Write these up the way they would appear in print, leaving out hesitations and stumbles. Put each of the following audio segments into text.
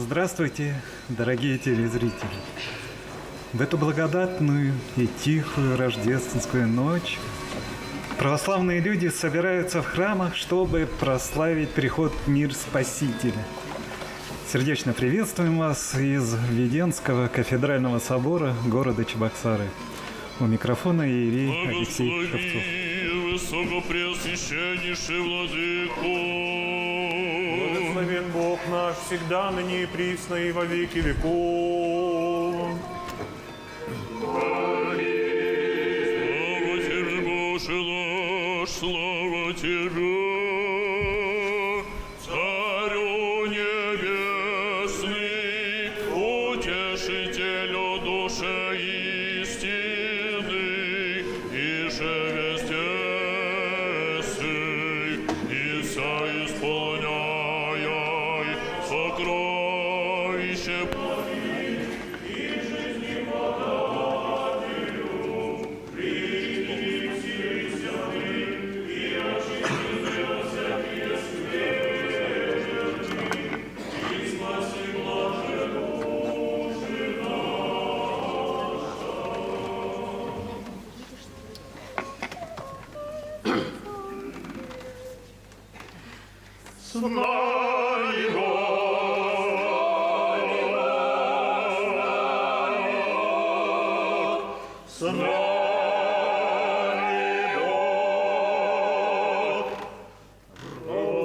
Здравствуйте, дорогие телезрители! В эту благодатную и тихую рождественскую ночь православные люди собираются в храмах, чтобы прославить приход в мир Спасителя. Сердечно приветствуем вас из Введенского кафедрального собора города Чебоксары. У микрофона иерей Алексей Шевцов. Высокопреосвященнейший владыко! Благословен Бог наш всегда, ныне и присно, и во веки веков. Слава тебе, Боже наш, слава тебе! Царю небесный, утешителю души истины, и же вестесый, и вся исполняй сокровище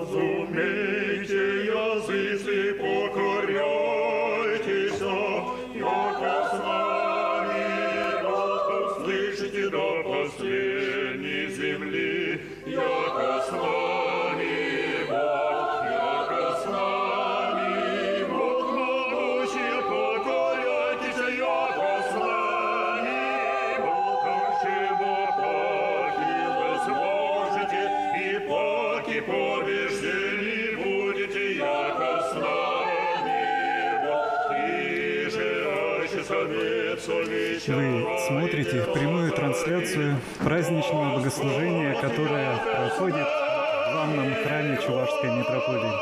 Разумейте, языцы, покоряйтесь, яко с нами Бог, услышите до последней земли, яко с нами Бог, яко с нами Бог могущий, покоряйтесь, яко с нами Бог, чего паки вы сможете, и паки побеждений будете, яко с нами Бог, и же Вы смотрите прямую трансляцию праздничного богослужения, которое проходит в главном храме Чувашской митрополии.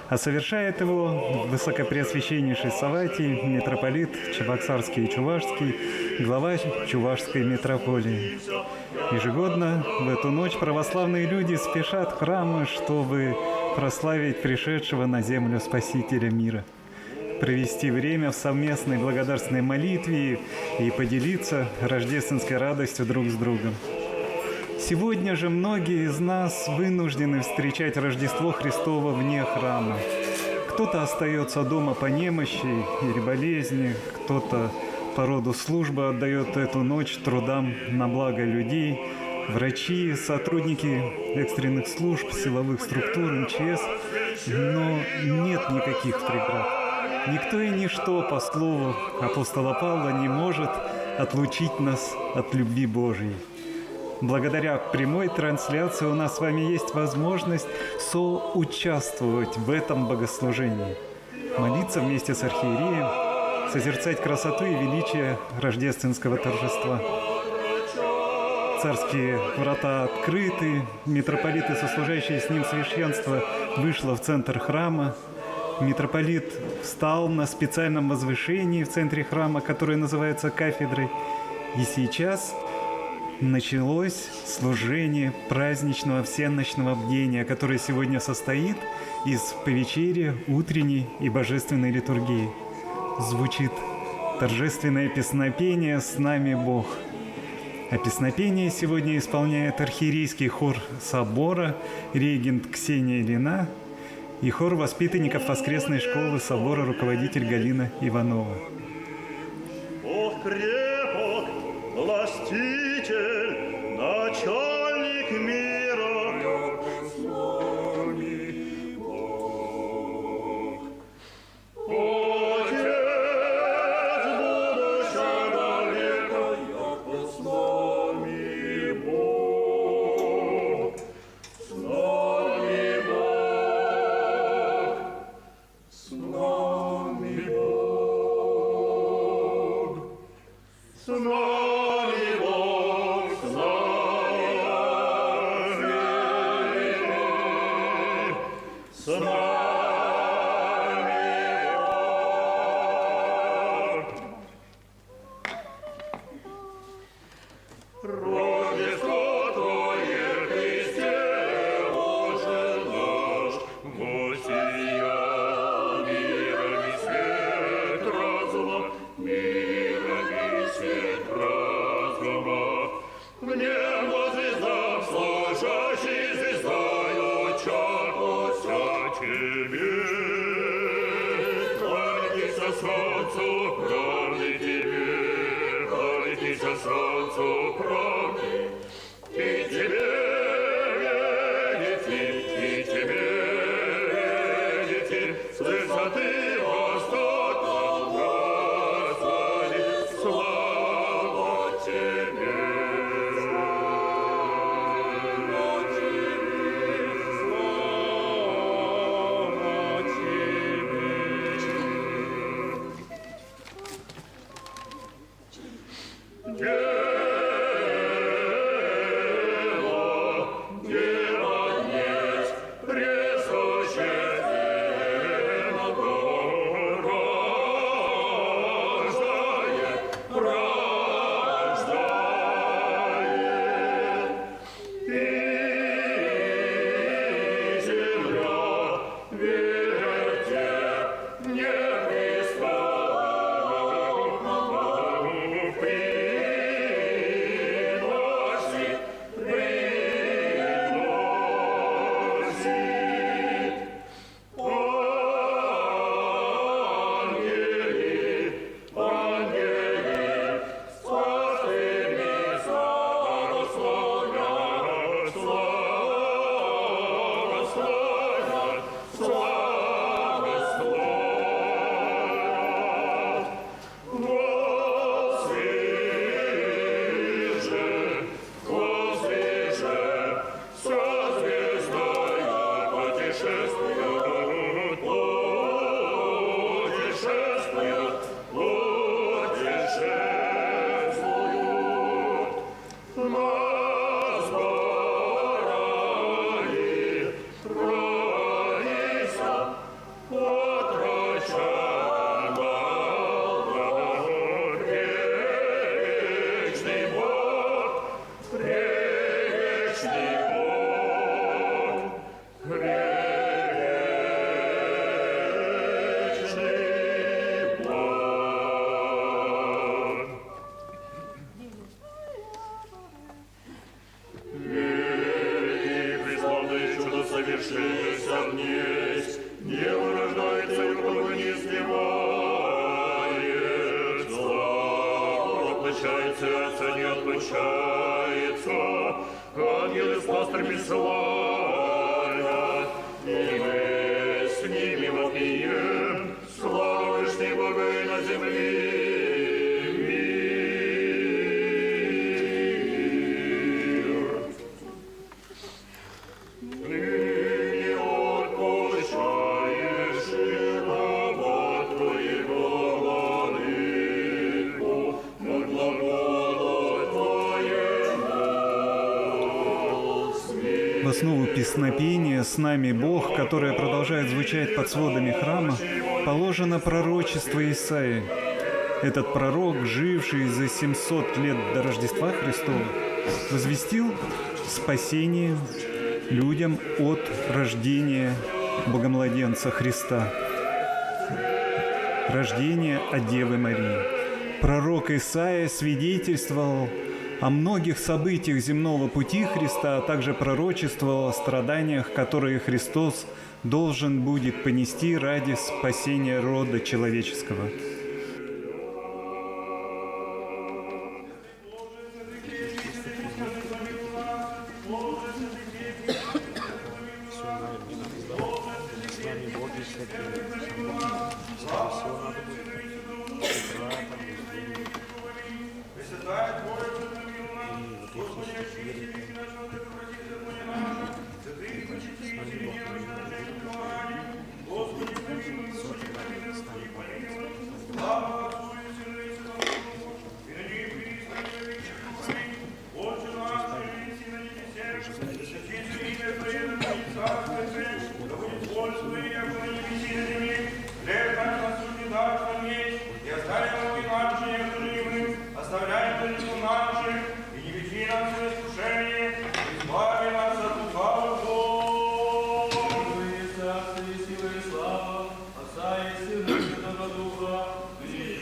А совершает его высокопреосвященнейший Савватий, митрополит Чебоксарский и Чувашский, глава Чувашской митрополии. Ежегодно в эту ночь православные люди спешат в храмы, чтобы прославить пришедшего на землю Спасителя мира, провести время в совместной благодарственной молитве и поделиться рождественской радостью друг с другом. Сегодня же многие из нас вынуждены встречать Рождество Христово вне храма. Кто-то остается дома по немощи или болезни, кто-то по роду службы отдает эту ночь трудам на благо людей, врачи, сотрудники экстренных служб, силовых структур, МЧС, но нет никаких преград. Никто и ничто, по слову апостола Павла, не может отлучить нас от любви Божьей. Благодаря прямой трансляции у нас с вами есть возможность соучаствовать в этом богослужении, молиться вместе с архиереем, созерцать красоту и величие рождественского торжества. Царские врата открыты, митрополит и сослужающее с ним священство вышло в центр храма. Митрополит встал на специальном возвышении в центре храма, которое называется кафедрой. И сейчас началось служение праздничного всеночного бдения, которое сегодня состоит из повечерия, утренней и божественной литургии. Звучит торжественное песнопение «С нами Бог». А песнопение сегодня исполняет архиерейский хор собора, регент Ксения Лина и хор воспитанников воскресной школы собора руководитель Галина Иванова. Бог крепок, властитель, начальник мира, яко с нами Бог. Отец будущего века, яко с нами Бог. С нами Бог. С нами Бог. С нами Бог, с нами правды тебе, памятнича солнцу правды, и тебе верите, и тебе верите, с высоты востока, Господи, слава тебе. Совершившийся вниз, не вырождается и кого не сливает. Зло воплощается, отца не отлучается, ангелы с пастырями славят, и мы с ними вопием, слава Вышней Бога и на земле. В основу песнопения «С нами Бог», которое продолжает звучать под сводами храма, положено пророчество Исаии. Этот пророк, живший за 700 лет до Рождества Христова, возвестил спасение людям от рождения Богомладенца Христа, рождения от Девы Марии. Пророк Исаия свидетельствовал о многих событиях земного пути Христа, а также пророчествовал о страданиях, которые Христос должен будет понести ради спасения рода человеческого. Отца и Сына и Святого Духа, ныне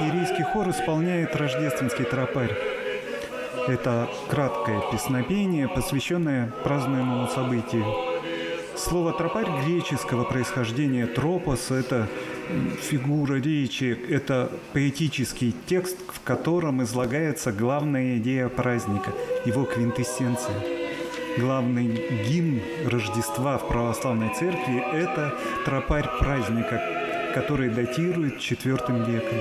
архиерейский хор исполняет рождественский тропарь. Это краткое песнопение, посвященное празднуемому событию. Слово «тропарь» греческого происхождения «тропос» — это фигура речи, это поэтический текст, в котором излагается главная идея праздника, его квинтэссенция. Главный гимн Рождества в православной церкви – это тропарь праздника, который датирует IV веком.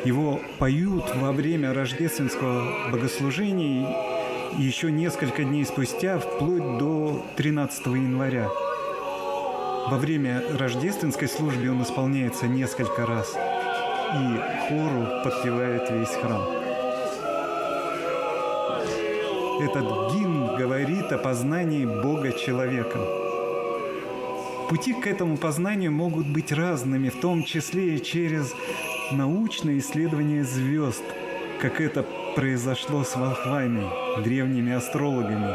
Его поют во время рождественского богослужения еще несколько дней спустя, вплоть до 13 января. Во время рождественской службы он исполняется несколько раз, и хору подпевает весь храм. Этот гимн говорит о познании Бога человеком. Пути к этому познанию могут быть разными, в том числе и через научное исследование звезд, как это произошло с волхвами, древними астрологами.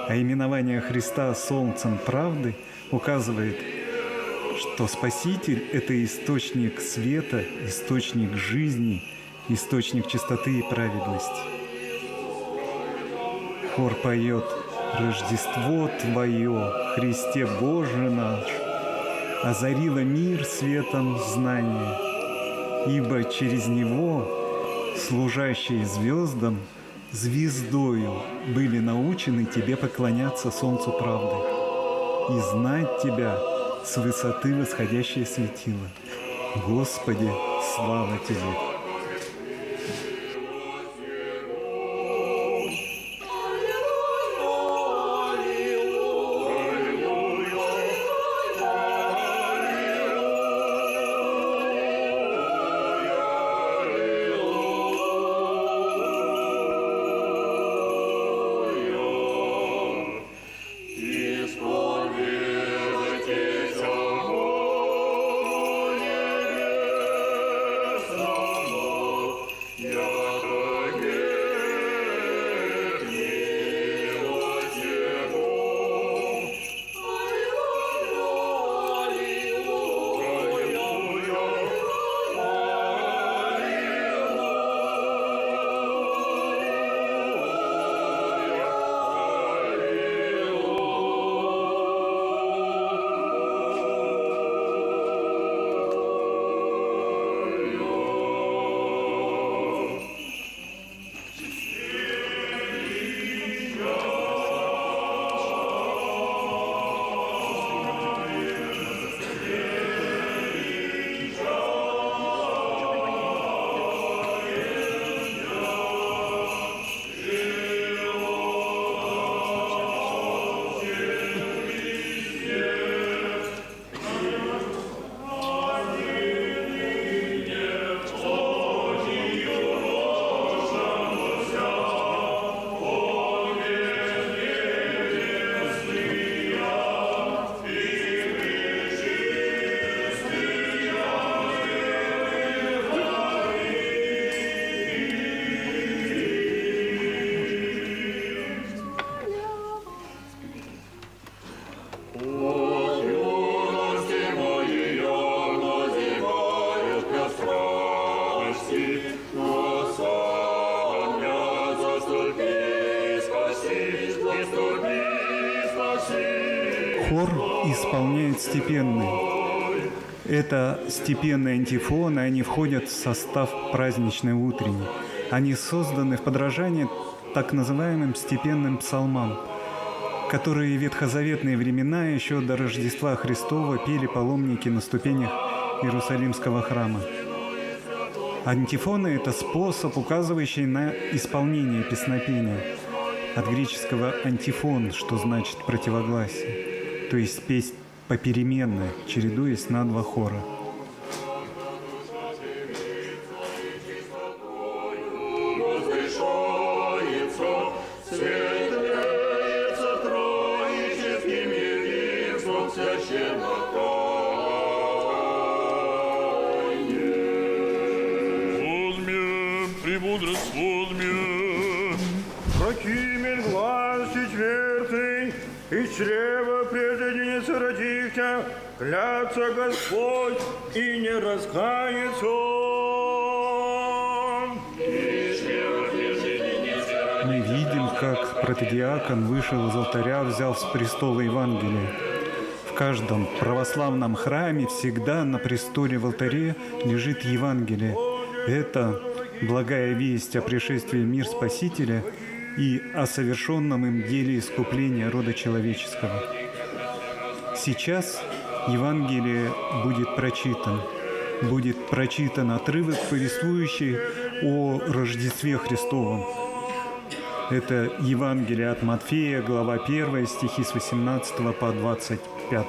А именование Христа Солнцем правды указывает, что Спаситель – это источник света, источник жизни, источник чистоты и праведности. Хор поет: «Рождество Твое, Христе Боже наш, озарило мир светом знания, ибо через него, служащие звездам, звездою были научены Тебе поклоняться солнцу правды и знать Тебя с высоты восходящее светило. Господи, слава Тебе!» Хор исполняет степенные. Это степенные антифоны, они входят в состав праздничной утренней. Они созданы в подражание так называемым степенным псалмам, которые в ветхозаветные времена еще до Рождества Христова пели паломники на ступенях Иерусалимского храма. Антифоны – это способ, указывающий на исполнение песнопения. От греческого «антифон», что значит «противогласие», то есть петь попеременно, чередуясь на два хора. Прокимель глаз четвертый, и чрева прежде денеца родився, клятся Господь и не раскается. Мы видим, как протодиакон вышел из алтаря, взял с престола Евангелие. В каждом православном храме всегда на престоле в алтаре лежит Евангелие. Это благая весть о пришествии в мир Спасителя и о совершенном им деле искупления рода человеческого. Сейчас Евангелие будет прочитан. Будет прочитан отрывок, повествующий о Рождестве Христовом. Это Евангелие от Матфея, глава 1, стихи с 18 по 25.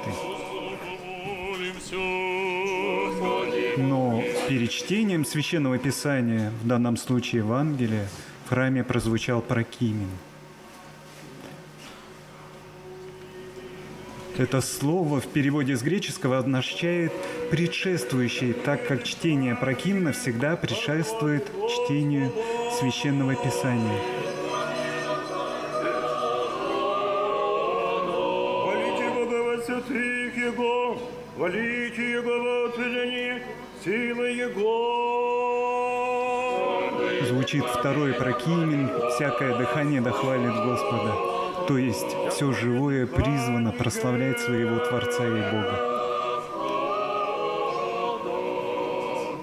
Но перед чтением Священного Писания, в данном случае Евангелия, в храме прозвучал прокимен. Это слово в переводе с греческого означает «предшествующий», так как чтение прокимена всегда предшествует чтению Священного Писания. Хвалите Бога во святых Его, хвалите Его во утверждении силы Его. Звучит второй прокимен, всякое дыхание дохвалит Господа. То есть все живое призвано прославлять своего Творца и Бога.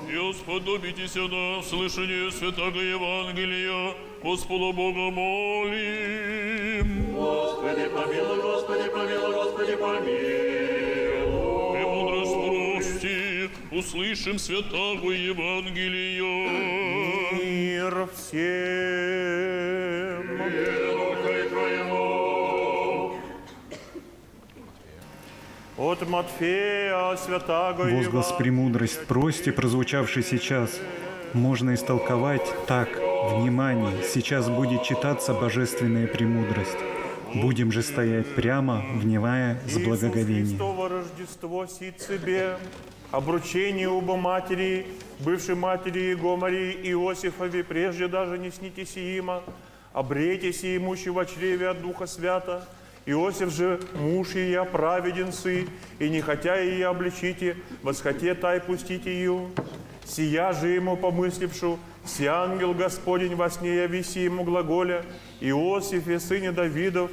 И сподобитесь на слышание святого Евангелия, Господа Бога молим. Господи, помилуй, Господи, помилуй, Господи, помилуй. Премудрость прости, услышим святого Евангелия. Мир всем. Духу Твоему. От Матфея святаго Возглас «Премудрость прости», прозвучавший сейчас, можно истолковать так: «Внимание! Сейчас будет читаться божественная премудрость. Будем же стоять прямо, внимая с благоговением». Христово Рождество сит себе, обручение оба матери, бывшей матери Его Марии Иосифове, прежде даже не снитесь има, обрейтесь и имущи во чреве от Духа Свята. Иосиф же, муж ее, праведен сы, и не хотя ее обличите, восхоте тай пустите ее. Сия же ему помыслившу, си ангел Господень во сне явиси ему глаголя, Иосифе, сыне Давидов,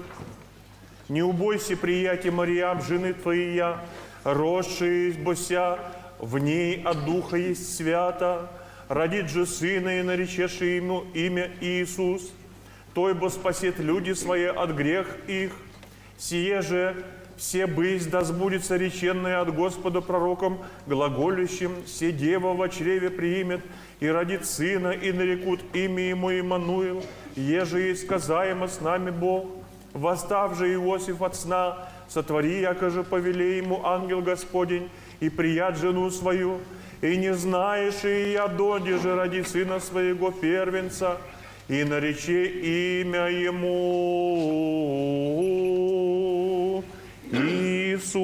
не убойся, приятель Мариам, жены твоя, росшая бося, в ней от Духа есть свято, родит же сына и наречеши ему имя Иисус, той бо спасет люди свои от грех их. Сие же все бысть да сбудется реченное от Господа пророком, глаголющим, се дева во чреве приимет, и родит сына, и нарекут имя ему Иммануил, еже и сказаемо с нами Бог. Восстав же Иосиф от сна, сотвори, яко же повеле ему ангел Господень, и прият жену свою, и не знаешь, и я доди же ради сына своего первенца, и нарече имя ему Иисус.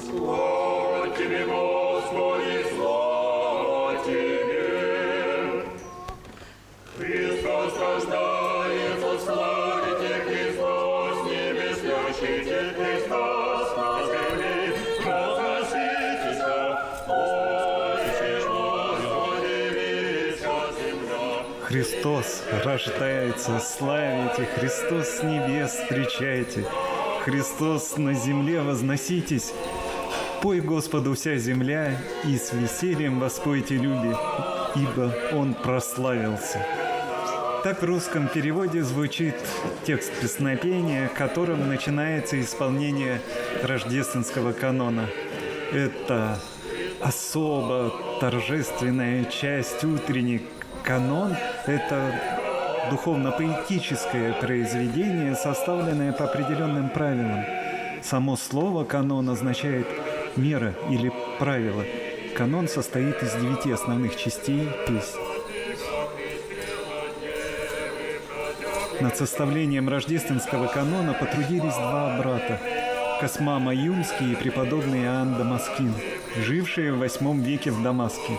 Слава Тебе, Господи, слава Тебе. Христос рождается, славите Христос, небеслящийся Христос, на земле возноситесь, Господи, вся земля. Христос рождается, славите, Христос с небес встречайте, Христос на земле возноситесь. Пой Господу вся земля, и с весельем воспойте люби, ибо Он прославился. Так в русском переводе звучит текст песнопения, которым начинается исполнение рождественского канона. Это особо торжественная часть утренней. Канон – это духовно-поэтическое произведение, составленное по определенным правилам. Само слово «канон» означает «мера» или «правило». Канон состоит из 9 основных частей песни. Над составлением рождественского канона потрудились два брата – Косма Маюнский и преподобный Иоанн Дамаскин, жившие в VIII веке в Дамаске.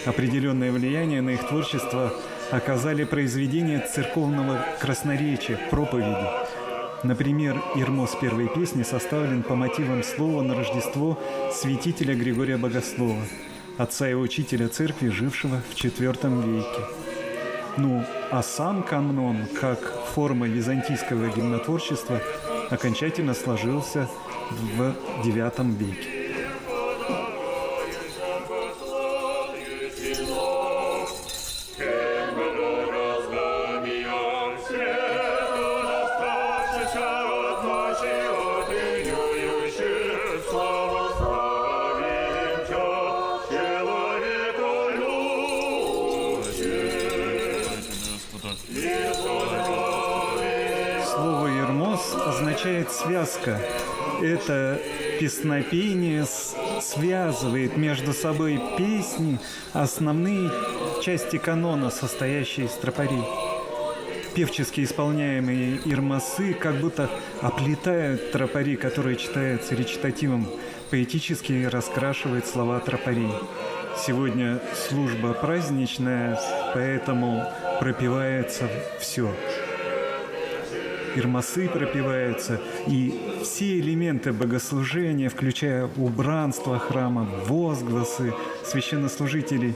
Определенное влияние на их творчество оказали произведения церковного красноречия, проповеди. Например, Ирмос первой песни составлен по мотивам слова на Рождество святителя Григория Богослова, отца и учителя церкви, жившего в IV веке. Ну, а сам канон, как форма византийского гимнотворчества, окончательно сложился в IX веке. Слово «ирмос» означает «связка». Это песнопение связывает между собой песни, основные части канона, состоящие из тропарей. Певчески исполняемые ирмосы как будто оплетают тропари, которые читаются речитативом, поэтически раскрашивает слова тропарей. Сегодня служба праздничная, поэтому пропевается все. Ирмосы пропеваются, и все элементы богослужения, включая убранство храма, возгласы священнослужителей,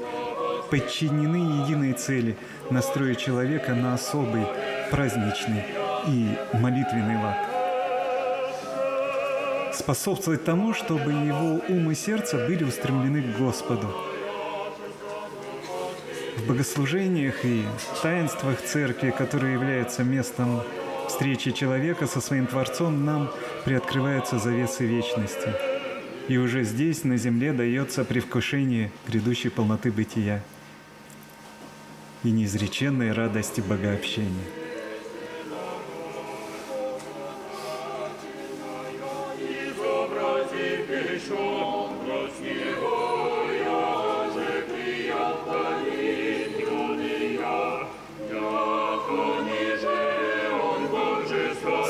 подчинены единой цели – настроить человека на особый, праздничный и молитвенный лад. Способствовать тому, чтобы его ум и сердце были устремлены к Господу. В богослужениях и таинствах церкви, которые являются местом встречи человека со своим Творцом, нам приоткрываются завесы вечности. И уже здесь, на земле, дается предвкушение грядущей полноты бытия и неизреченной радости богообщения.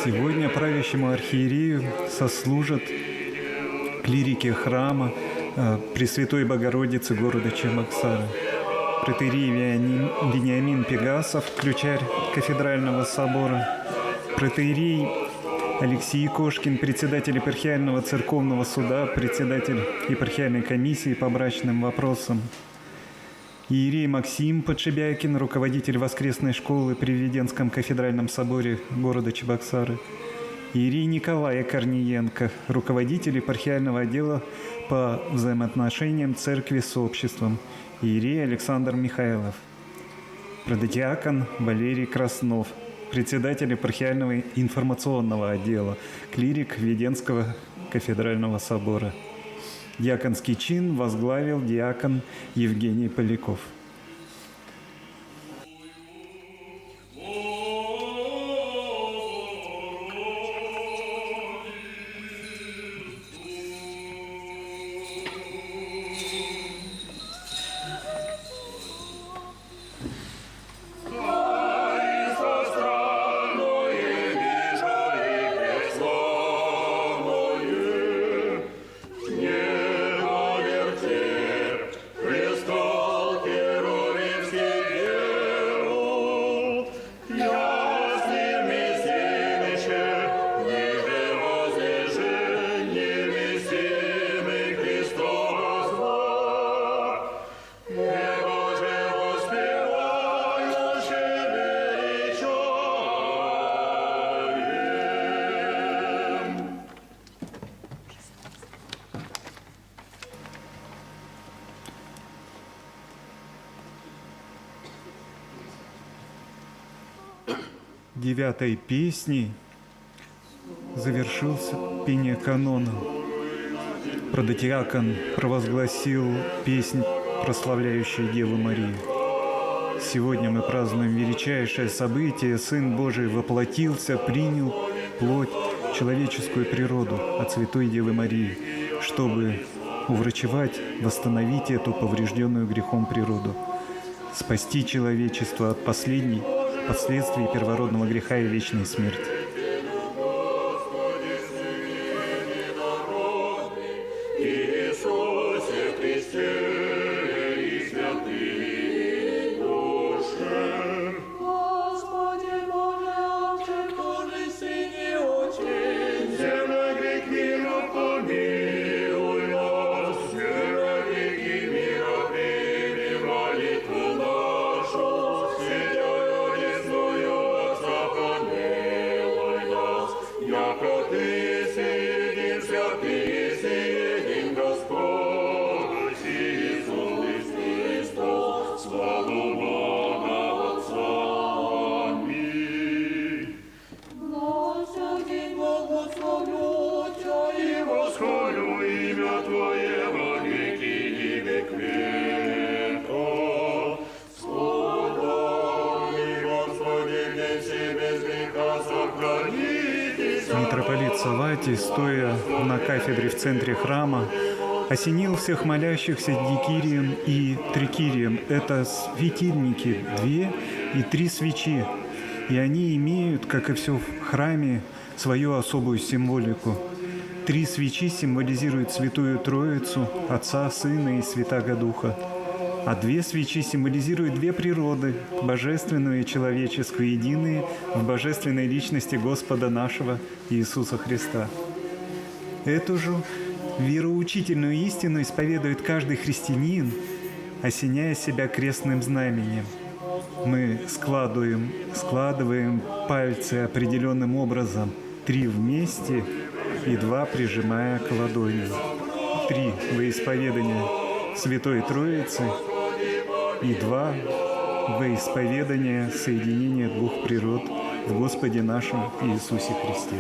Сегодня правящему архиерею сослужат клирики храма Пресвятой Богородицы города Чебоксары. Протоиерей Вениамин Пегасов, ключарь кафедрального собора, протоиерей Алексей Кошкин, председатель епархиального церковного суда, председатель епархиальной комиссии по брачным вопросам, иерей Максим Подшибякин, руководитель воскресной школы при Введенском кафедральном соборе города Чебоксары, иерей Николай Корниенко, руководитель епархиального отдела по взаимоотношениям церкви с обществом, иерей Александр Михайлов, протодиакон Валерий Краснов, председатель епархиального информационного отдела, клирик Введенского кафедрального собора. Диаконский чин возглавил диакон Евгений Поляков. Девятой песней завершился пение канона. Протодиакон провозгласил песнь, прославляющую Деву Марию. Сегодня мы празднуем величайшее событие. Сын Божий воплотился, принял плоть, человеческую природу от Святой Девы Марии, чтобы уврачевать, восстановить эту поврежденную грехом природу, спасти человечество от последствий первородного греха и вечной смерти. Иисусе Христе и святые души. Господи Боже, Отче Божий, Сыне славу Бога Отца. Аминь. Господи, благословлю Тя И восхвалю имя Твое во веки и век веков. Сподобни, Господи, мне все без греха сохранитесь. Митрополит Савватий, стоя на кафедре в центре храма, осенил всех молящихся дикирием и трикирием. Это светильники, 2 и 3 свечи. И они имеют, как и все в храме, свою особую символику. 3 свечи символизируют Святую Троицу, Отца, Сына и Святаго Духа. А 2 свечи символизируют 2 природы, божественную и человеческую, единые в божественной личности Господа нашего Иисуса Христа. Эту же вероучительную истину исповедует каждый христианин, осеняя себя крестным знамением. Мы складываем пальцы определенным образом, 3 вместе и 2 прижимая к ладони. 3 во исповедание Святой Троицы и 2 во исповедание соединения 2 природ в Господе нашем Иисусе Христе.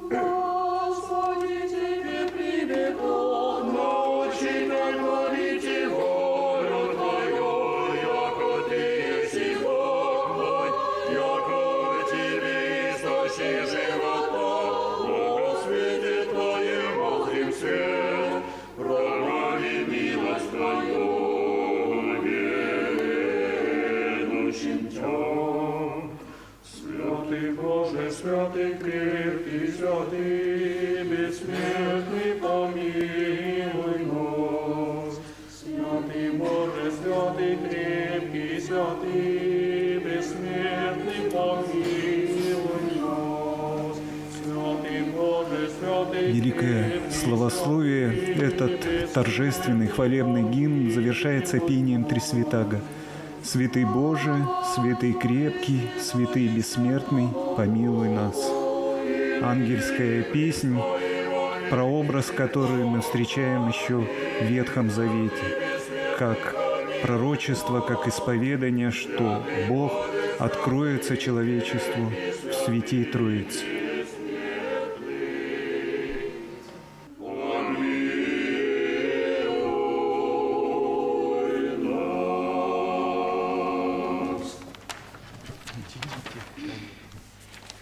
Господи, Тебе прибегу, Научи нас творить и волю Твою, яко Ты еси Бог мой, яко в Тебе источник живота, во свете Твоем озрим свет, прояви милость Твою, ведущим Тя. Святый Боже, святый крепкий, святый бессмертный, помилуй нас. Святый Боже, святый крепкий, святый бессмертный, помилуй нас. Святый Боже, святый Великое славословие, этот торжественный хвалебный гимн завершается пением Трисвятаго. Святый Боже, святый крепкий, святый бессмертный, помилуй нас. Ангельская песнь, прообраз, который мы встречаем еще в Ветхом Завете, как пророчество, как исповедание, что Бог откроется человечеству в Святей Троице.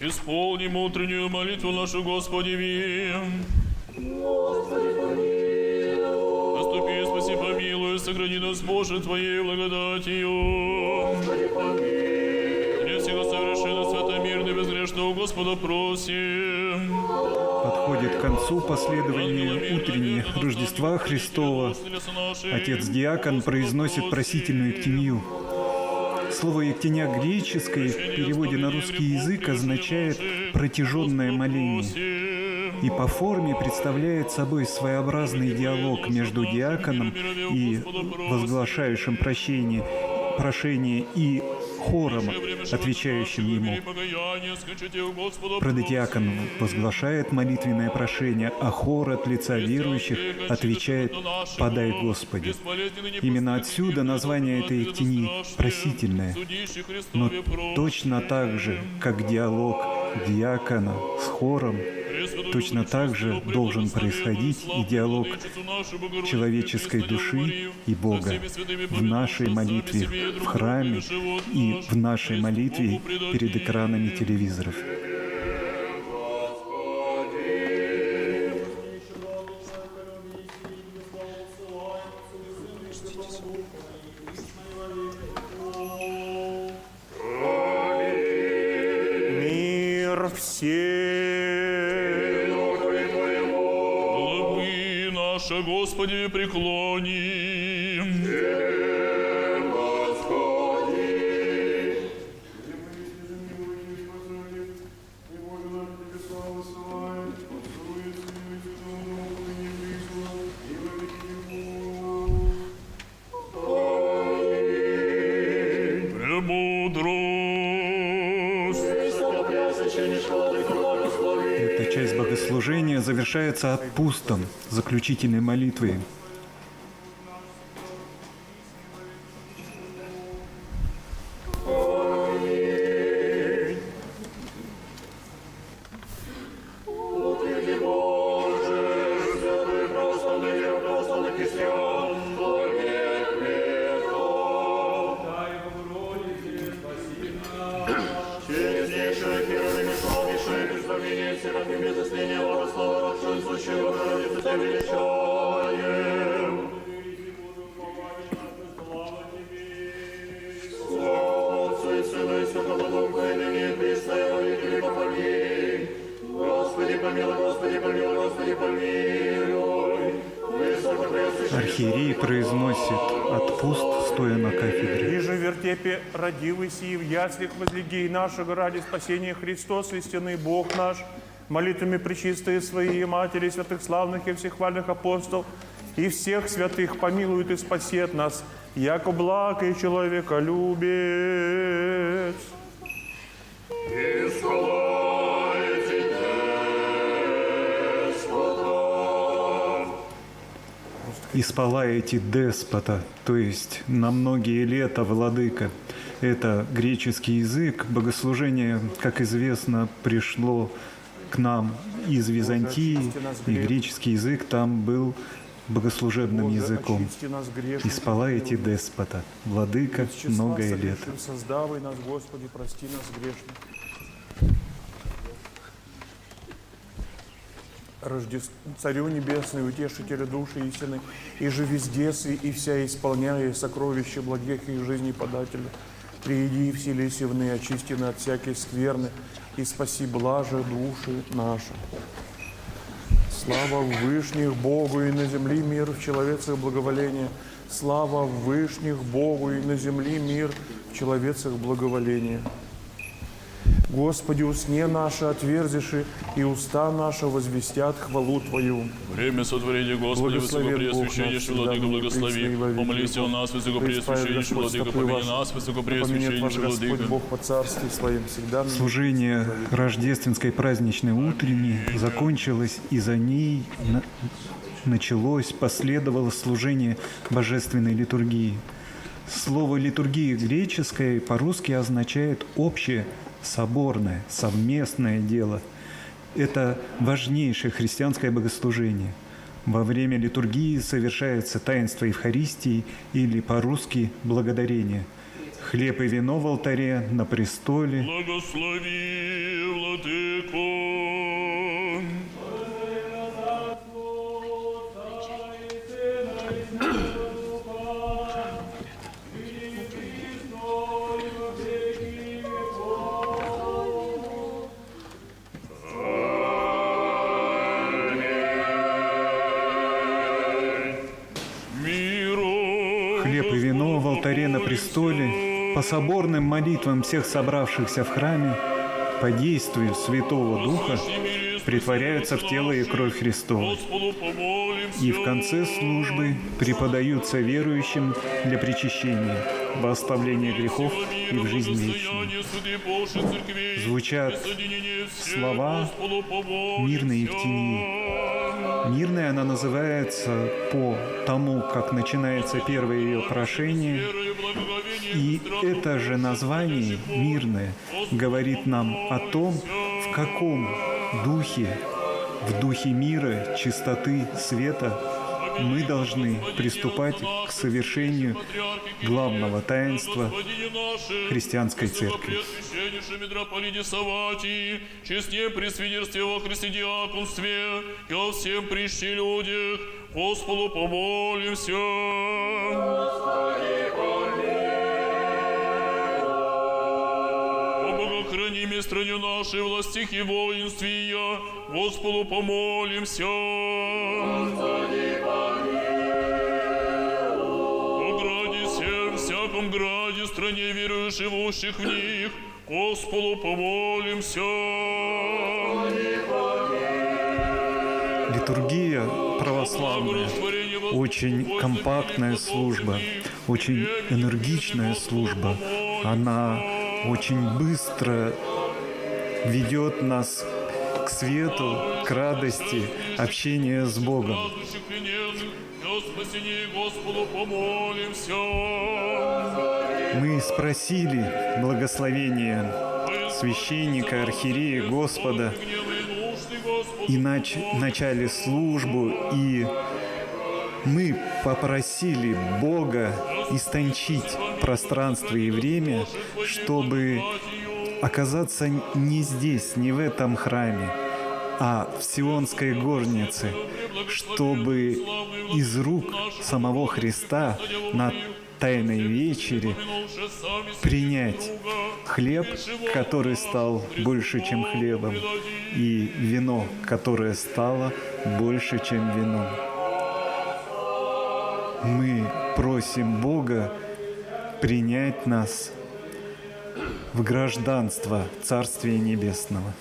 Исполним утреннюю молитву нашу, Господи, вим. Наступи, спаси, помилуй, сохрани нас, Боже, Твоей благодатью. Для всего совершенно свято-мирно, безгрешного Господа просим. Подходит к концу последование утреннее Рождества Христова. Отец-диакон произносит просительную ектению. Слово «ектеня» греческое в переводе на русский язык означает «протяженное моление» и по форме представляет собой своеобразный диалог между диаконом и возглашающим прошение и хором, отвечающим ему. Продиакон возглашает молитвенное прошение, а хор от лица верующих отвечает «Подай, Господи». Именно отсюда название этой ектении «просительное». Но точно так же, как диалог диакона с хором, точно так же должен происходить и диалог человеческой души и Бога в нашей молитве в храме и в нашей молитве перед экранами телевизоров. Мир всем. Главы наша, Господи, преклоним. Эта часть богослужения завершается отпустом, заключительной молитвой. прими засление Бога, слава родшую, сущего, Богородицу Тебя величаем. Слава Отцу и Сыну и Святому Духу, и ныне и присно, и во веки веков. Аминь. Господи помилуй, Господи помилуй, Господи помилуй. Высокопреосвященный Архиерей произносит отпуст, стоя на кафедре. И же в вертепе родивый сии, в яслях возлегей нашего ради спасения Христос, истинный Бог наш, молитвами пречистые свои матери, святых славных и всехвальных апостолов, и всех святых помилует и спасет нас, яко благ и человеколюбец. и славите Господа. «Исполаете деспота», то есть на многие лета владыка. Это греческий язык. Богослужение, как известно, пришло к нам из Византии, и греческий язык там был богослужебным языком. Очисти нас грешных. «Исполаете деспота», владыка, Из числа многое лет. согрешив, создавай нас, Господи, прости нас грешных. Царю Небесный, утешителю души истины, и же везде и вся исполняя сокровища благих и жизни подателя, прииди в силе севны, очисти от всякой скверны, и спаси блаже души наши. Слава в вышних Богу и на земли мир, в человецах благоволение. Слава в вышних Богу и на земли мир, в человецах благоволение. Господи, усне наше отверзиши, и уста наши возвестят хвалу Твою. Время сотворения Господи, высокопреосвященнейший Владыка, благослови. Помолись о нас, высокопреосвященнейший Владыка, помяни нас, высокопреосвященнейший Господь Владыка. Бог по царстве Своем всегда. Служение рождественской праздничной утренней закончилось, и за ней началось, последовало служение божественной литургии. Слово «литургия» греческое по-русски означает «общее», соборное, совместное дело. Это важнейшее христианское богослужение. Во время литургии совершается таинство Евхаристии или по-русски благодарение. Хлеб и вино в алтаре, на престоле. Благослови, Владыко. Хлеб и вино в алтаре на престоле, по соборным молитвам всех собравшихся в храме, по действию Святого Духа притворяются в тело и кровь Христова. Господу помолимся. И в конце службы преподаются верующим для причащения, во оставление грехов и в жизнь вечную. Звучат слова «мирной Евтинии». Мирной она называется по тому, как начинается первое ее прошение. И это же название «мирное» говорит нам о том, в каком духе, в духе мира, чистоты, света мы должны приступать к совершению главного таинства христианской церкви. Митрополите Савватий, честне при свидетельстве во Христе диаконстве, и о всем прищи людях, Господу помолимся. О богохраними стране нашей, властях и воинствия, Господу помолимся. О граде всем, всяком граде, стране верующих, живущих в них, Господу помолимся. Литургия православная очень компактная служба, очень энергичная служба. Она очень быстро ведет нас к свету, к радости, общения с Богом. Мы спросили благословения священника, архиерея, Господа, и начали службу, и мы попросили Бога истончить пространство и время, чтобы оказаться не здесь, не в этом храме, а в Сионской горнице, чтобы из рук самого Христа на Тайной вечере принять хлеб, который стал больше, чем хлебом, и вино, которое стало больше, чем вином. Мы просим Бога принять нас в гражданство Царствия Небесного.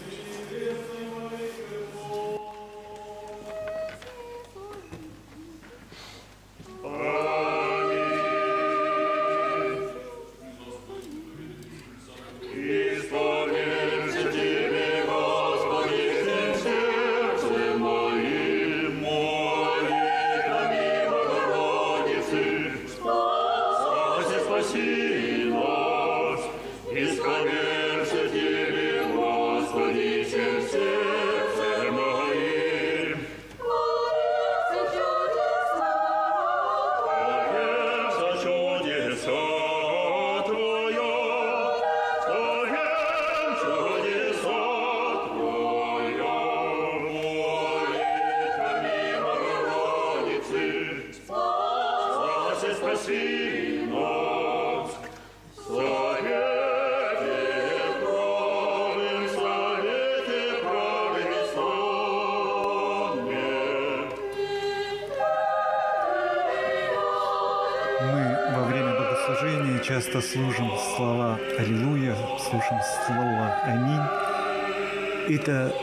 Часто служим слова «Аллилуйя», слушаем слово «Аминь». Это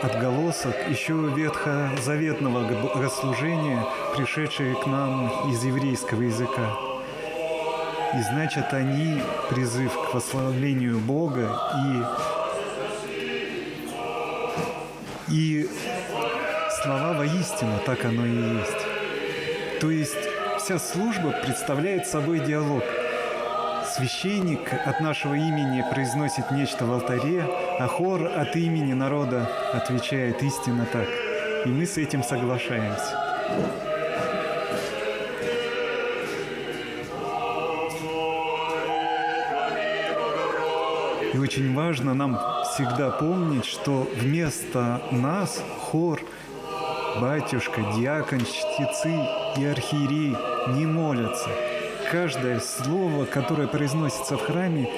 отголосок еще ветхозаветного богослужения, пришедшие к нам из еврейского языка. И значит, они призыв к восславлению Бога и слова воистину, так оно и есть. То есть вся служба представляет собой диалог. Священник от нашего имени произносит нечто в алтаре, а хор от имени народа отвечает истинно так. И мы с этим соглашаемся. И очень важно нам всегда помнить, что вместо нас хор, батюшка, диакон, чтецы и архиерей не молятся. Каждое слово, которое произносится в храме,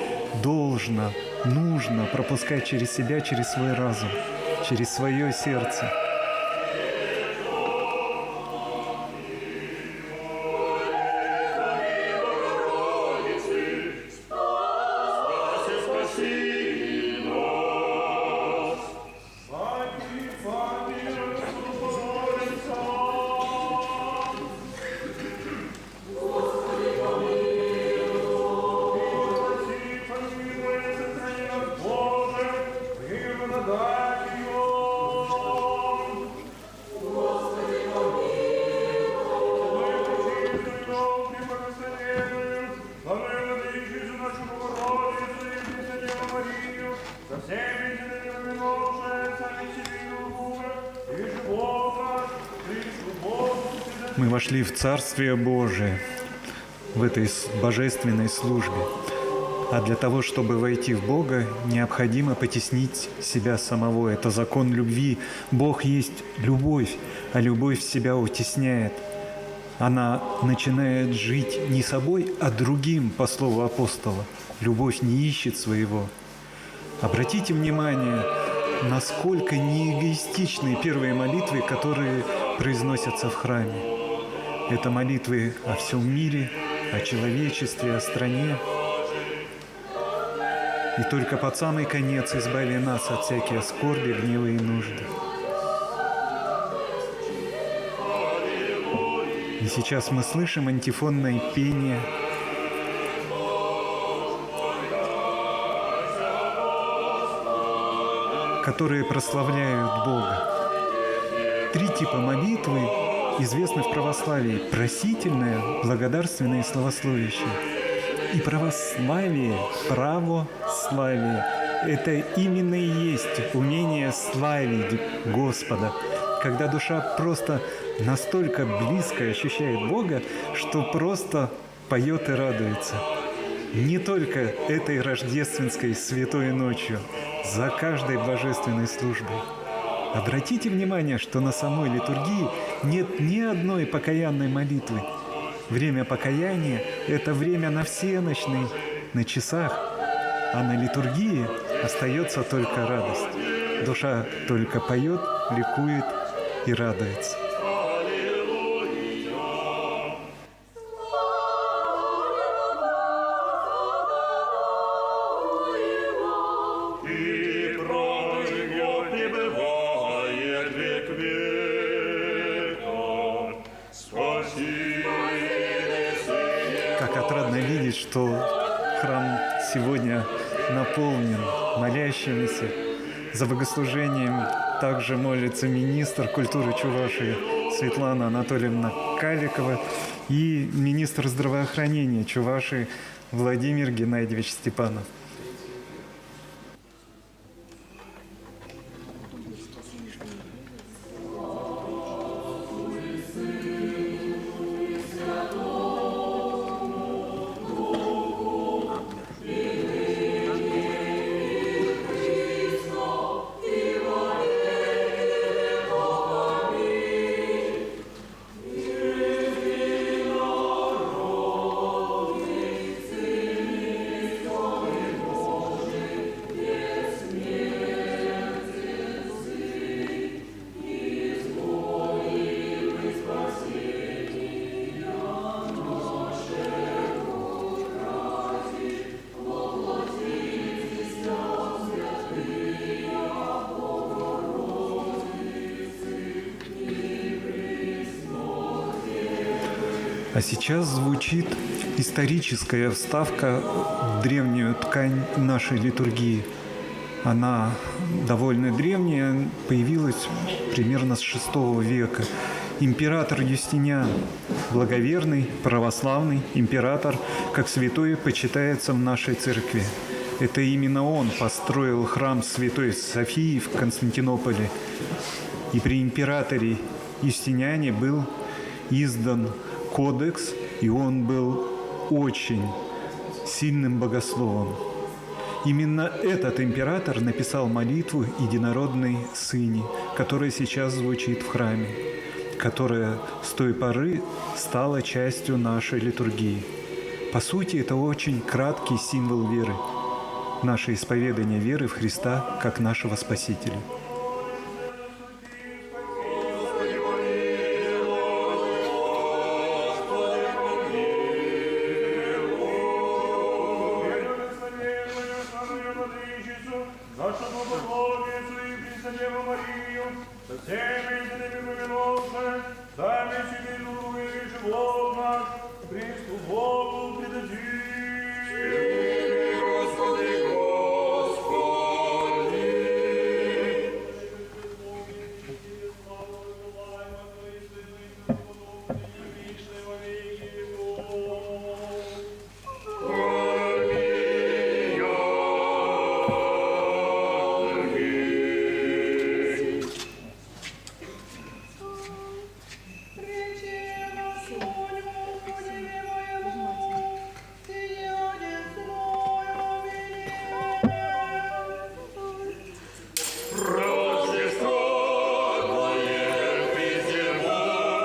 нужно пропускать через себя, через свой разум, через свое сердце. Мы вошли в Царствие Божие в этой божественной службе. А для того, чтобы войти в Бога, необходимо потеснить себя самого. Это закон любви. Бог есть любовь, а любовь себя утесняет. Она начинает жить не собой, а другим, по слову апостола. Любовь не ищет своего. Обратите внимание, насколько неэгоистичны первые молитвы, которые произносятся в храме. Это молитвы о всем мире, о человечестве, о стране. И только под самый конец избави нас от всяких скорби, гнева и нужды. И сейчас мы слышим антифонное пение, которые прославляют Бога. 3 типа молитвы известны в православии: просительная, благодарственная и славословящая. И православие, православие – это именно и есть умение славить Господа, когда душа просто настолько близко ощущает Бога, что просто поет и радуется. Не только этой рождественской святой ночью, за каждой божественной службой. Обратите внимание, что на самой литургии нет ни одной покаянной молитвы. Время покаяния – это время на всенощной, на часах, а на литургии остается только радость. Душа только поет, ликует и радуется. Как отрадно видеть, что храм сегодня наполнен молящимися. За богослужением также молится министр культуры Чувашии Светлана Анатольевна Каликова и министр здравоохранения Чувашии Владимир Геннадьевич Степанов. А сейчас звучит историческая вставка в древнюю ткань нашей литургии. Она довольно древняя, появилась примерно с VI века. Император Юстиниан, благоверный, православный император, как святой, почитается в нашей церкви. Это именно он построил храм Святой Софии в Константинополе. И при императоре Юстиниане был издан кодекс, и он был очень сильным богословом. Именно этот император написал молитву «Единородной Сыне», которая сейчас звучит в храме, которая с той поры стала частью нашей литургии. По сути, это очень краткий символ веры, наше исповедание веры в Христа как нашего Спасителя.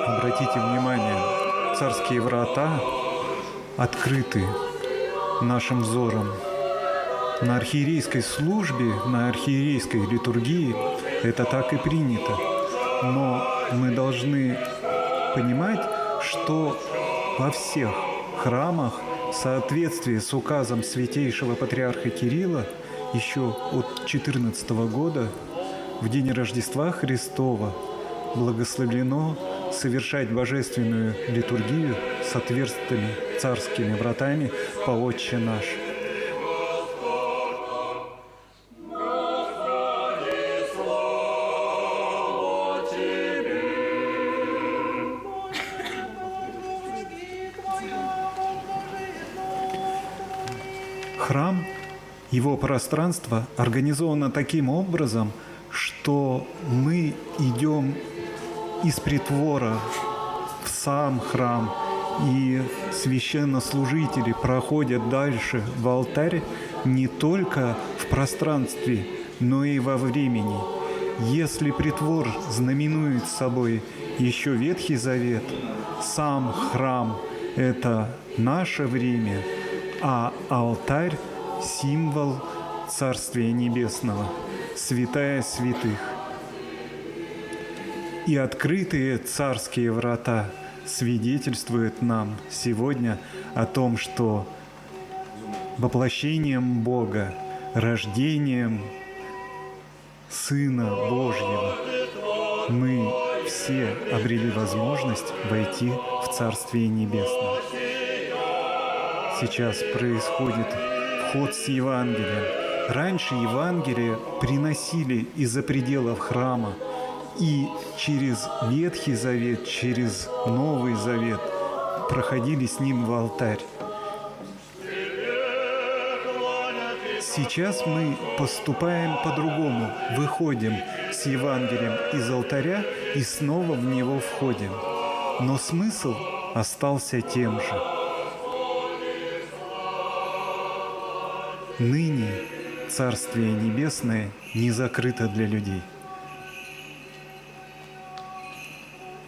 Обратите внимание, царские врата открыты нашим взором. На архиерейской службе, на архиерейской литургии это так и принято. Но мы должны понимать, что во всех храмах в соответствии с указом святейшего патриарха Кирилла еще от 14 года в день Рождества Христова благословлено совершать божественную литургию с отверстыми царскими вратами по Отче наш. Храм, его пространство организовано таким образом, что мы идем из притвора в сам храм, и священнослужители проходят дальше в алтарь не только в пространстве, но и во времени. Если притвор знаменует собой еще Ветхий Завет, сам храм – это наше время, а алтарь – символ Царствия Небесного, святая святых. И открытые царские врата свидетельствуют нам сегодня о том, что воплощением Бога, рождением Сына Божьего мы все обрели возможность войти в Царствие Небесное. Сейчас происходит вход с Евангелием. Раньше Евангелие приносили из-за пределов храма, и через Ветхий Завет, через Новый Завет проходили с ним в алтарь. Сейчас мы поступаем по-другому. Выходим с Евангелием из алтаря и снова в него входим. Но смысл остался тем же. Ныне Царствие Небесное не закрыто для людей.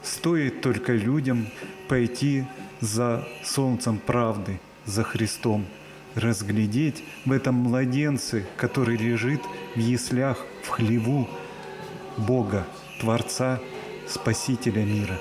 Стоит только людям пойти за солнцем правды, за Христом, разглядеть в этом младенце, который лежит в яслях, в хлеву Бога, Творца, Спасителя мира.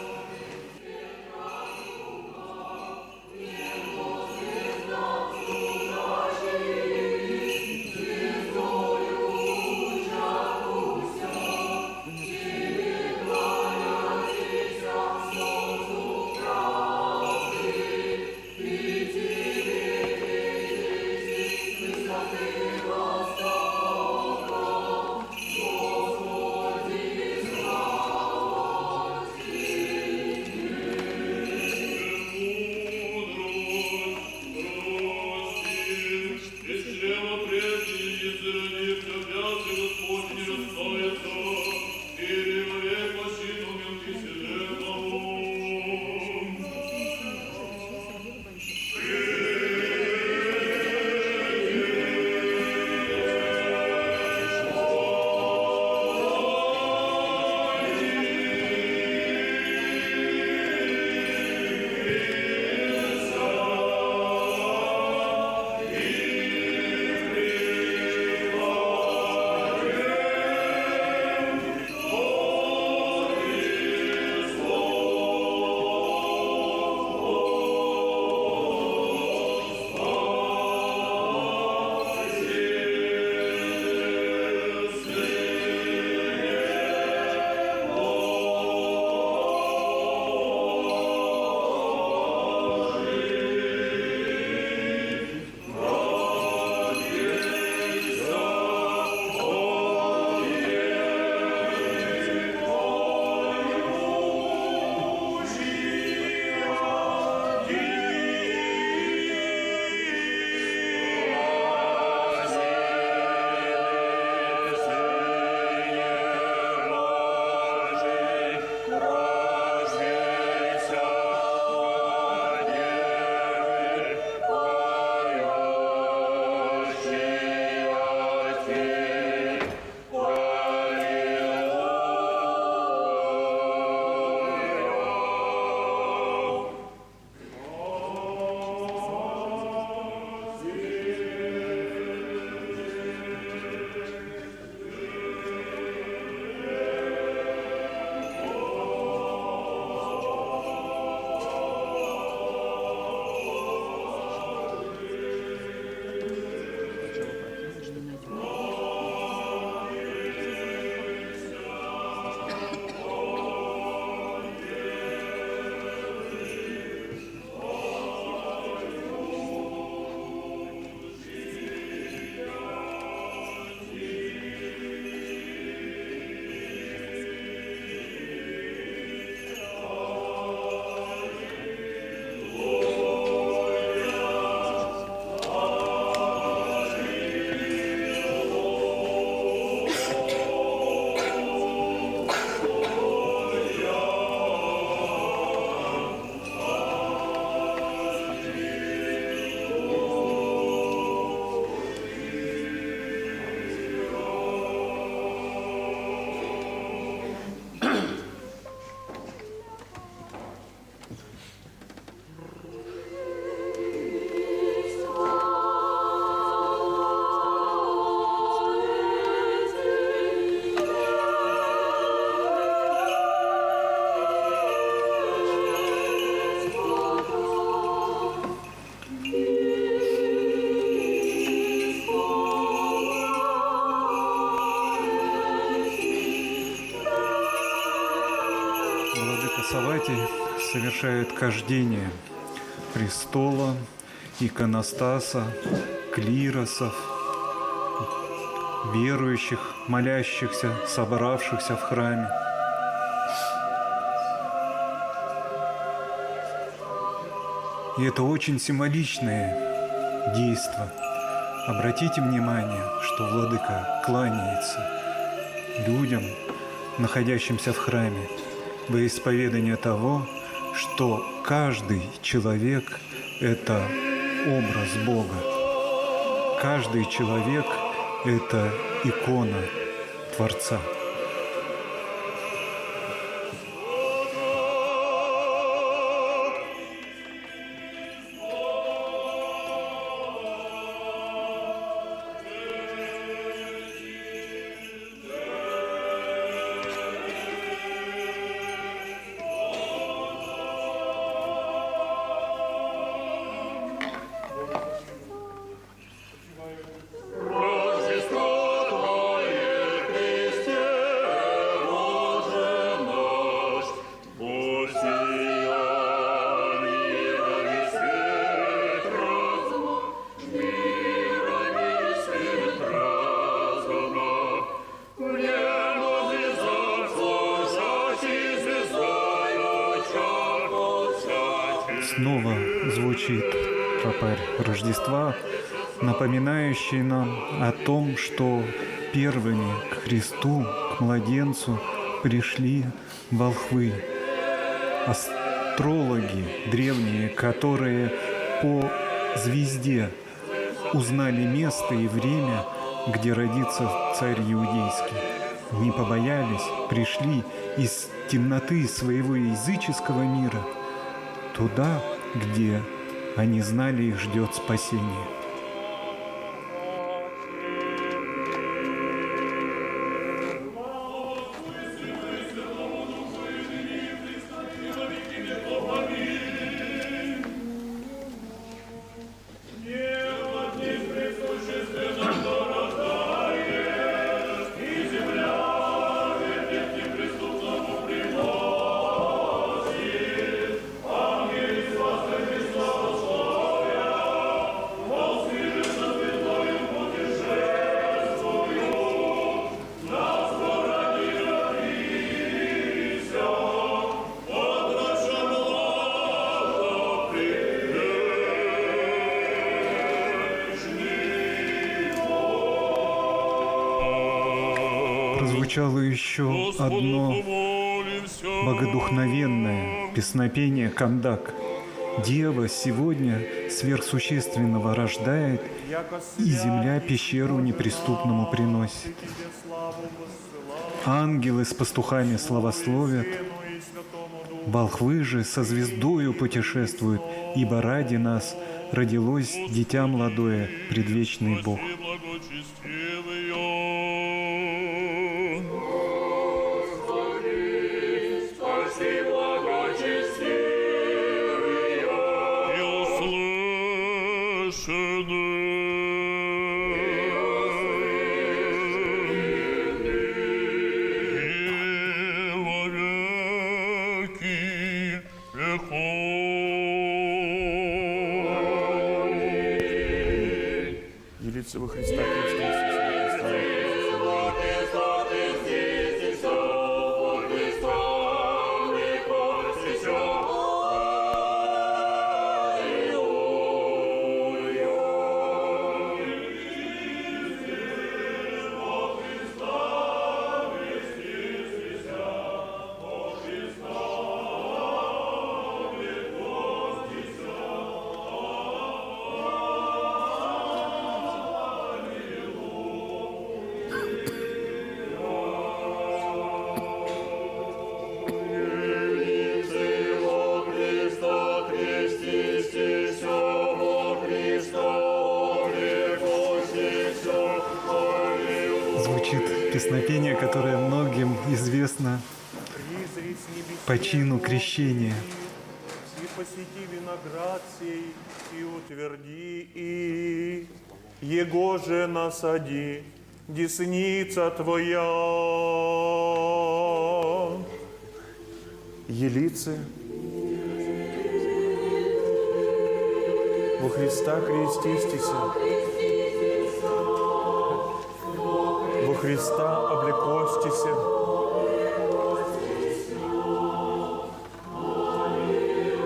совершают кождение престола, иконостаса, клиросов, верующих, молящихся, собравшихся в храме. И это очень символичное действо. Обратите внимание, что владыка кланяется людям, находящимся в храме, во исповедание того, что каждый человек – это образ Бога. Каждый человек – это икона Творца. Снова звучит тропарь Рождества, напоминающий нам о том, что первыми к Христу, к младенцу пришли волхвы, астрологи древние, которые по звезде узнали место и время, где родится царь иудейский. Не побоялись, пришли из темноты своего языческого мира туда, где они знали, их ждет спасение. Прозвучало еще одно богодухновенное песнопение «Кандак». Дева сегодня сверхсущественного рождает, и земля пещеру неприступному приносит. Ангелы с пастухами славословят, волхвы же со звездою путешествуют, ибо ради нас родилось дитя молодое, предвечный Бог. Во Христа Христе, Звучит песнопение, которое многим известно по чину крещения. И посети виноград сей, и утверди, и его же насади, десница твоя. Елицы Во Христа крестистися. Во Христа облекостися.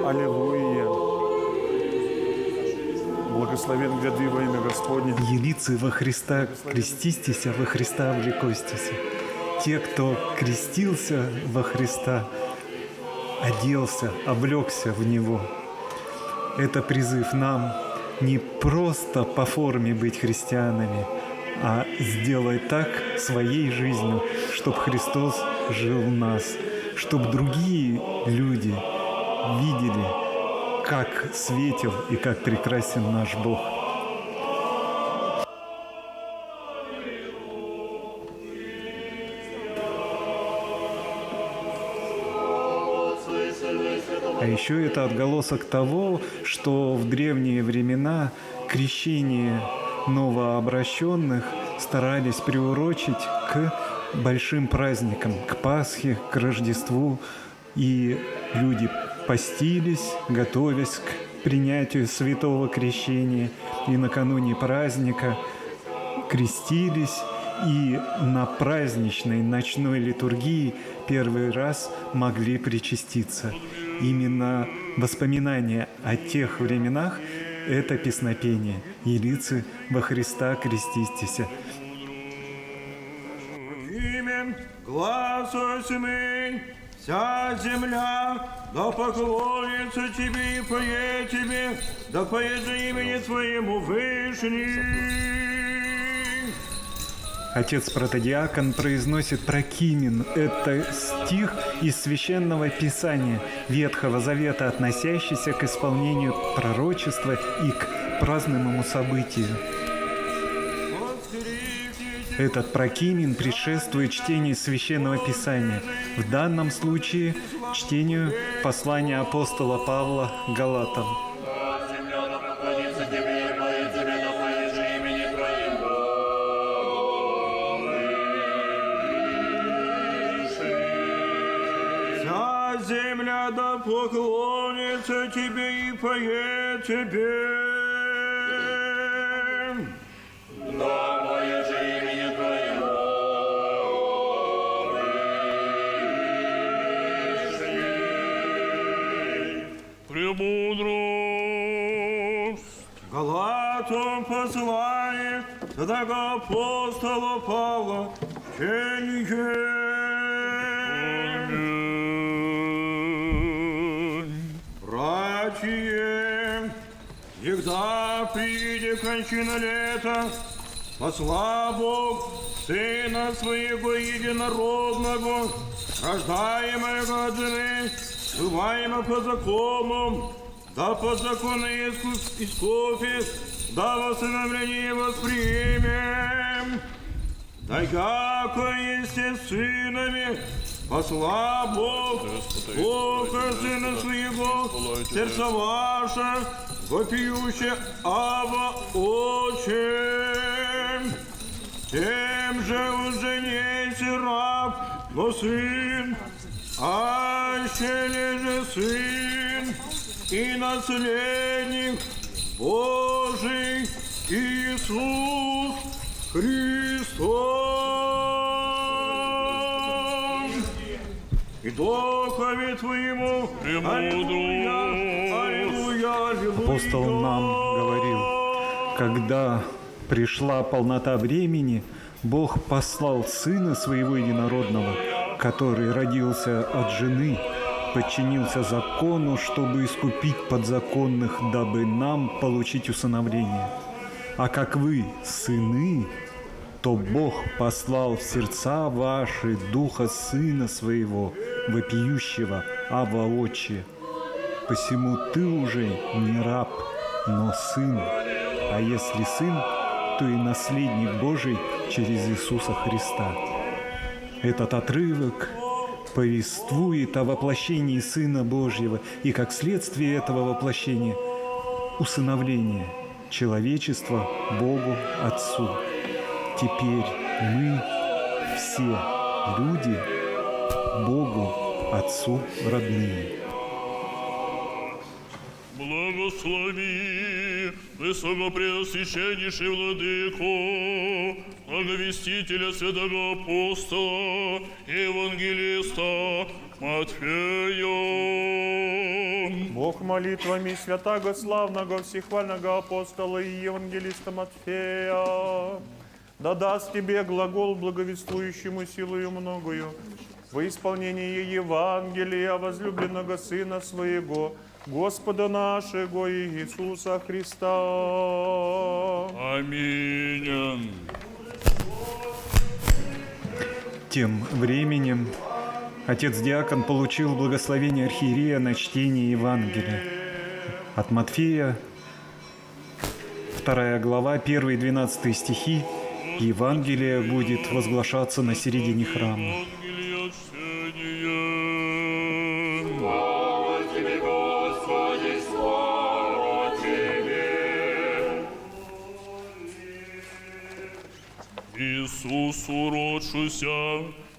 Аллилуйя. Благословен гряды во имя Господне. Елицы во Христа крестистися, во Христа облекостися. Те, кто крестился во Христа, оделся, облегся в Него. Это призыв нам не просто по форме быть христианами, а сделать так своей жизнью, чтобы Христос жил в нас, чтобы другие люди видели, как светил и как прекрасен наш Бог. А еще это отголосок того, что в древние времена крещение новообращенных старались приурочить к большим праздникам, к Пасхе, к Рождеству. И люди постились, готовясь к принятию святого крещения. И накануне праздника крестились. И на праздничной ночной литургии первый раз могли причаститься. Именно воспоминания о тех временах – это песнопение. «Елицы во Христа крестистися». Имен глаз осьмый, вся земля, да поклонится Тебе и поет Тебе, да поет же имени Твоему Вышний. Отец протодиакон произносит прокимен. Это стих из Священного Писания Ветхого Завета, относящийся к исполнению пророчества и к праздному событию. Этот прокимен предшествует чтению Священного Писания. В данном случае чтению послания апостола Павла Галатам. Земля да поклонится Тебе и поет Тебе. Да поет же имени Твоему. Премудрость. Галатам послание святого апостола Павла, чтение. Братья, когда придет кончина лета, посла Бог Сына Своего Единородного, рождаемого от жены, бываемо по закону, да под законы искупит, да во усыновление воспримем. Да яко естественными посла Бог, Бога Сына Своего, сердце ваше, вопиюще Ава Отче. Тем же уже не раб, но сын, а ще же сын и наследник Божий Иисус Христос. И духове Твоему, аллилуйя, аллилуйя, аллилуйя. Апостол нам говорил, когда пришла полнота времени, Бог послал Сына Своего Единородного, который родился от жены, подчинился закону, чтобы искупить подзаконных, дабы нам получить усыновление. А как вы сыны, то Бог послал в сердца ваши Духа Сына Своего, вопиющего Ава Отче. Посему ты уже не раб, но сын, а если сын, то и наследник Божий через Иисуса Христа. Этот отрывок повествует о воплощении Сына Божьего и, как следствие этого воплощения, усыновление человечества Богу Отцу. Теперь мы все люди Богу Отцу родные. Благо благослови высокопреосвященнейший владыку, благовестителя святого апостола и евангелиста Матфея. Бог молитвами святаго славного всехвального апостола и евангелиста Матфея да даст тебе глагол, благовествующему силою многою, во исполнение Евангелия возлюбленного Сына Своего, Господа нашего Иисуса Христа. Аминь. Тем временем отец-диакон получил благословение архиерея на чтение Евангелия. От Матфея, 2 глава, 1-12 стихи. Евангелие будет возглашаться на середине храма. Евангелие чтение. Слава Тебе, Господи, слава Тебе! Иисус уродшуся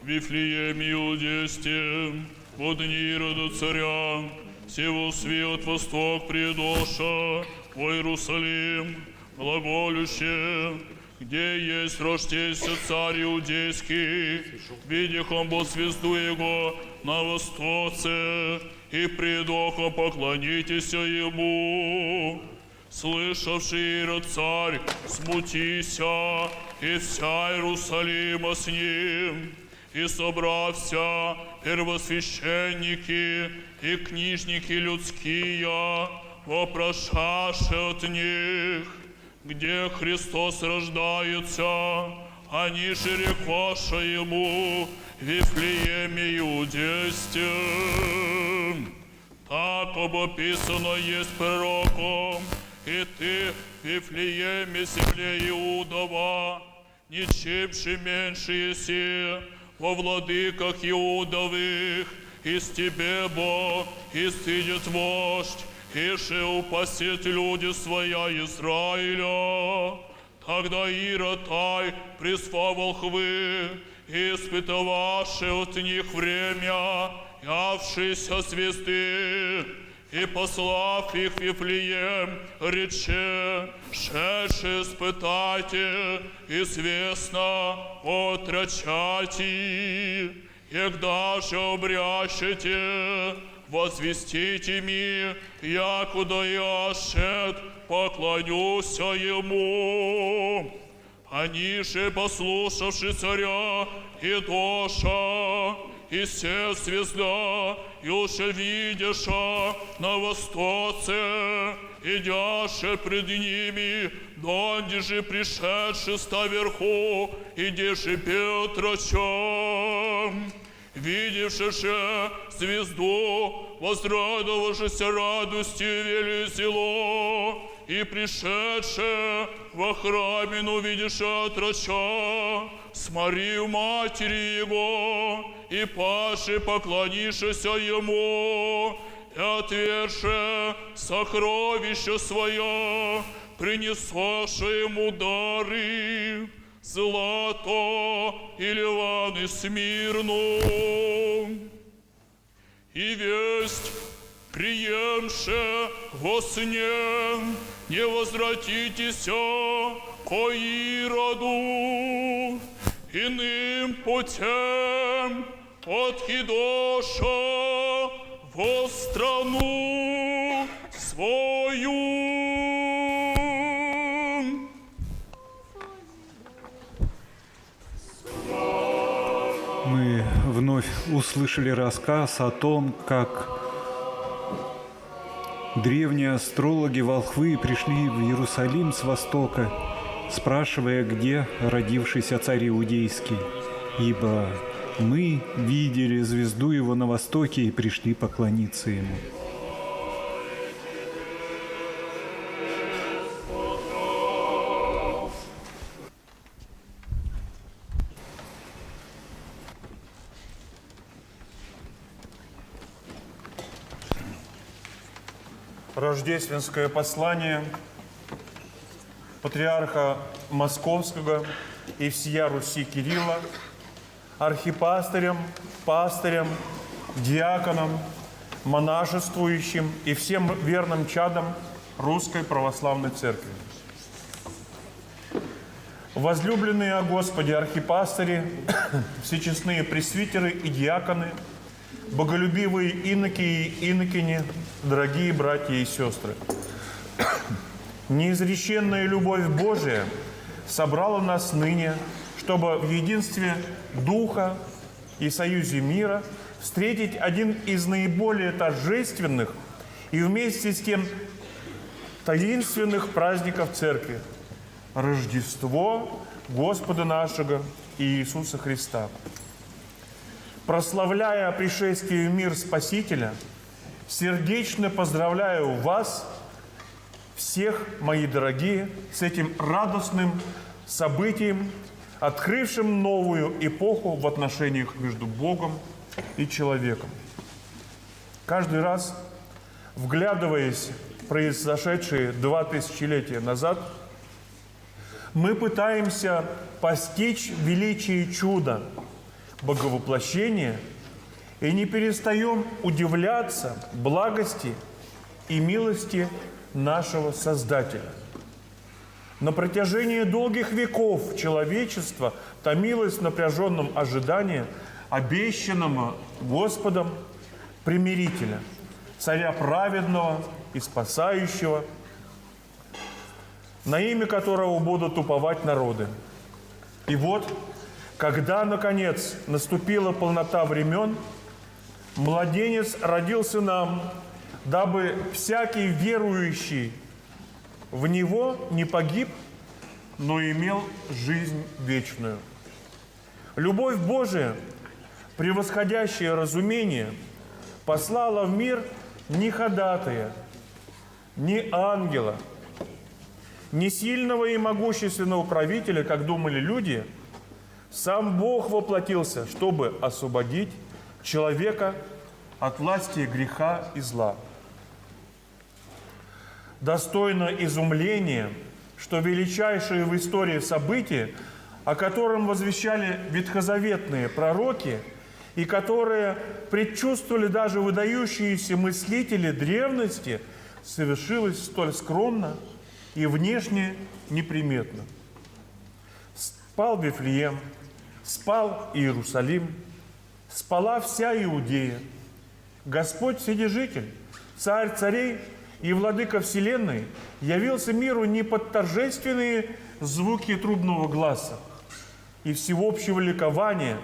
в Вифлееме Иудейсте, во дни Ирода царя, сего свет восток предоша во Иерусалим, глаголюще, где есть рождеся царь иудейский, видихом бо звезду его на востоце, и предохом поклонитесь ему. Слышавший Ирод царь, смутися, и вся Иерусалима с ним, и собрався первосвященники и книжники людские, вопрошаши от них, где Христос рождается, они же рекоша ему в Вифлееме Иудейсте. Так обописано есть пророком, и ты, Вифлееме, земле Иудова, ничем же меньше еси во владыках Иудовых, из тебе, бо, исцидет вождь, и же упасет люди своя Израиля. Тогда Ирод тай призвал волхвы, испытавши от них время, явшейся звезды, и послав их в Вифлеем, рече: шедши испытайте, известно отрачати, егда же обрящете, возвестите ми, якуда я шед, поклонюся ему. Они же, послушавши царя Идоша, и се звезда, и уже видяша на востоце, идяше пред ними, донде же пришедши ста верху, иде же Петроча. Видевши же звезду, возрадовавшися радостью велисело, и пришедше во храмину увидевши отроча, сморив матери его, и паши поклонившися ему, и отверше сокровище свое, принесоша ему дары, злато и ливан и смирну. И весть, приемше во сне, не возвратитесь ко Ироду, иным путем от Хидоша во страну свою. Мы вновь услышали рассказ о том, как древние астрологи волхвы пришли в Иерусалим с востока, спрашивая, где родившийся царь Иудейский, ибо мы видели звезду его на востоке и пришли поклониться ему. Рождественское послание патриарха Московского и всея Руси Кирилла архипастырям, пастырям, диаконам, монашествующим и всем верным чадам Русской Православной Церкви. Возлюбленные о Господе архипастыри, всечестные пресвитеры и диаконы, боголюбивые иноки и инокини, дорогие братья и сестры. Неизреченная любовь Божия собрала нас ныне, чтобы в единстве Духа и союзе мира встретить один из наиболее торжественных и вместе с тем таинственных праздников Церкви – Рождество Господа нашего Иисуса Христа. Прославляя пришествие в мир Спасителя, сердечно поздравляю вас, всех, мои дорогие, с этим радостным событием, открывшим новую эпоху в отношениях между Богом и человеком. Каждый раз, вглядываясь в произошедшие 2 тысячелетия назад, мы пытаемся постичь величие чуда Боговоплощения и не перестаем удивляться благости и милости нашего Создателя. На протяжении долгих веков человечество томилось в напряженном ожидании обещанного Господом примирителя, царя праведного и спасающего, на имя которого будут уповать народы. И вот, когда, наконец, наступила полнота времен, младенец родился нам, дабы всякий верующий в Него не погиб, но имел жизнь вечную. Любовь Божия, превосходящая разумение, послала в мир не ходатая, не ангела, не сильного и могущественного правителя, как думали люди. Сам Бог воплотился, чтобы освободить человека от власти греха и зла. Достойно изумления, что величайшее в истории событие, о котором возвещали ветхозаветные пророки и которые предчувствовали даже выдающиеся мыслители древности, совершилось столь скромно и внешне неприметно. Спал Вифлеем, спал Иерусалим, спала вся Иудея. Господь Вседержитель, Царь царей и Владыка Вселенной явился миру не под торжественные звуки трубного гласа и всеобщего ликования,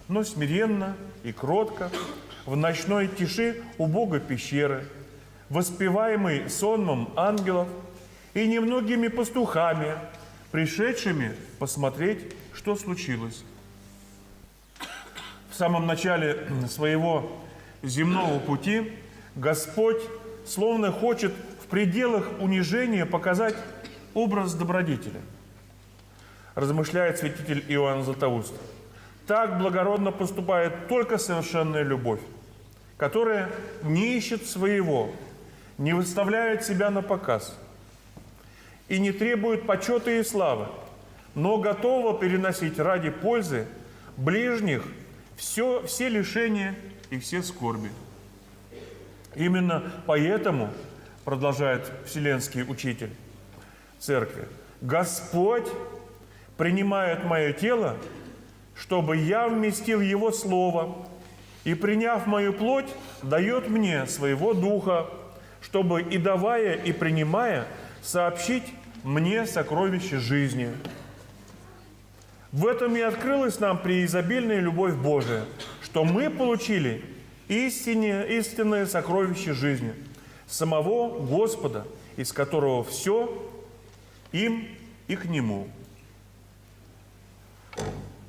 но смиренно и кротко в ночной тиши у Бога пещеры, воспеваемый сонмом ангелов и немногими пастухами, пришедшими посмотреть, что случилось. В самом начале своего земного пути Господь словно хочет в пределах унижения показать образ добродетеля. Размышляет святитель Иоанн Златоуст. Так благородно поступает только совершенная любовь, которая не ищет своего, не выставляет себя на показ и не требует почета и славы, но готова переносить ради пользы ближних все лишения и все скорби. Именно поэтому, продолжает Вселенский Учитель Церкви, Господь принимает мое тело, чтобы я вместил Его Слово, и, приняв мою плоть, дает мне своего Духа, чтобы и давая, и принимая, сообщить мне сокровище жизни. В этом и открылась нам преизобильная любовь Божия, что мы получили истинное сокровище жизни, самого Господа, из которого все им и к Нему.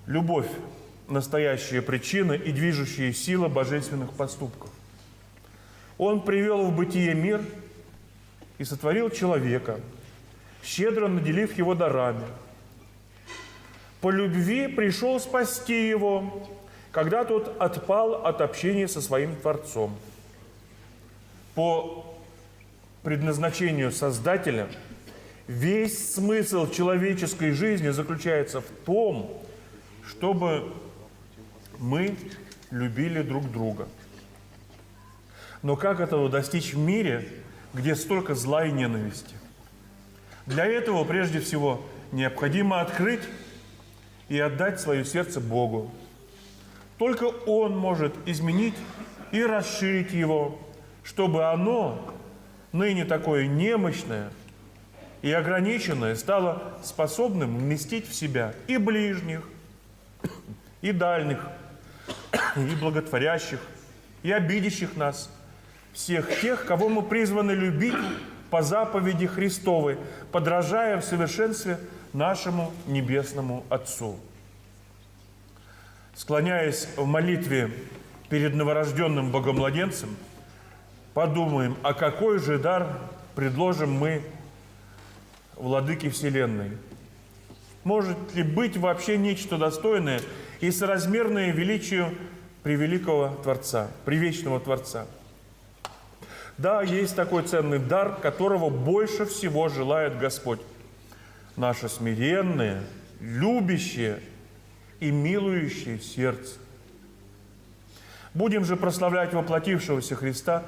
Любовь – настоящая причина и движущая сила божественных поступков. Он привел в бытие мир и сотворил человека, щедро наделив его дарами. По любви пришел спасти его, когда тот отпал от общения со своим Творцом. По предназначению Создателя весь смысл человеческой жизни заключается в том, чтобы мы любили друг друга. Но как этого достичь в мире, где столько зла и ненависти. Для этого, прежде всего, необходимо открыть и отдать свое сердце Богу. Только Он может изменить и расширить его, чтобы оно, ныне такое немощное и ограниченное, стало способным вместить в себя и ближних, и дальних, и благотворящих, и обидящих нас, всех тех, кого мы призваны любить по заповеди Христовой, подражая в совершенстве нашему Небесному Отцу. Склоняясь в молитве перед новорожденным Богомладенцем, подумаем, а какой же дар предложим мы Владыке Вселенной? Может ли быть вообще нечто достойное и соразмерное величию превеликого Творца, превечного Творца? Да, есть такой ценный дар, которого больше всего желает Господь. Наше смиренное, любящее и милующее сердце. Будем же прославлять воплотившегося Христа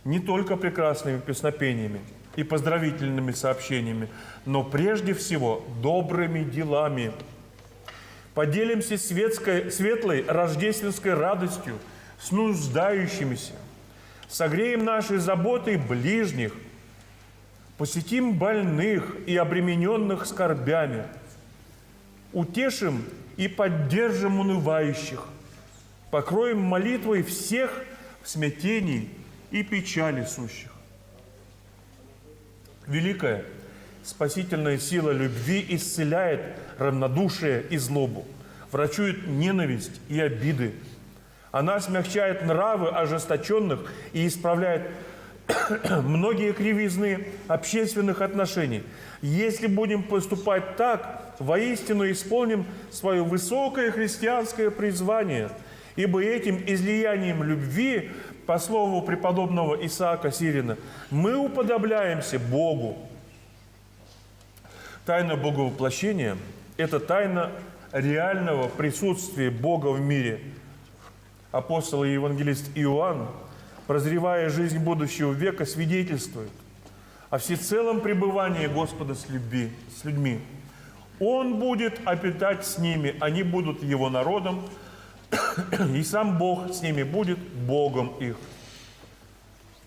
не только прекрасными песнопениями и поздравительными сообщениями, но прежде всего добрыми делами. Поделимся светлой рождественской радостью с нуждающимися, согреем нашей заботой ближних, посетим больных и обремененных скорбями, утешим и поддержим унывающих, покроем молитвой всех в смятении и печали сущих. Великая спасительная сила любви исцеляет равнодушие и злобу, врачует ненависть и обиды. Она смягчает нравы ожесточенных и исправляет многие кривизны общественных отношений. Если будем поступать так, воистину исполним свое высокое христианское призвание, ибо этим излиянием любви, по слову преподобного Исаака Сирина, мы уподобляемся Богу. Тайна Боговоплощения – это тайна реального присутствия Бога в мире. Апостол и евангелист Иоанн, прозревая жизнь будущего века, свидетельствует о всецелом пребывании Господа с людьми. Он будет обитать с ними, они будут Его народом, и сам Бог с ними будет Богом их.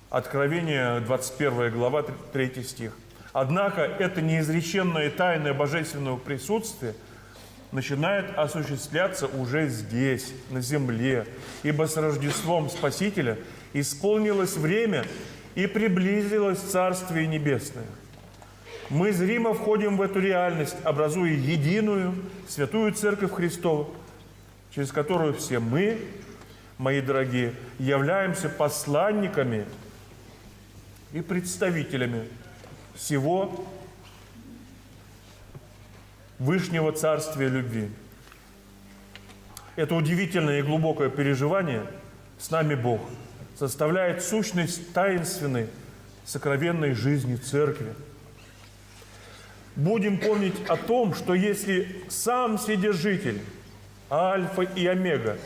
Откровение, 21 глава, 3 стих. Однако это неизреченное тайное божественного присутствия начинает осуществляться уже здесь, на земле, ибо с Рождеством Спасителя исполнилось время и приблизилось Царствие Небесное. Мы зримо входим в эту реальность, образуя единую, святую Церковь Христову, через которую все мы, мои дорогие, являемся посланниками и представителями всего Вышнего Царствия любви. Это удивительное и глубокое переживание «С нами Бог» составляет сущность таинственной, сокровенной жизни Церкви. Будем помнить о том, что если сам Вседержитель, Альфа и Омега,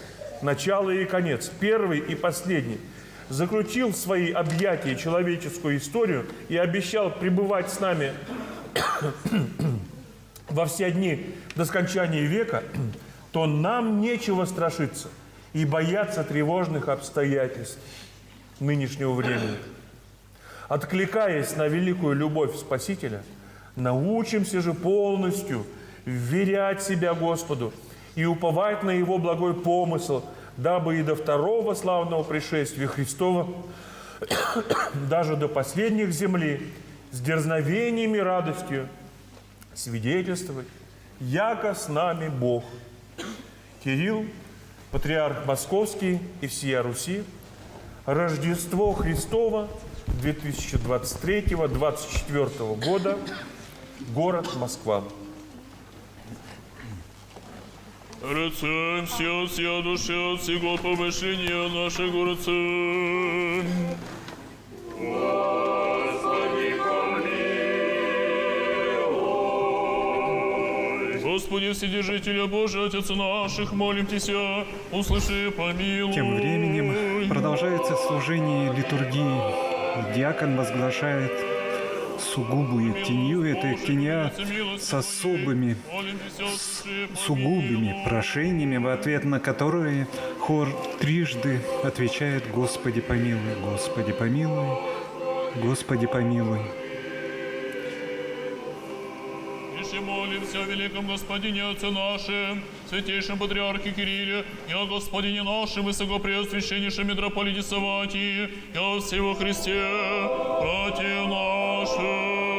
начало и конец, первый и последний, заключил в свои объятия человеческую историю и обещал пребывать с нами во все дни до скончания века, то нам нечего страшиться и бояться тревожных обстоятельств нынешнего времени. Откликаясь на великую любовь Спасителя, научимся же полностью вверять себя Господу и уповать на Его благой помысл, дабы и до второго славного пришествия Христова, даже до последних земли, с дерзновением и радостью свидетельствовать, яко с нами Бог. Кирилл, патриарх Московский и всея Руси, Рождество Христово 2023-2024 года, город Москва. Рецем все, вся душа от всего помышления нашего рецем. Господи, Вседержителя Божий, Отец наших, молим Тебя, услыши, помилуй. Тем временем продолжается служение литургии Диакон возглашает сугубую тенью. Это тения с особыми, сугубыми прошениями, в ответ на которые хор трижды отвечает: «Господи помилуй, Господи помилуй, Господи помилуй». Еще молимся о великом Господине Отце нашем, святейшем Патриархе Кирилле, и о Господине нашем высокопреосвященнейшем митрополите Савватии, и о всей во Христе, братья наши.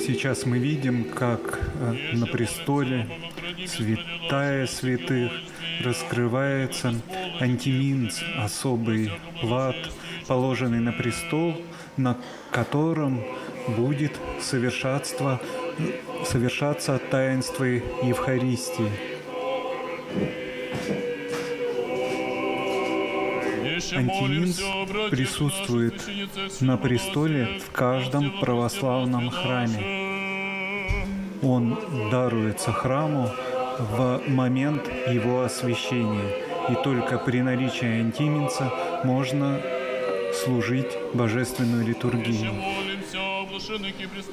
Сейчас мы видим, как на престоле святая святых раскрывается антиминц, особый плат, положенный на престол, на котором будет совершаться таинство Евхаристии. Антиминц присутствует на престоле в каждом православном храме. Он даруется храму в момент его освящения. И только при наличии антиминца можно служить божественную литургию.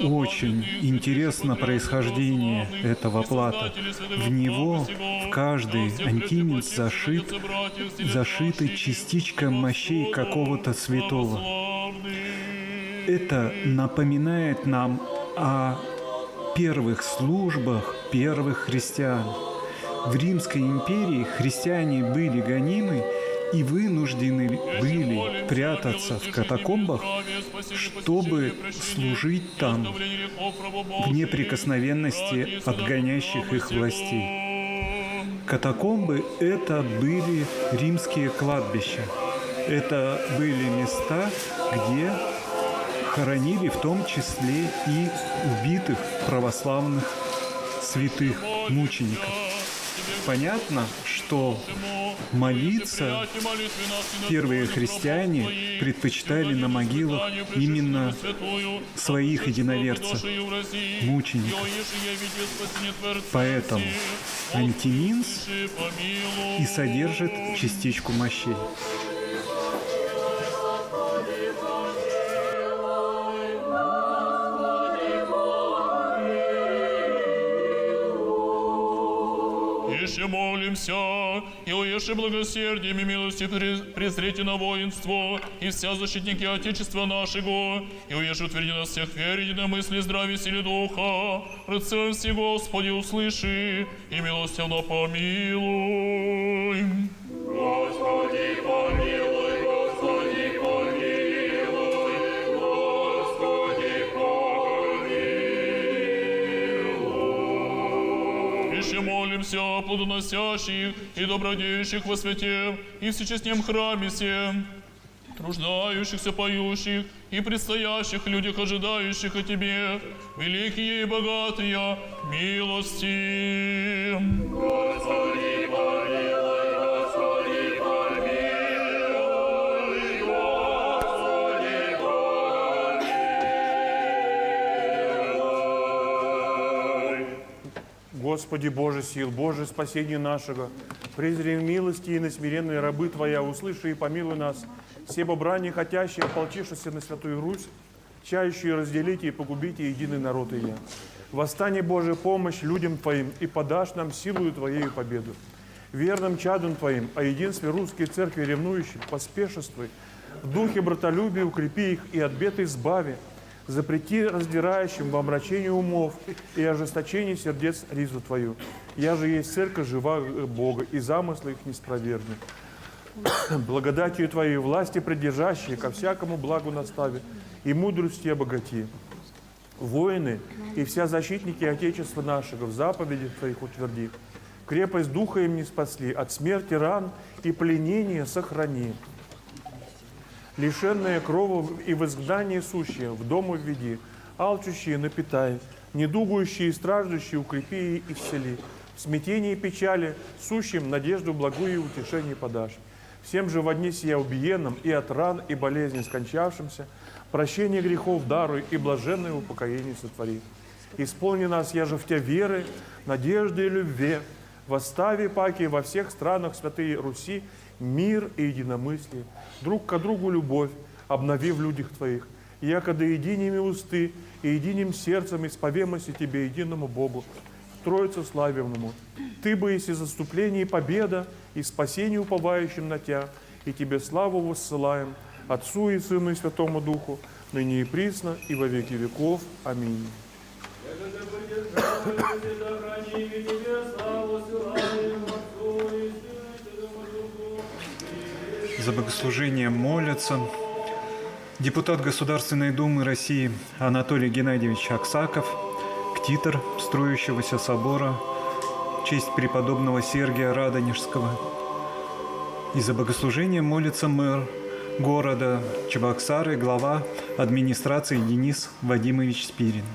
Очень интересно происхождение этого плата. В него, в каждый антиминц зашита частичка мощей какого-то святого. Это напоминает нам о первых службах первых христиан. В Римской империи христиане были гонимы и вынуждены были прятаться в катакомбах, чтобы служить там в неприкосновенности от гонящих их властей. Катакомбы — это были римские кладбища. Это были места, где хоронили в том числе и убитых православных святых мучеников. Понятно, что молиться первые христиане предпочитали на могилах именно своих единоверцев, мучеников. Поэтому антиминц и содержит частичку мощей. Еще молимся, и уеше благосердием и милостью презрите на воинство, и вся защитники Отечества нашего, и уеше утверди нас всех в вере, единомыслии, здравии, силе Духа. Пред все, Господи, услыши, и милостивно помилуй. Господи, помилуй, Господи, помилуй, Господи, помилуй. Еще молимся о плодоносящих и добродеющих во свете, и в всечестнем храме всем, труждающихся, поющих и предстоящих людях, ожидающих о Тебе, великие и богатые милости. Господи, помилуй, Господи, помилуй, Господи, помилуй. Господи Боже сил, Боже спасения нашего, презри в милости и на смиренные рабы Твоя, услыши и помилуй нас, все бобрани, хотящие, ополчившиеся на Святую Русь, чающие разделите и погубите единый народ ее. Восстань, Божия, помощь людям Твоим, и подашь нам силою Твоею победу. Верным чадом Твоим, о единстве русской церкви ревнующих, поспешествуй, в духе братолюбия укрепи их и от бед избави, запрети раздирающим во омрачении умов и ожесточении сердец ризу Твою. Я же есть церковь жива Бога, и замыслы их неспровергны. Благодатью Твоей власти придержащие ко всякому благу настави и мудрости обогати. Воины и вся защитники Отечества нашего в заповедях Твоих утверди. Крепость духа им не спасли, от смерти ран и пленения сохрани. Лишенные крову и в изгнании сущие в дому введи, алчущие напитай, Недугующие и страждущие укрепи и исцели. В смятении и печали, сущим надежду благую и утешение подашь. Всем же во дни сия убиенным и от ран и болезней скончавшимся, прощение грехов даруй и блаженное упокоение сотвори. Исполни нас, я же в Тебя веры, надежды и любви, восстави паки во всех странах святые Руси, мир и единомыслие, друг к другу любовь, обнови в людях Твоих, якода единими усты и единым сердцем исповемося Тебе, единому Богу, Троице славивному. Ты бы есть и заступление, и победа, и спасение уповающим на Тебя, и Тебе славу воссылаем, Отцу и Сыну и Святому Духу, ныне и присно, и во веки веков. Аминь. За богослужение молятся депутат Государственной Думы России Анатолий Геннадьевич Аксаков, ктитор строящегося собора в честь преподобного Сергия Радонежского. И за богослужение молится мэр города Чебоксары, глава администрации Денис Вадимович Спирин.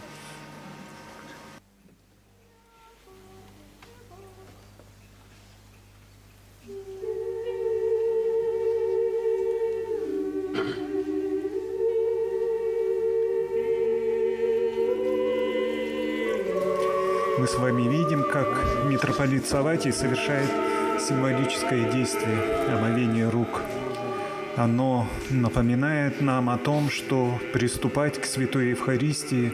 Мы с вами видим, как митрополит Савватий совершает символическое действие омовения рук. Оно напоминает нам о том, что приступать к Святой Евхаристии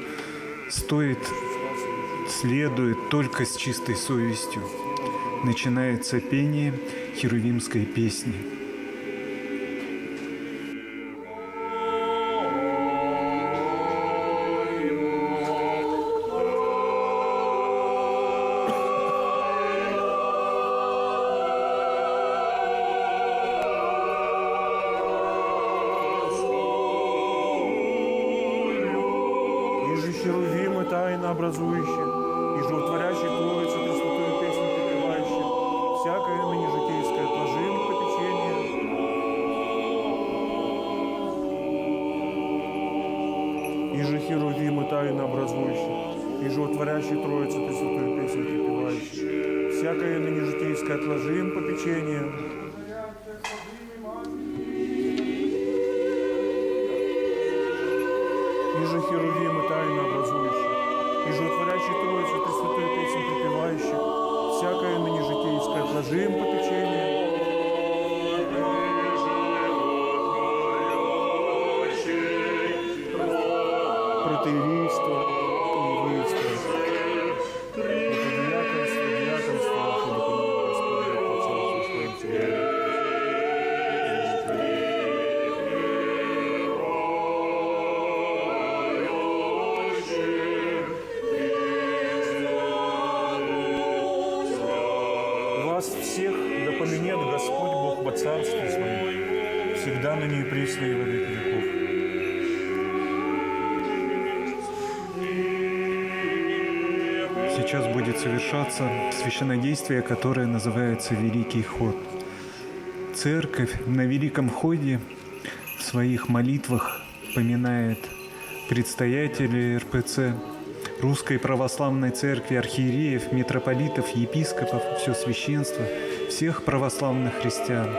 следует только с чистой совестью. Начинается пение херувимской песни. Херувимы тайно образующие, и животворящие Троицы Пресвятую песню припевающие, всякое ныне житейское отложим попечение. И же Херувимы тайно образующие, и животворящие Троицы Пресвятую песню припевающие, всякое ныне житейское отложим попечение. И же Херувимы тайно образующие, и животворящие Троицу Пресвятую песню припевающих, всякое ныне житейское отложим попечение. Протоиерейство и воинство, диаконство, чтобы помиловал Господь по царству своим всегда. Вас всех да поменет Господь Бог во Царстве Своем, всегда ныне и присно и во веки веков. Сейчас будет совершаться священнодействие, которое называется Великий Ход. Церковь на Великом Ходе в своих молитвах поминает предстоятелей РПЦ, Русской Православной Церкви, архиереев, митрополитов, епископов, все священство, всех православных христиан.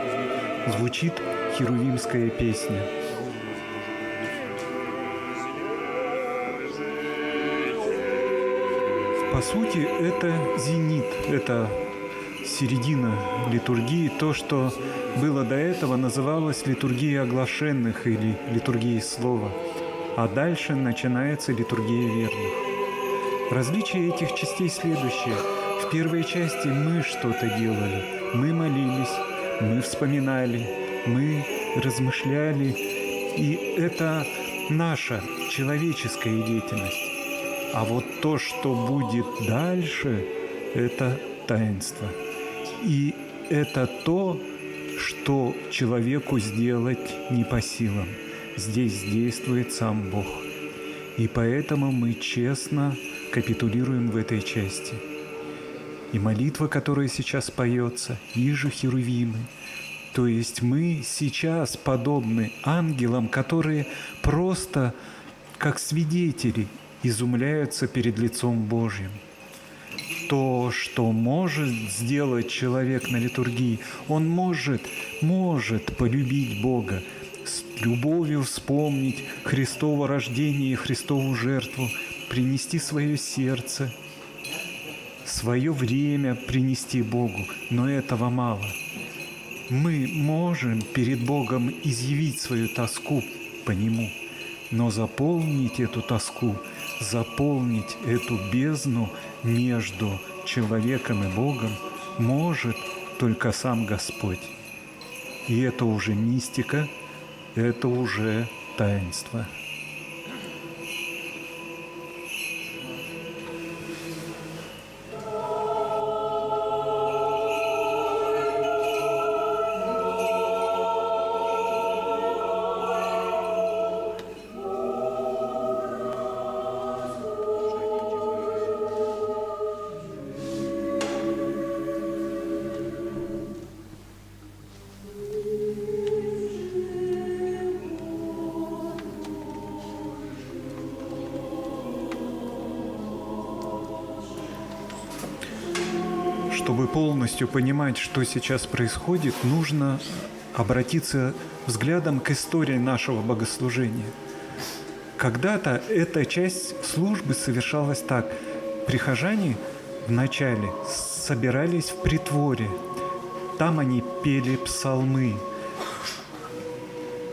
Звучит херувимская песня. По сути, это зенит, это середина литургии, то, что было до этого, называлось литургией оглашенных или литургией слова, а дальше начинается литургия верных. Различие этих частей следующее. В первой части мы что-то делали, мы молились, мы вспоминали, мы размышляли, и это наша человеческая деятельность. А вот то, что будет дальше, это таинство. И это то, что человеку сделать не по силам. Здесь действует сам Бог. И поэтому мы честно капитулируем в этой части. И молитва, которая сейчас поется, иже херувимы. То есть мы сейчас подобны ангелам, которые просто как свидетели изумляются перед лицом Божьим. То, что может сделать человек на литургии, он может полюбить Бога, с любовью вспомнить Христово рождение и Христову жертву, принести свое сердце, свое время принести Богу, но этого мало. Мы можем перед Богом изъявить свою тоску по Нему, но заполнить эту тоску, заполнить эту бездну между человеком и Богом может только сам Господь. И это уже мистика, это уже таинство. Чтобы полностью понимать, что сейчас происходит, нужно обратиться взглядом к истории нашего богослужения. Когда-то эта часть службы совершалась так. Прихожане вначале собирались в притворе. Там они пели псалмы.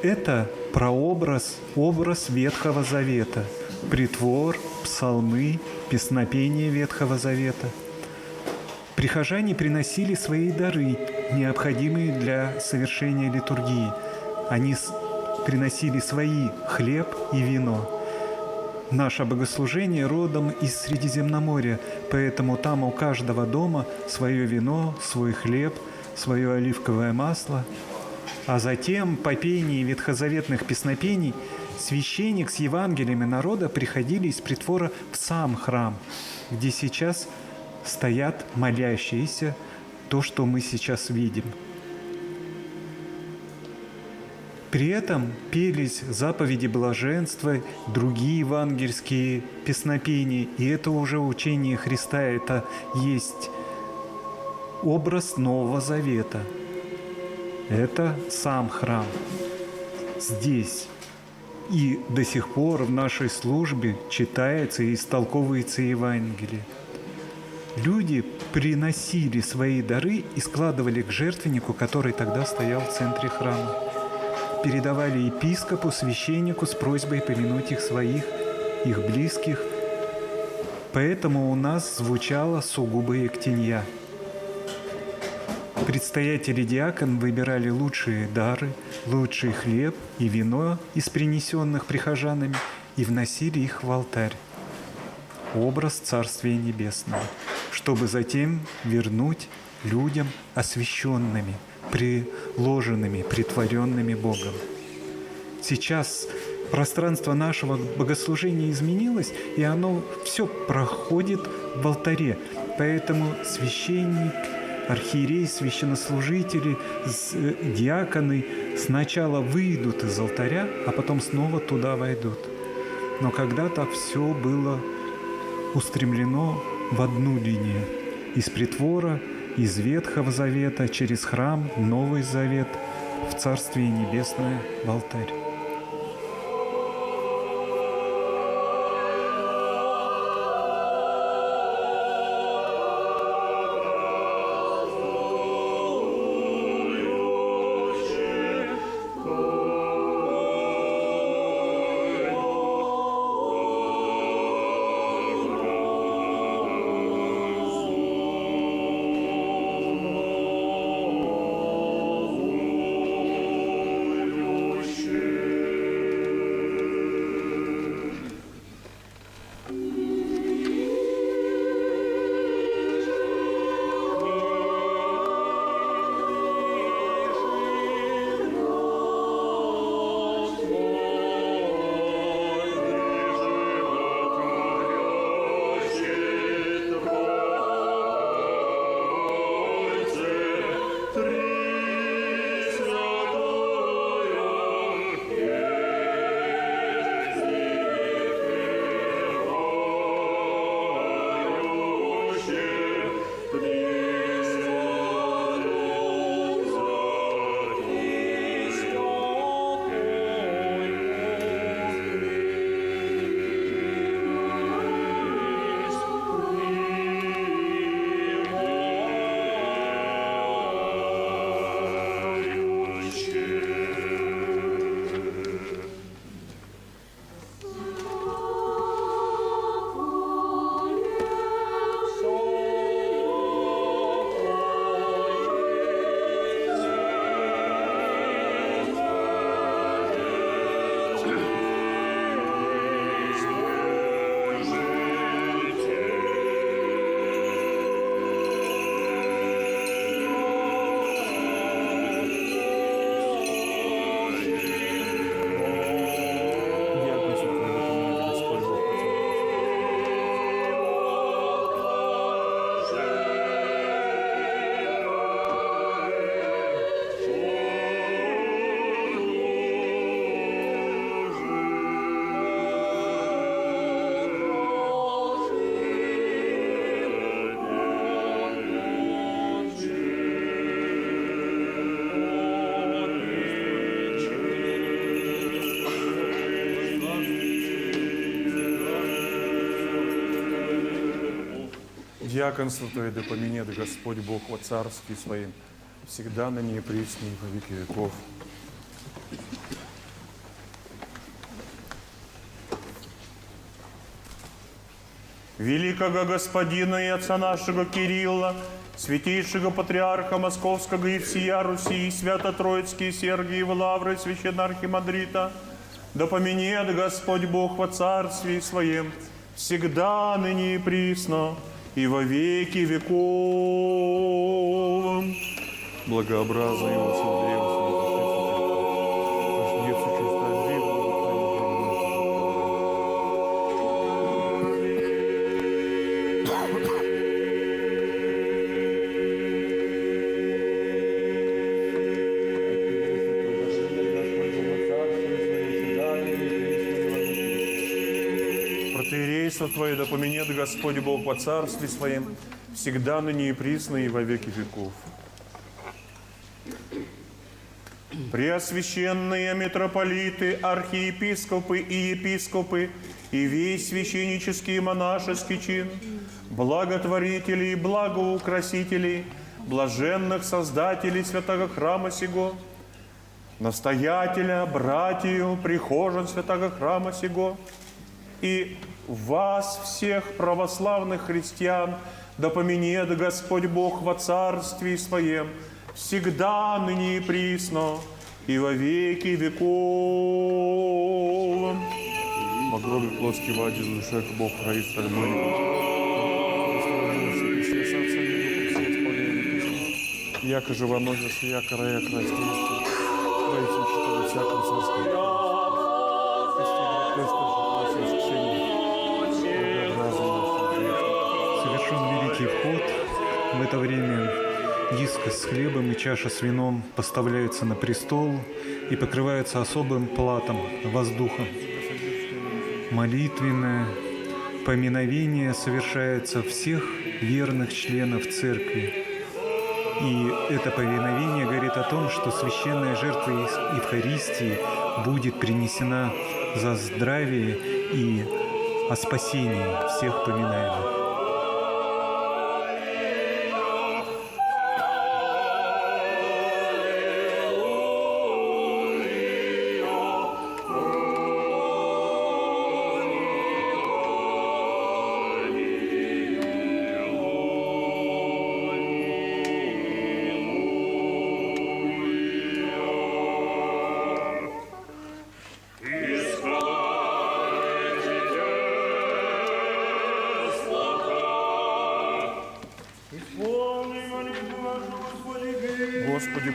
Это образ Ветхого Завета. Притвор, псалмы, песнопение Ветхого Завета. Прихожане приносили свои дары, необходимые для совершения литургии. Они приносили свои хлеб и вино. Наше богослужение родом из Средиземноморья, поэтому там у каждого дома свое вино, свой хлеб, свое оливковое масло. А затем по пении ветхозаветных песнопений священник с Евангелиями народа приходили из притвора в сам храм, где сейчас стоят молящиеся, то, что мы сейчас видим. При этом пелись заповеди блаженства, другие евангельские песнопения, и это уже учение Христа, это есть образ Нового Завета. Это сам храм. Здесь. И до сих пор в нашей службе читается и истолковывается Евангелие. Люди приносили свои дары и складывали к жертвеннику, который тогда стоял в центре храма. Передавали епископу, священнику с просьбой помянуть их своих, их близких. Поэтому у нас звучала сугубо ектенья. Предстоятели диакон выбирали лучшие дары, лучший хлеб и вино из принесенных прихожанами и вносили их в алтарь. Образ Царствия Небесного, чтобы затем вернуть людям освященными, приложенными, притворенными Богом. Сейчас пространство нашего богослужения изменилось, и оно все проходит в алтаре. Поэтому священник, архиерей, священнослужители, диаконы сначала выйдут из алтаря, а потом снова туда войдут. Но когда-то все было устремлено в одну линию. Из притвора, из Ветхого Завета, через храм, Новый Завет, в Царствие Небесное, в алтарь. Thank you. Диаконство Твое да поменет Господь Бог во Царстве Своем, всегда на ней пресни во веки веков. Великого Господина и Отца нашего Кирилла, святейшего Патриарха Московского и всея Руси, Свято-Троицкий Сергиев Лавры, Священноархимандрита, да поменет Господь Бог во Царстве Своем, всегда, ныне и присно, и во веки веков. Благообразный его Сергеев, Протоиерейство Твое да поменет Господь Бог во Царстве Своем, всегда ныне и присно, и во веки веков. Преосвященные митрополиты, архиепископы и епископы, и весь священнический и монашеский чин, благотворители и благоукрасители, блаженных создателей святого храма сего, настоятеля, братью, прихожан святого храма сего, и вас, всех православных христиан, да поменет Господь Бог во Царстве Своем, всегда, ныне и присно, и во веки веков. По гробе плотски воде душе, Бог хранит стальной. Яко живоносец, яко рая крастейство, Троица учитывая всяком царстве. Совершен великий вход. В это время дискос с хлебом и чаша с вином поставляются на престол и покрываются особым платом, воздухом. Молитвенное поминовение совершается всех верных членов церкви. И это повиновение говорит о том, что священная жертва Евхаристии будет принесена за здравие и о спасении всех поминаемых. Господи,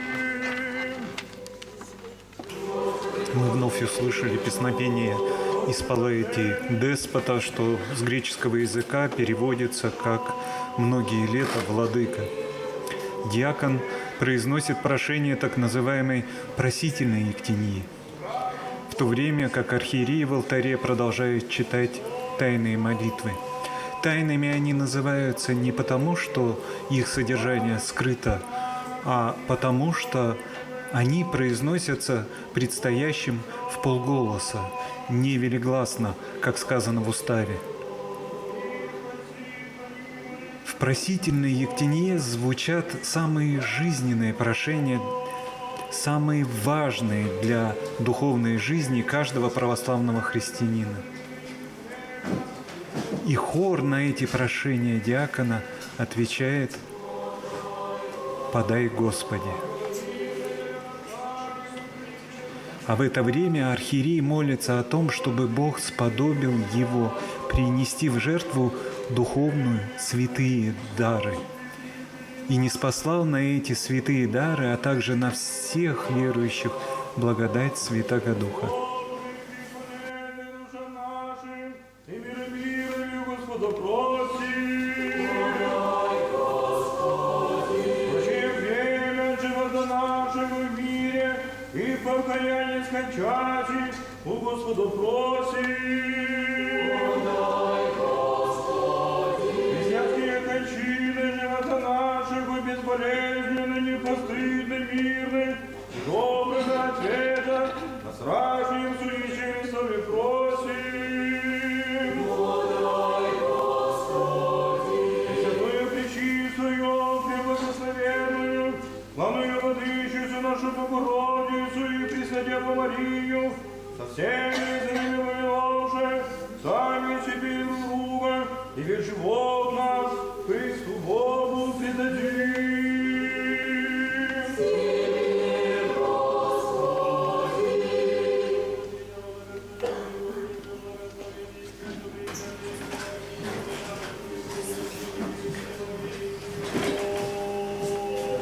Мы вновь услышали песнопение из Палаити Деспота, что с греческого языка переводится как «многие лета владыка». Диакон произносит прошение так называемой просительной ектении, в то время как архиерей в алтаре продолжает читать тайные молитвы. Тайными они называются не потому, что их содержание скрыто, а потому что они произносятся предстоящим вполголоса, не велигласно, как сказано в уставе. В просительной ектении звучат самые жизненные прошения, самые важные для духовной жизни каждого православного христианина. И хор на эти прошения диакона отвечает: «Подай, Господи». А в это время архиерей молится о том, чтобы Бог сподобил его принести в жертву духовную святые дары и ниспослал на эти святые дары, а также на всех верующих благодать Святаго Духа. И покаяние скончати, у Господа просим. Подай, Господи. Христианские кончины живота нашего безболезненно, непостыдно, мирно, доброго ответа на страшном суетчестве просим. Подай, Господи. И святую нашу Богородицу и Преснодеву Марию, со всеми заними уже, сами себе и друг друга, и весь живот наш Христу Богу предадим.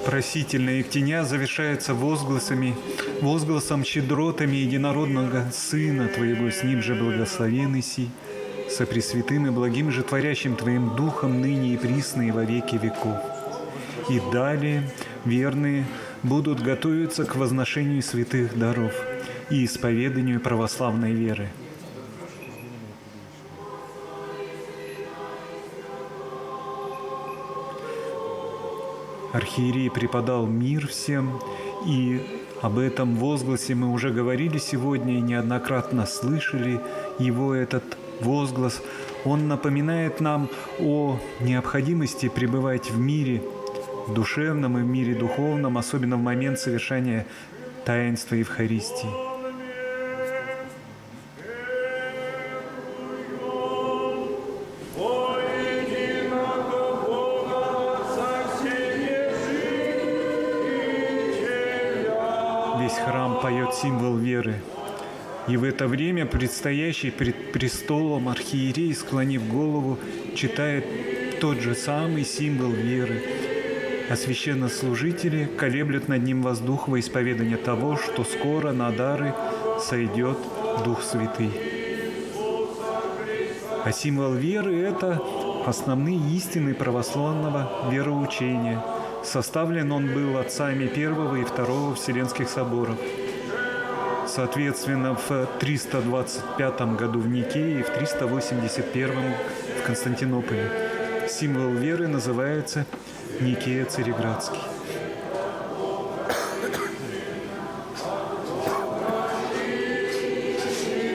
Просительная Ектеня завершается возгласом щедротами единородного Сына Твоего, с Ним же благословенный си, со пресвятым и благим же творящим Твоим Духом ныне и присно и во веки веков. И далее верные будут готовиться к возношению святых даров и исповеданию православной веры. Архиерей преподал мир всем, и об этом возгласе мы уже говорили сегодня и неоднократно слышали его, этот возглас. Он напоминает нам о необходимости пребывать в мире душевном и в мире духовном, особенно в момент совершения таинства Евхаристии. Весь храм поет символ веры. И в это время предстоящий пред престолом архиерей, склонив голову, читает тот же самый символ веры. А священнослужители колеблют над ним воздух во исповедание того, что скоро на дары сойдет Дух Святый. А символ веры – это основные истины православного вероучения. Составлен он был отцами Первого и Второго Вселенских соборов. Соответственно, в 325 году в Никее и в 381 в Константинополе. Символ веры называется Никея Цареградский.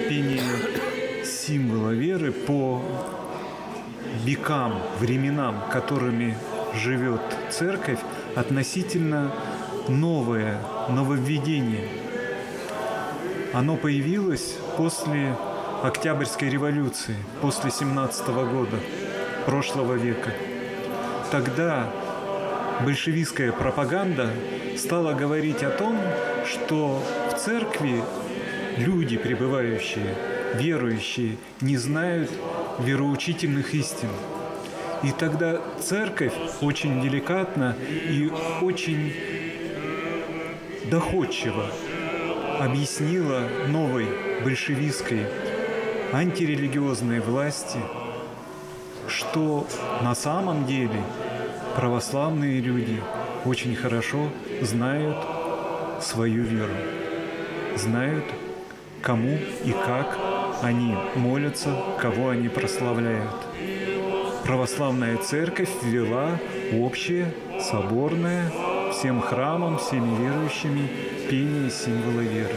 Пение символа веры по векам, временам, которыми живет Церковь, относительно нововведение. Оно появилось после Октябрьской революции, после 17 года прошлого века. Тогда большевистская пропаганда стала говорить о том, что в церкви люди, пребывающие, верующие, не знают вероучительных истин. И тогда церковь очень деликатно и очень доходчиво объяснила новой большевистской антирелигиозной власти, что на самом деле православные люди очень хорошо знают свою веру, знают, кому и как они молятся, кого они прославляют. Православная церковь ввела общее, соборное, всем храмам, всеми верующими пение символа веры.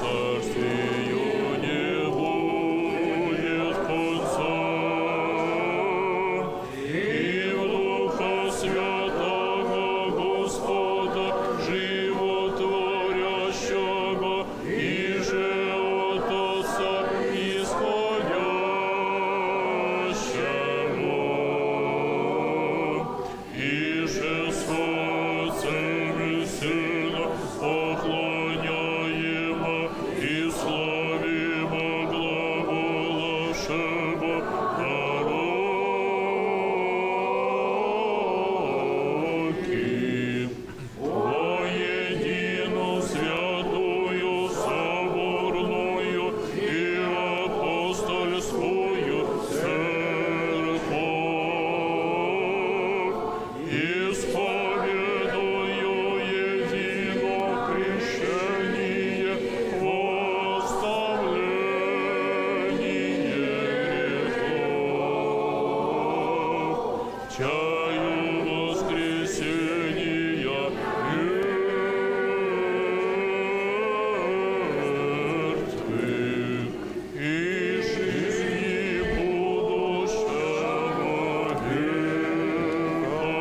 Царствию не будет конца. чаю воскресения мертвых и жизни будущего века.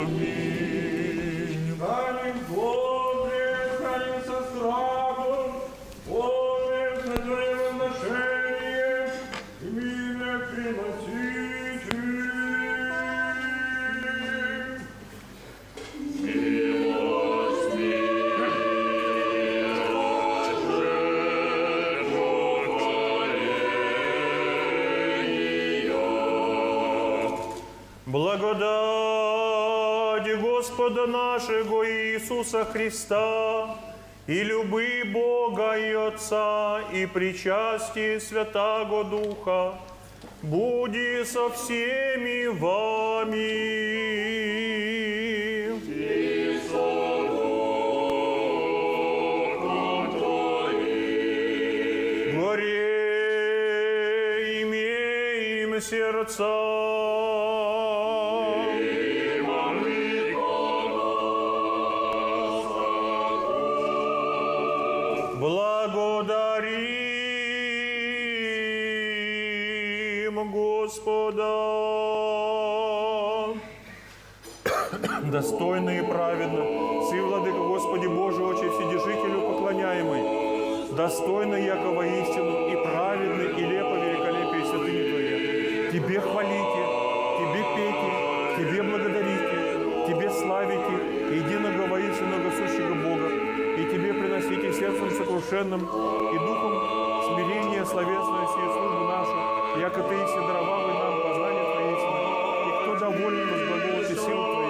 Аминь. Храним добре, храним со страхом, помним с надежным ношением, и мило приносите. Благодать Господа нашего Иисуса Христа и любы Бога и Отца и причастие Святаго Духа буди со всеми вами. Горе имеем сердца. Благодарим Господа. Достойно и праведно, Сы, Владыка Господи Боже, Отче Вседержителю поклоняемый, достойно яко воистину и праведно, и лепо великолепие святыни Твоей. Тебе хвалите, Тебе пейте, Тебе благодарите, Тебе славите, единого воистину сущего Бога, и Тебе приносите сердцем сокрушенным и духом смирения словесную сию службу нашу, яко Ты иси даровавый нам познание Твоей истины, и кто доволен возглаголать и силу Твоей.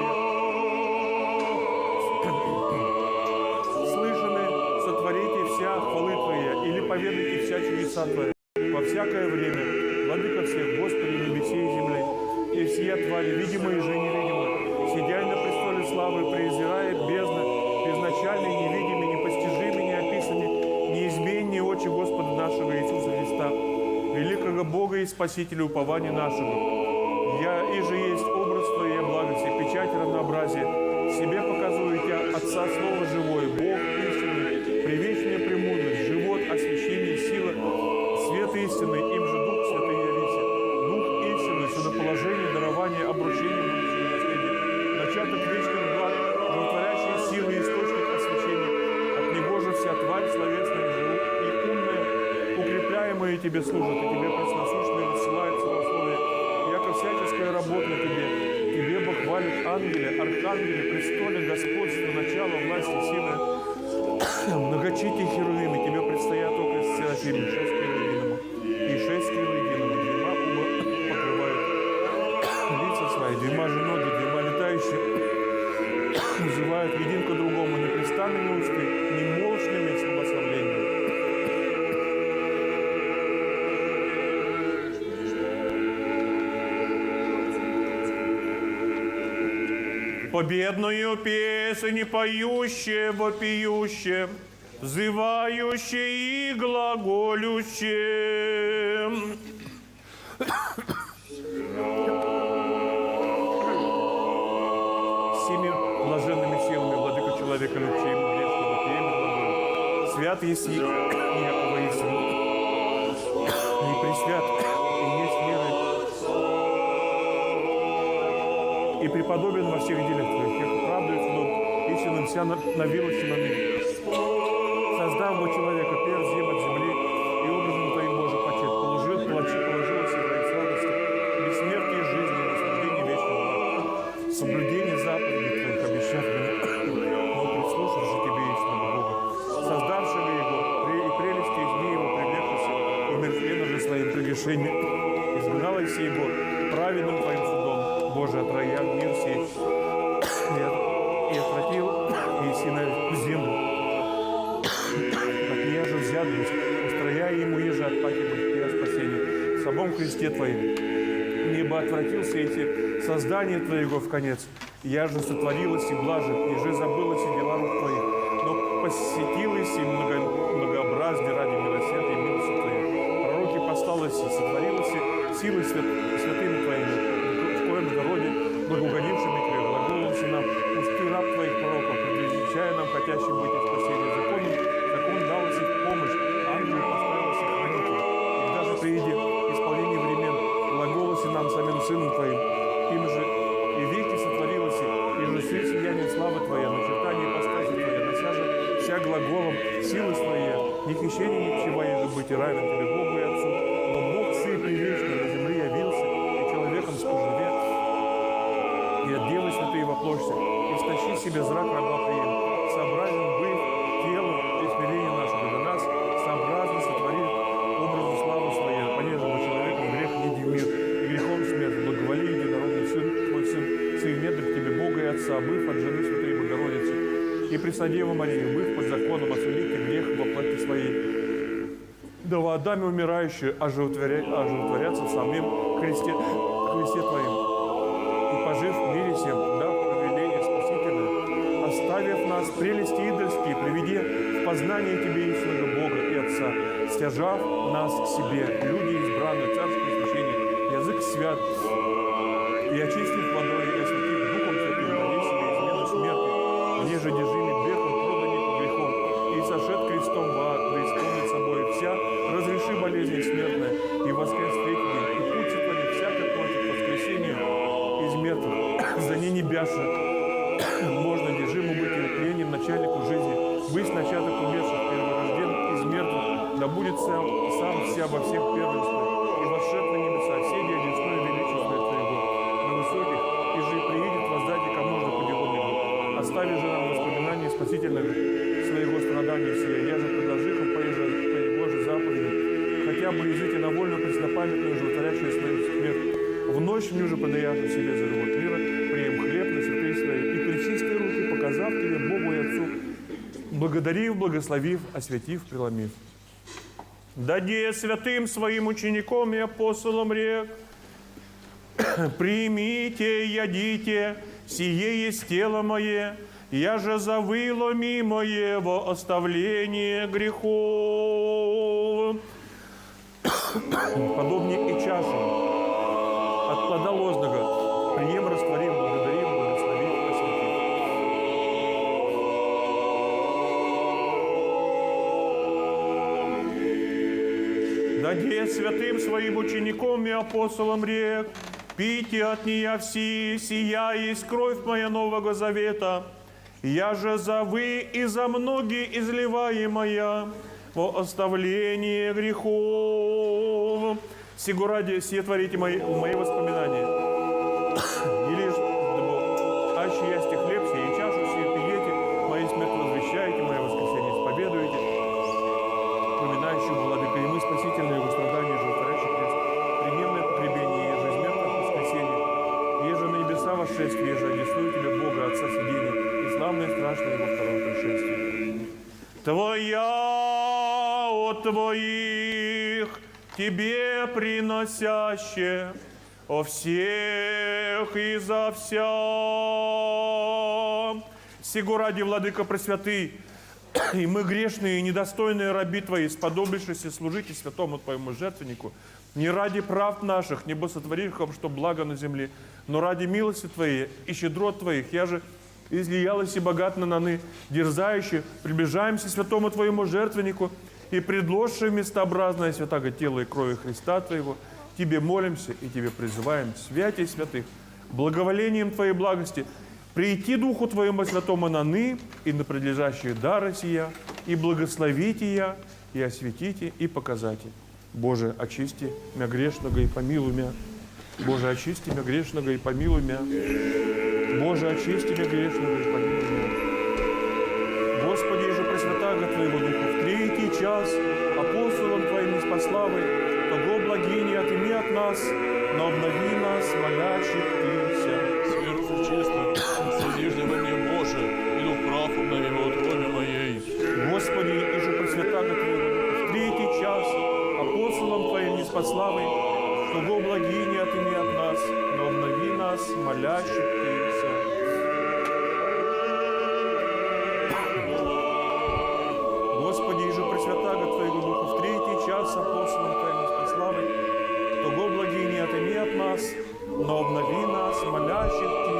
Слышаны, сотворите вся хвалы Твоя, или поведайте вся чудеса Твоя, во всякое время, Владыка всех, Господи небесе и земли, и всея твари, видимые и же невидимые, сидяй на престоле славы, презирая бездна, безначальные, невидимые, непостижимые, неописанные, неизменные очи Господа нашего Иисуса Христа, великого Бога и Спасителя упования нашего. Я иже есть образ Твоей благости, печать равнообразия, себе показываю Тебя, Отца Слово живое, Бог истинный, привечная премудрость, живот, освящение, сила, свет истинный, им же Дух Святый явися, Дух истинный, судоположение, дарование, обручение будущего наследия, начаток вечных благ, животворящие силы и источник освящения, от Него же вся тварь словесная живут и умная, укрепляемые Тебе служат, и Тебе пресносущные высылают словословие, яко всяческая работа на Тебе, Тебе Бог хвалит ангелы, архангелы, престоле, господство, начало, власти, силы, многочитие херувимы, Тебе предстоят около серафимы, 6 крыл единому, и 6 крыл единому, двумя ума покрывают лица свои, двумя же ноги, двумя летающие, называют един к другому непрестанными усты, немолчными славословлениями. Победную песнь поющее, вопиющее, взывающее и глаголющее. Всеми блаженными силами, Владыка человека, любчаем, грешного, пьем глаголем. Свят еси, якого истину, не пресвят, и есть меры, и преподобен во всех делах Твоих, как правдою судом, истинным вся навилась на мир. Создав во человека перст зем от земли, и образом Твоим Боже почет, положилось и Твоих радости, бессмертие жизни, наслаждение вечного блага, соблюдение заповедей Твоих, обещав мне, но прислушавши Тебе истинного Бога, создавшего Его, и прелести из дней Его привлекшись, умертвенно же своим прегрешением, изгналось Его праведным Твоим судом, Боже, отрая мир сей, и отвратил Иси на землю. От нея же взят быть, устрояя ему еже от пакибы и о спасении. В самом кресте Твоим, небо отвратился эти создания Твоего в конец. Я же сотворилась и блажен, и же забылась и дела рук Твоих, но посетилась и многообразие ради милосердия и милости Твоей. Пророки посталась и сотворилась и силой святыми Твоими. благоугодившими Тебе, глаголоси нам усты раб Твоих пророков, предвещая нам хотящим быть и спасения. Закон дал их помощь, ангелы поставил их хранитель. И даже при виде исполнения времен глаголоси нам самим Сыном Твоим, им же и веки сотворилось, и же свет сияния славы Твоя, начертание ипостаси Твоя, нося же вся глаголом силы Своей, ни хищения, ничего, еже быть и равен Тебе, Богу и Отцу, но Бог Сын привечный на земле явился, и человеком споживе, и от Девы Святой воплощся, и стащи себе зрак раба прием, сообразен быв телу и смирению нашего до нас, сообразно сотворил образу славы Своей, понежему человеком грех един мир, и грехом смерть, благоволи единородный Сын, Твой Сын, Сын недрах Тебе, Бога и Отца, быв от жены Святой Богородицы, и Преснодеву Марию, быв под законом, осудите грех во плоти Своей, да во Адаме умирающие, оживотворятся в самим Христе Твоим, и пожив в мире всем, дав повеление спасительное, оставив нас прелести идольские, приведи в познание Тебе истинного Бога и Отца, стяжав нас к себе, люди избранные, царское священие, язык свят, и очистив водой, и осветив Духом Святым, дай себе измену смерти, неже держими грехом, продани по грехом, и сошед крестом в ад, да исполнит собой вся, разреши болезни смертная, и воскрес третий день, и путь сотвори всякой плоти к воскресению из мертвых, за ней небяша, можно держиму быть и тлением начальнику жизни, быть начаток умерших, перворожден из мертвых, да будет сам вся во всех первенствах, и восшед на небеса, седи одесную величество Твоего, на высоких, и же приедет воздать кому же по делам его. Остави же нам воспоминания спасительных своего страдания сия, я же предложихом по его же заповеди, хотя бы языки на вольную преснопамятную животворящую свою смерть. В ночь мне же подаяшь себе за живот мира, прием хлеб на святые свои, и пречистые руки, показав Тебе, Богу и Отцу, благодарив, благословив, осветив, преломив. Даде святым своим ученикам и апостолам рек, примите, ядите, сие есть тело мое, я же завыло мимо его оставление грехов. Подобнее и чашу от плода ложного, прием растворив, благодарив, благословив, осветив. Даде святым своим ученикам и апостолам рек, пейте от нея все, сия есть кровь моя Нового Завета, я же за вы и за многие изливаемая во оставление грехов. Сего ради сие творите мои воспоминания. Или ж, аще ясте хлеб сей, и чашу сие пиете, мои смерть возвещаете, мое воскресенье исповедуете, поминающую владыка, и мы спасительные его страдания, животворящий крест, премемное погребение, еже из мертвых воскресенье, еже на небеса восшествие, еже одесную Тебе, Бога, Отца сидения, и славное и страшное его второе пришествие. Твоя от Твоих, Тебе приносяще, о всех и за вся. Сего ради, владыка пресвятый, и мы грешные и недостойные раби Твои, сподобившиеся служить святому Твоему жертвеннику, не ради прав наших, небо сотворивших, что благо на земле, но ради милости Твоей и щедрот Твоих, я же излиялась и богат на наны, дерзающие, приближаемся святому Твоему жертвеннику, и предложившие местобразное святаго тела и крови Христа Твоего, Тебе молимся и Тебе призываем, святей святых, благоволением Твоей благости, прийти Духу Твоему Святому наны и на предлежащие дары сия, и благословите я, и осветите, и показайте. Боже, очисти мя грешного и помилуй мя. Боже, очисти мя грешного и помилуй мя. Боже, очисти мя грешного и помилуй мя. Господи, же пресвятаго Твоего Духа, в третий час апостолом Твоим неспославы, того благиня отыми от нас, но обнови нас, молящих Тыся. Сверху честно, содержи во мне Боже, и дух прав обнови во утробе моей. Господи, и же пресвятаго Твоего Духа, в третий час апостолом Твоим неспославы, того благиня отыми от нас, но обнови нас, молящих Тыся. Господи, и же пресвятаго Твоего Духа, в третий час апостолом Твоим неспославы, того благиня отыми от нас, но обнови нас, молящих Тыся.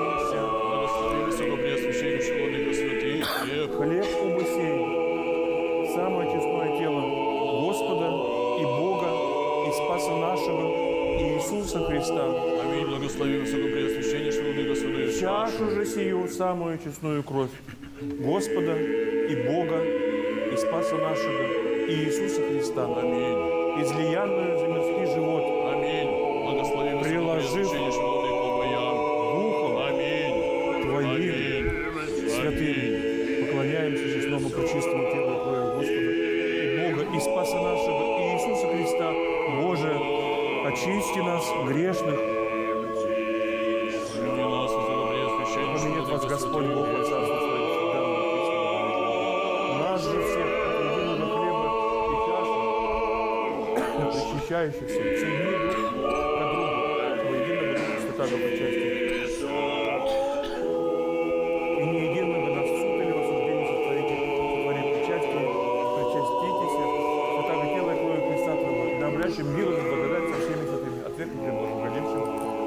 преосвященнейший владыка святый, хлеб, Хлеб убы сей, самое честное тело Господа и Бога и Спаса нашего Иисуса Христа. аминь, благослови высокопреосвященнейший владыка святый, Чашу же сию самую честную кровь Господа и Бога и Спаса нашего Иисуса Христа. аминь, Излиянную за мирский живот аминь, благослови высокопреосвященнейший владыка Баян, Духом аминь, Твоим аминь, святым. Поклоняемся честному пречистому телу и крови Господа и Бога и Спаса нашего Иисуса Христа. Боже, очисти нас, грешных. Помяни нас, высокопреосвященнейший Поменет вас владыка Господь святый, Бог во Царство Свое всегда во веки веков. Нас же всех от единого хлеба и чаши, причащающихся, соедини друг к другу во единого Духа Святаго причастия. И не единого нас в суд или в осуждение сотворите причастие, причаститесь Святаго тела и крови Христа Твоего, да обрящем милость и благодать со всеми святыми, ответами благоговевшим,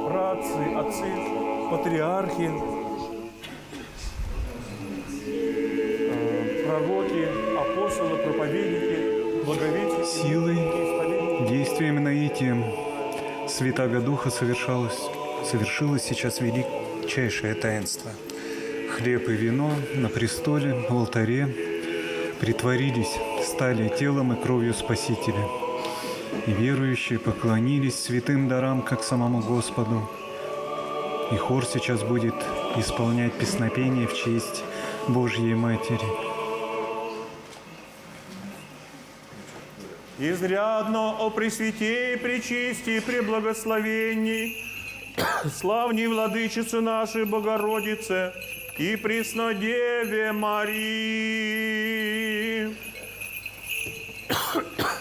праотцы, отцы, патриархи, пророки, апостолы, проповедники, благовестники, Силой, исповедники. действием наитием Святаго Духа совершилось сейчас величайшее таинство. Хлеб и вино на престоле, в алтаре притворились, стали телом и кровью Спасителя. И верующие поклонились святым дарам, как самому Господу. И хор сейчас будет исполнять песнопение в честь Божьей Матери. Изрядно о Пресвятей, Пречисти, Преблагословении, славней Владычице нашей Богородице и Преснодеве Марии.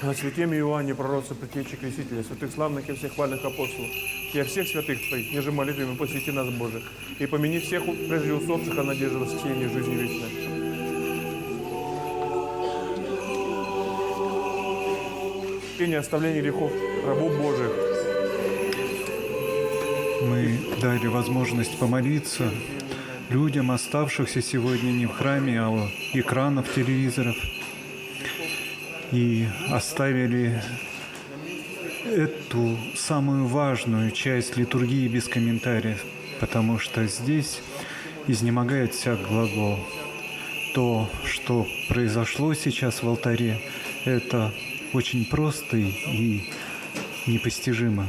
О святем Иоанне, пророце, предтече Крестителя, святых славных и всех хвальных апостолов, и о всех святых Твоих, ниже молитвами посвяти нас, Боже, и помяни всех прежде усопших о надежде воскресения жизни вечной. И не оставление грехов рабов Божьих. Мы дали возможность помолиться людям, оставшихся сегодня не в храме, а у экранов телевизоров. И оставили эту самую важную часть литургии без комментариев, потому что здесь изнемогает всяк глагол. То, что произошло сейчас в алтаре, это очень просто и непостижимо.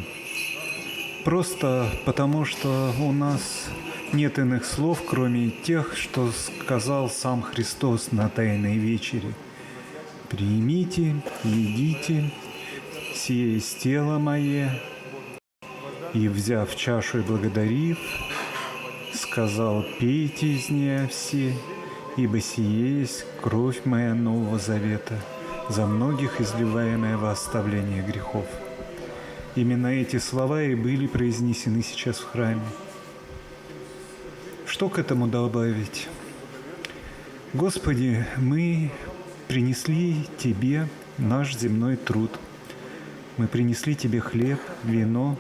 Просто потому, что у нас нет иных слов, кроме тех, что сказал сам Христос на Тайной вечере. «Примите, едите, сие есть тело мое». И, взяв чашу и благодарив, сказал: «Пейте из нее все, ибо сие есть кровь моя Нового Завета, за многих изливаемая во оставление грехов». Именно эти слова и были произнесены сейчас в храме. Что к этому добавить? Господи, мы принесли Тебе наш земной труд. Мы принесли Тебе хлеб, вино,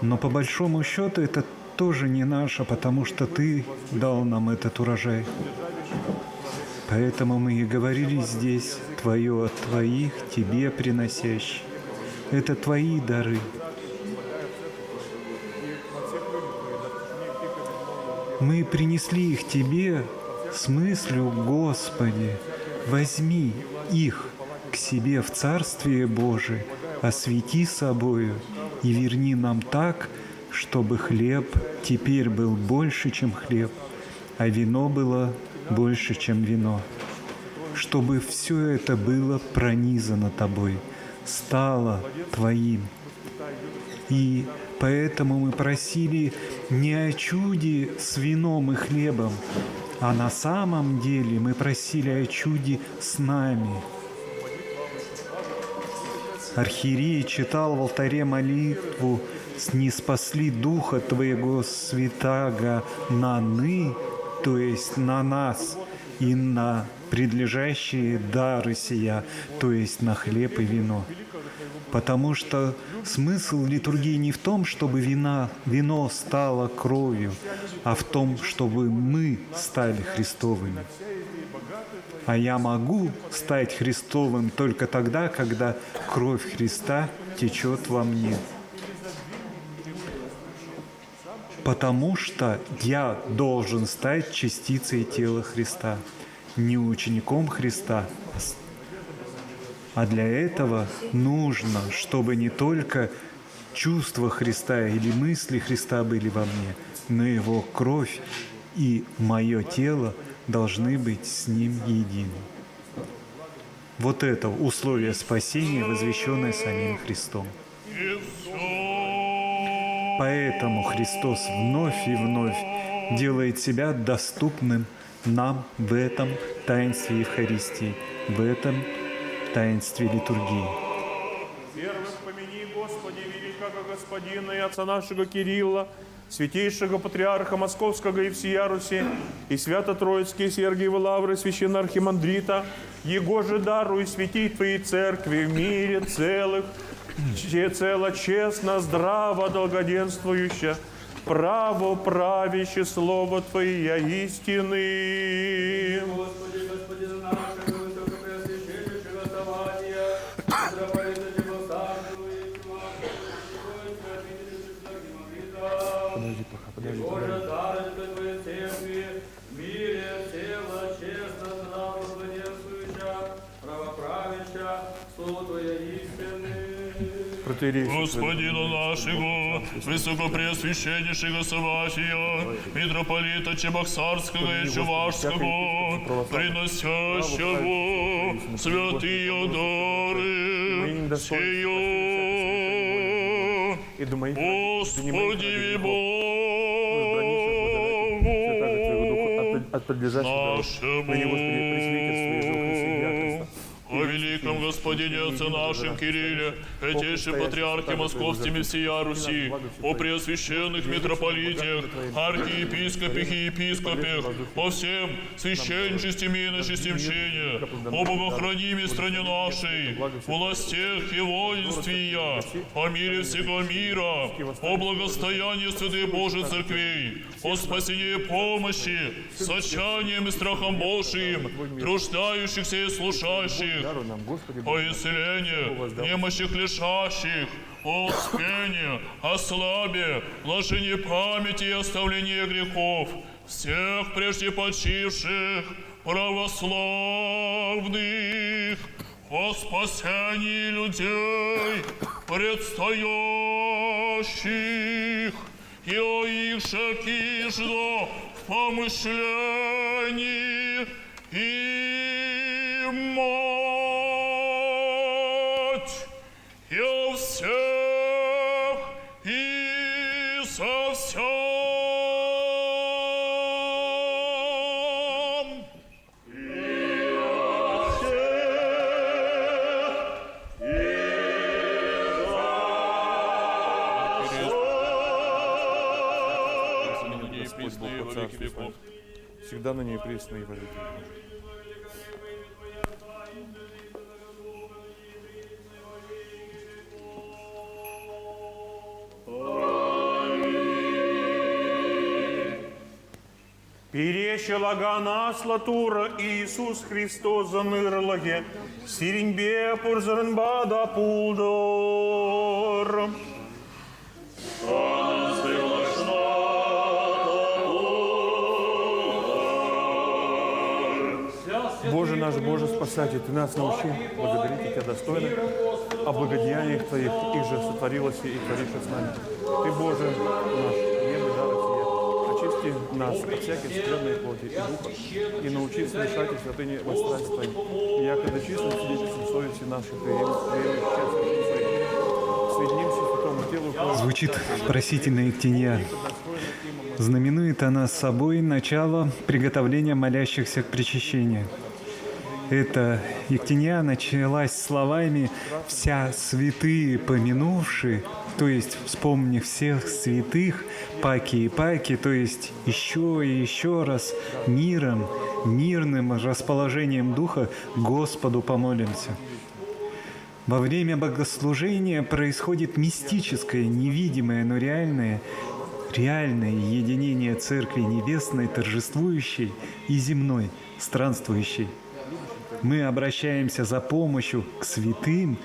но по большому счету это тоже не наше, потому что Ты дал нам этот урожай. Поэтому мы и говорили здесь: Твое от Твоих, Тебе приносящий. Это Твои дары. Мы принесли их Тебе с мыслью: Господи, возьми их к себе в Царствие Божие, освети собою и верни нам так, чтобы хлеб теперь был больше, чем хлеб, а вино было больше, чем вино. Чтобы все это было пронизано Тобой, стало Твоим. И поэтому мы просили не о чуде с вином и хлебом, а на самом деле мы просили о чуде с нами. Архиерей читал в алтаре молитву: «Ниспосли Духа Твоего Святаго на ны», то есть на нас, и на предлежащие дары сия, то есть на хлеб и вино. Потому что смысл литургии не в том, чтобы вино стало кровью, а в том, чтобы мы стали Христовыми. А я могу стать Христовым только тогда, когда кровь Христа течет во мне. Потому что я должен стать частицей тела Христа, не учеником Христа. А для этого нужно, чтобы не только чувства Христа или мысли Христа были во мне, но Его кровь и мое тело должны быть с Ним едины. Вот это условие спасения, возвещенное самим Христом. Поэтому Христос вновь и вновь делает себя доступным нам в этом таинстве Евхаристии, в этом таинстве литургии. Первых помяни, Господи, великого Господина и отца нашего Кирилла, святейшего патриарха Московского и всея Руси, и свято-троицкие Сергиевы Лавры, священноархимандрита, его же даруй святить Твоей церкви в мире целых, цело, честно, здраво, долгоденствующе, право правяще слово Твое истины. Господи, Господина нашего, высокопреосвященнейшего Саватия, митрополита Тимофея, Боже, дарочка Твоей церкви, в мире цело, честно, здраво, благоденствующа, правоправяща, слово Твое истины. Господина нашего, высокопреосвященнейшего Саватия, митрополита Чебоксарского и Чувашского, приносящего святые дары сию. Господи Богу о великом Господине Отце нашим Кирилле, Святейшем Патриархе Московским и всея Руси, о преосвященных митрополитах, архиепископах и епископах, о всем священничестве и иночестем чине, о богохранимой стране нашей, властях и воинстве я, о мире всего мира, о благостоянии святой Божией Церквей, о спасении и помощи, с отчаянием и страхом Божиим, труждающихся и слушающих, о исцелении немощных лежащих, о успении, о славе, блажении памяти и оставлении грехов всех прежде почивших православных, о спасении людей предстоящих и о их же кижно в помышлении и мать, и о всех и со всем. Всегда на ней пресно и во веки. Переще лагана слатура Иисус Христос занырлаге, сиреньбе пурзаренбада пулдор. Боже наш, Боже Спасатель, Ты нас научи благодарить Тебя достойно о благодеяниях Твоих, их же сотворилось и творишь с нами. Ты, Боже наш, небо дары Тебе, очисти нас от всякой скверной плоти и духа, и научи совершать и святыни во страсть Твоей, и якобы честно свидетельством совести нашей, соединимся святому телу. Звучит просительная ктения. Знаменует она собой начало приготовления молящихся к причащению. Эта ектения началась словами «вся святые помянувши», то есть вспомнив всех святых, паки и паки, то есть еще и еще раз мирным расположением духа Господу помолимся. Во время богослужения происходит мистическое, невидимое, но реальное единение Церкви Небесной, торжествующей, и земной, странствующей. Мы обращаемся за помощью к святым,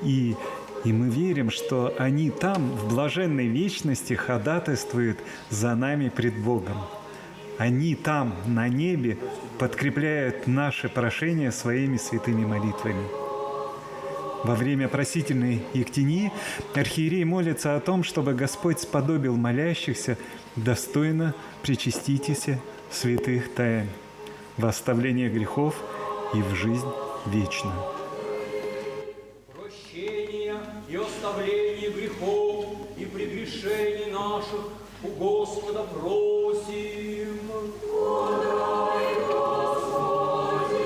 и мы верим, что они там, в блаженной вечности, ходатайствуют за нами пред Богом. Они там, на небе, подкрепляют наши прошения своими святыми молитвами. Во время просительной ектении архиерей молится о том, чтобы Господь сподобил молящихся достойно причаститесь святых тайн, в оставление грехов и в жизнь вечную. Прощения и оставления грехов и прегрешений наших у Господа просим. Подай, Господи!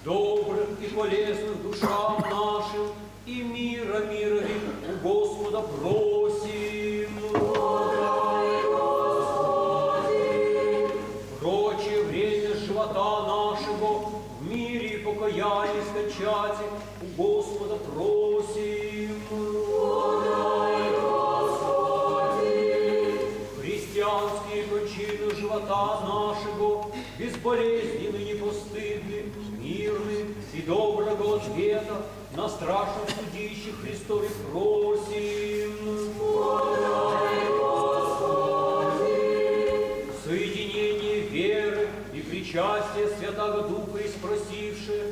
Добрых и полезных душам нашим и мира мировых у Господа просим. Подай, Господи! Прочее время живота нашего в мире и покаянии скончати у Господа просим. Подай, Господи! Христианские кончины живота нашего безболезненны, непостыдны, мирны и доброго ответа на страшном судище Христове просим. Подай, Господи! Соединение веры и причастие Святого Духа испросившие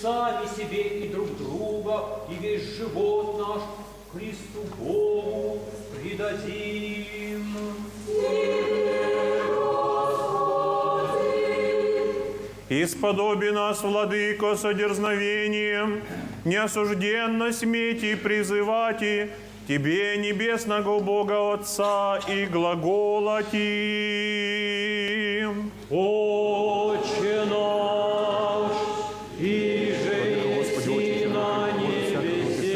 сами себе и друг друга и весь живот наш Христу Богу предадим. Исподоби нас, Владыко, содерзновением, неосужденно сметь и призывати Тебе, небесного Бога Отца, и глаголати. Отче наш, иже еси на небесе,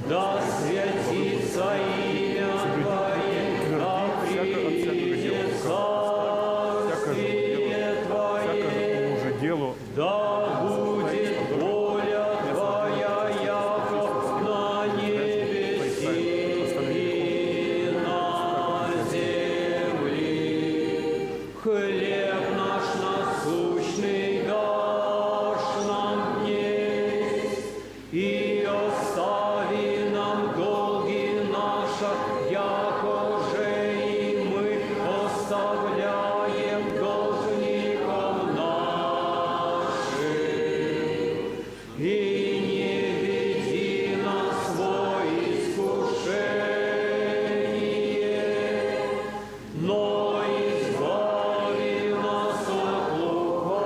да святится имя Твое, да придет царствие Твое, да будет воля Твоя, яко на небесе и на земле. Хлеб наш насущный дашь нам днесь, и остави нам долги наши, якоже и мы оставляем должникам нашим. И не веди нас во искушение, но избави нас от лукавого.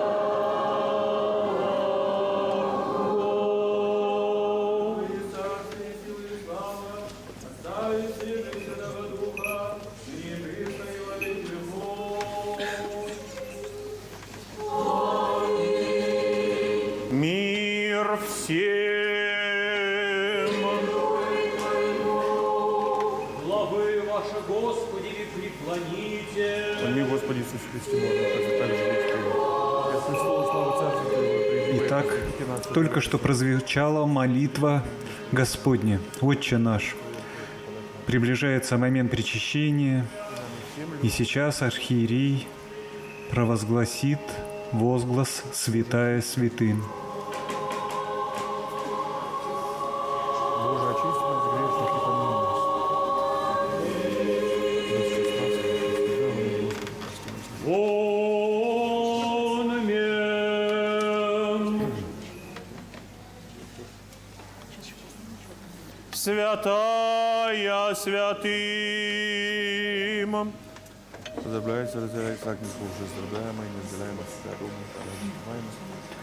Мир всем! Главы ваши, Господи, преклоните. Помилуй, Господи Иисус Христе, так же Христова слава Царству Твоего. Итак, только что прозвучала молитва Господня, Отче наш. Приближается момент причащения, и сейчас архиерей провозгласит возглас «Святая святым». Боже, очисти нас грешных и помилуй Аминь. Святая святым. Поздравляйся, разделяйся, агнец Божий, здравляемый, неразделяемый, святым,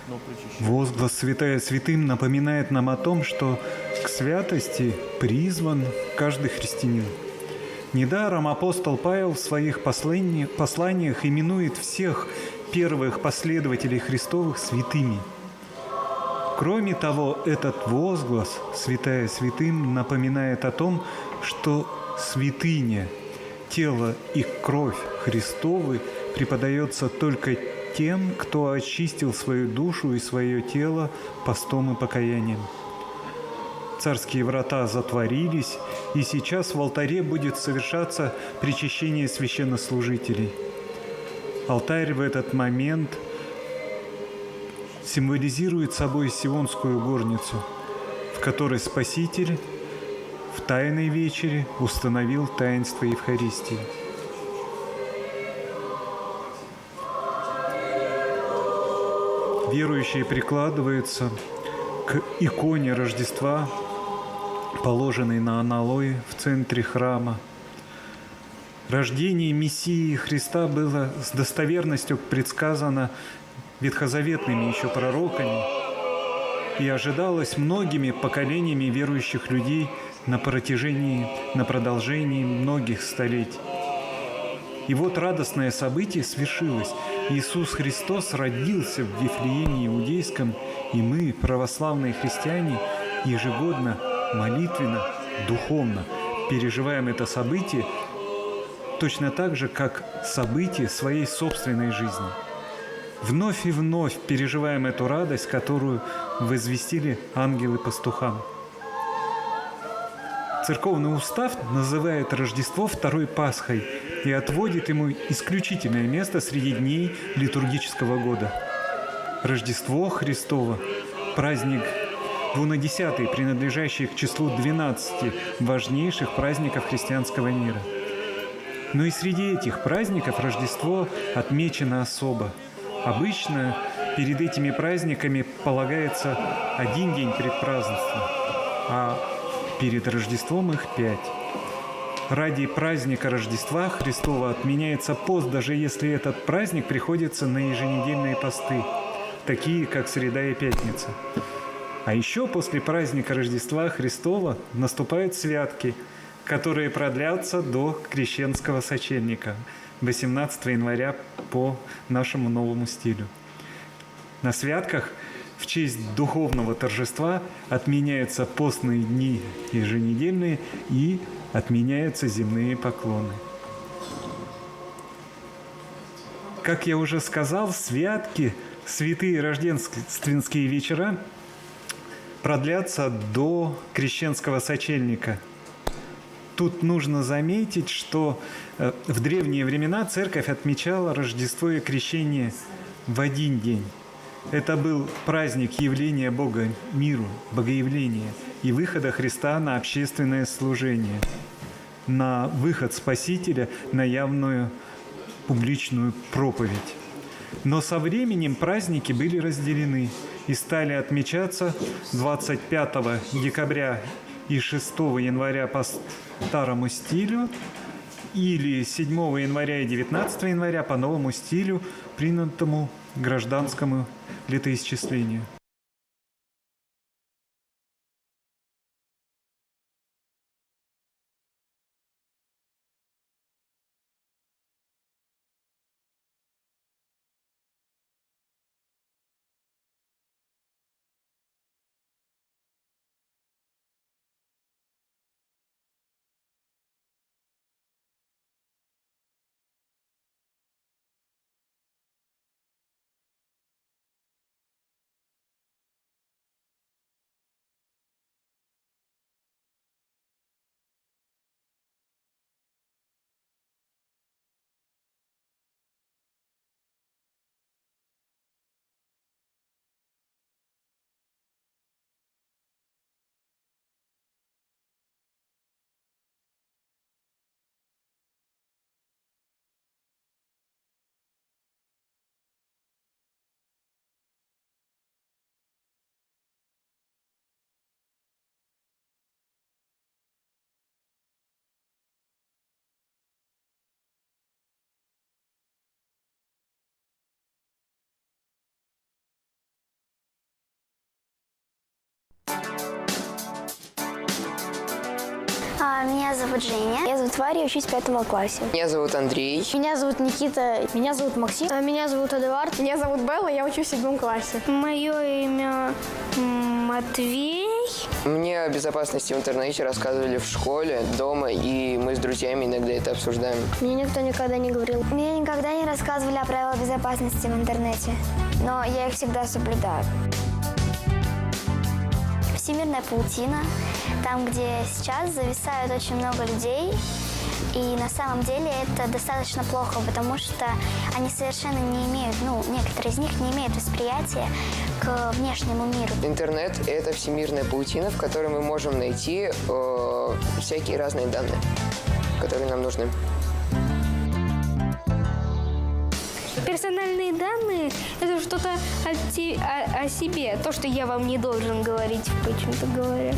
но причащение. Возглас «Святая святым» напоминает нам о том, что к святости призван каждый христианин. Недаром апостол Павел в своих посланиях именует всех первых последователей Христовых святыми. Кроме того, этот возглас «Святая святым» напоминает о том, что святыня, тело и кровь Христовы преподается только тем, кто очистил свою душу и свое тело постом и покаянием. Царские врата затворились, и сейчас в алтаре будет совершаться причащение священнослужителей. Алтарь в этот момент символизирует собой Сионскую горницу, в которой Спаситель в Тайной вечере установил таинство Евхаристии. Верующие прикладываются к иконе Рождества, положенной на аналое в центре храма. Рождение Мессии Христа было с достоверностью предсказано ветхозаветными еще пророками и ожидалось многими поколениями верующих людей на продолжении многих столетий. И вот радостное событие свершилось. Иисус Христос родился в Вифлееме Иудейском, и мы, православные христиане, ежегодно, молитвенно, духовно переживаем это событие точно так же, как событие своей собственной жизни. Вновь и вновь переживаем эту радость, которую возвестили ангелы пастухам. Церковный устав называет Рождество Второй Пасхой и отводит ему исключительное место среди дней литургического года. Рождество Христово – праздник двунадесятый, принадлежащий к числу 12 важнейших праздников христианского мира. Но и среди этих праздников Рождество отмечено особо. Обычно перед этими праздниками полагается один день предпразднества, а перед Рождеством их 5. Ради праздника Рождества Христова отменяется пост, даже если этот праздник приходится на еженедельные посты, такие как среда и пятница. А еще после праздника Рождества Христова наступают святки, которые продлятся до Крещенского сочельника, 18 января по нашему новому стилю. На святках в честь духовного торжества отменяются постные дни еженедельные и отменяются земные поклоны. Как я уже сказал, святки, святые рождественские вечера продлятся до Крещенского сочельника. Тут нужно заметить, что в древние времена церковь отмечала Рождество и Крещение в один день. Это был праздник явления Бога миру, богоявления и выхода Христа на общественное служение, на выход Спасителя на явную публичную проповедь. Но со временем праздники были разделены и стали отмечаться 25 декабря и 6 января по старому стилю или 7 января и 19 января по новому стилю, принятому гражданскому летоисчислению. Меня зовут Женя. Меня зовут Варя, я учусь в 5 классе. Меня зовут Андрей. Меня зовут Никита. Меня зовут Максим. Меня зовут Эдуард. Меня зовут Белла, я учусь в 7 классе. Мое имя Матвей. Мне о безопасности в интернете рассказывали в школе, дома, и мы с друзьями иногда это обсуждаем. Мне никто никогда не говорил. Мне никогда не рассказывали о правилах безопасности в интернете, но я их всегда соблюдаю. Всемирная паутина, там, где сейчас зависают очень много людей. И на самом деле это достаточно плохо, потому что они совершенно не имеют, некоторые из них не имеют восприятия к внешнему миру. Интернет – это всемирная паутина, в которой мы можем найти всякие разные данные, которые нам нужны. Персональные данные – это что-то о себе, то, что я вам не должен говорить, почему-то говоря.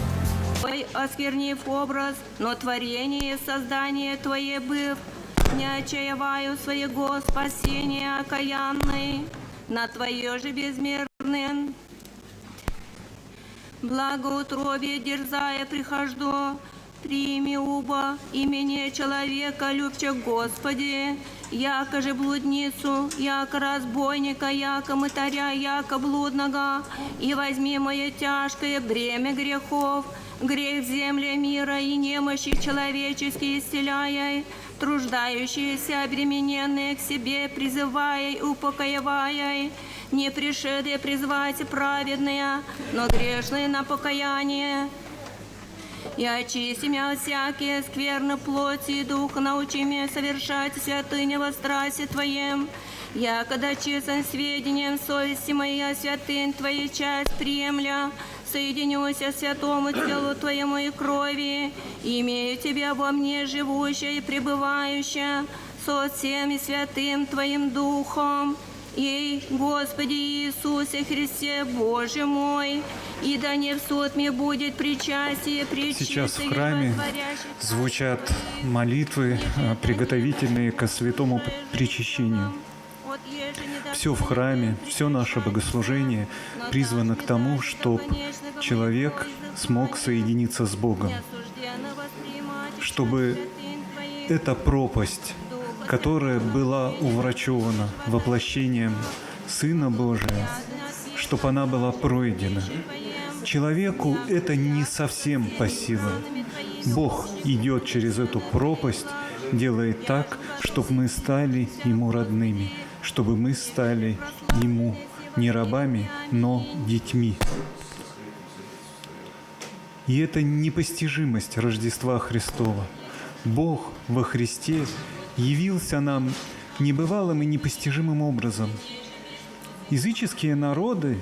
Осквернив образ, но творение создания Твое быв, не отчаиваю своего спасения окаянный, на Твое же безмерное благоутробие дерзая прихожду, прими убо имени человека, любче Господи, яко же блудницу, яко разбойника, яко мытаря, яко блудного, и возьми мое тяжкое бремя грехов, грех земли мира и немощи человеческие исцеляя, труждающиеся, обремененные к себе, призывая и упокоивая, не пришедшие призвать праведные, но грешные на покаяние. И очисти меня от всякие скверны плоти и духа, научи меня совершать святыни во страсти Твоем. Я, когда честен сведением совести моей, святынь Твоей часть приемля, соединюсь о святому телу Твоему и крови, имею Тебя во мне живущее и пребывающее, со всем и святым Твоим Духом. И, Господи Иисусе Христе, Боже мой, и да не в суд мне будет причастие, Сейчас в храме звучат молитвы, приготовительные ко святому причащению. Все в храме, все наше богослужение призвано к тому, чтобы человек смог соединиться с Богом, чтобы эта пропасть, которая была уврачевана воплощением Сына Божия, чтобы она была пройдена. Человеку это не совсем по силам. Бог идет через эту пропасть, делает так, чтобы мы стали Ему родными, чтобы мы стали Ему не рабами, но детьми. И это непостижимость Рождества Христова. Бог во Христе явился нам небывалым и непостижимым образом. Языческие народы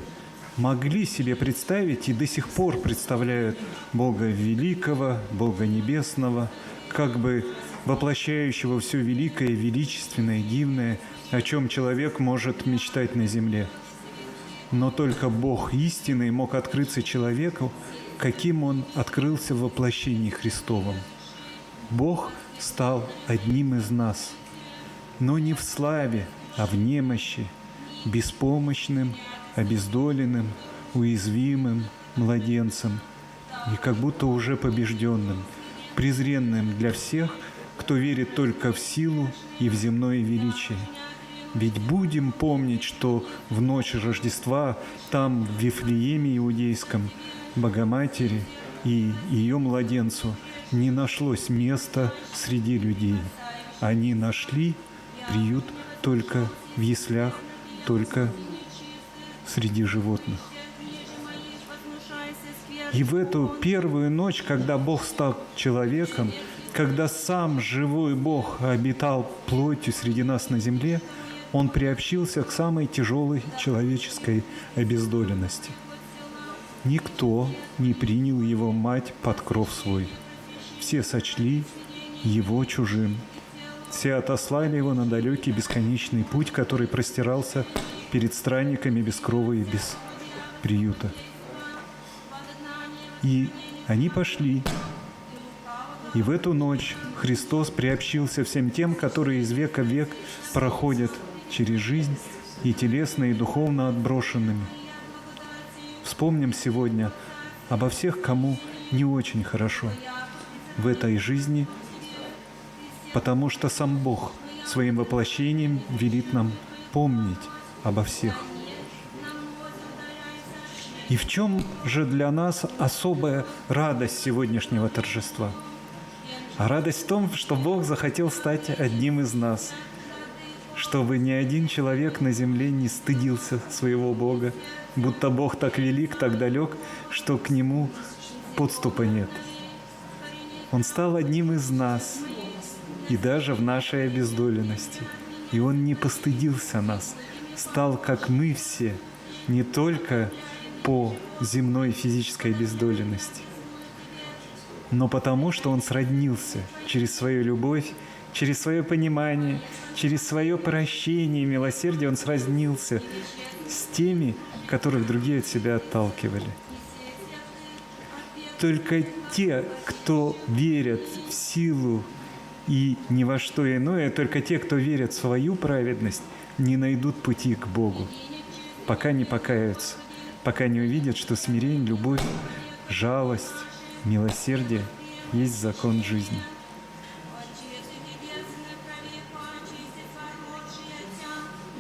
могли себе представить и до сих пор представляют Бога великого, Бога небесного, как бы воплощающего все великое, величественное, дивное, о чем человек может мечтать на земле. Но только Бог истинный мог открыться человеку, каким Он открылся в воплощении Христовом. Бог стал одним из нас, но не в славе, а в немощи, беспомощным, обездоленным, уязвимым младенцем и как будто уже побежденным, презренным для всех, кто верит только в силу и в земное величие. Ведь будем помнить, что в ночь Рождества там, в Вифлееме Иудейском, Богоматери и ее младенцу не нашлось места среди людей. Они нашли приют только в яслях, только среди животных. И в эту первую ночь, когда Бог стал человеком, когда сам живой Бог обитал плотью среди нас на земле, Он приобщился к самой тяжелой человеческой обездоленности. Никто не принял Его мать под кров свой. Все сочли Его чужим. Все отослали Его на далекий бесконечный путь, который простирался перед странниками без крова и без приюта. И они пошли. И в эту ночь Христос приобщился всем тем, которые из века в век проходят через жизнь и телесно, и духовно отброшенными. Вспомним сегодня обо всех, кому не очень хорошо. в этой жизни, потому что сам Бог своим воплощением велит нам помнить обо всех. И в чем же для нас особая радость сегодняшнего торжества? А радость в том, что Бог захотел стать одним из нас, чтобы ни один человек на земле не стыдился своего Бога, будто Бог так велик, так далек, что к Нему подступа нет. Он стал одним из нас, и даже в нашей обездоленности. И Он не постыдился нас, стал, как мы все, не только по земной физической обездоленности, но потому, что Он сроднился через свою любовь, через свое понимание, через свое прощение и милосердие. Он сроднился с теми, которых другие от себя отталкивали. Только те, кто верят в силу и ни во что иное, только те, кто верят в свою праведность, не найдут пути к Богу, пока не покаются, пока не увидят, что смирение, любовь, жалость, милосердие есть закон жизни.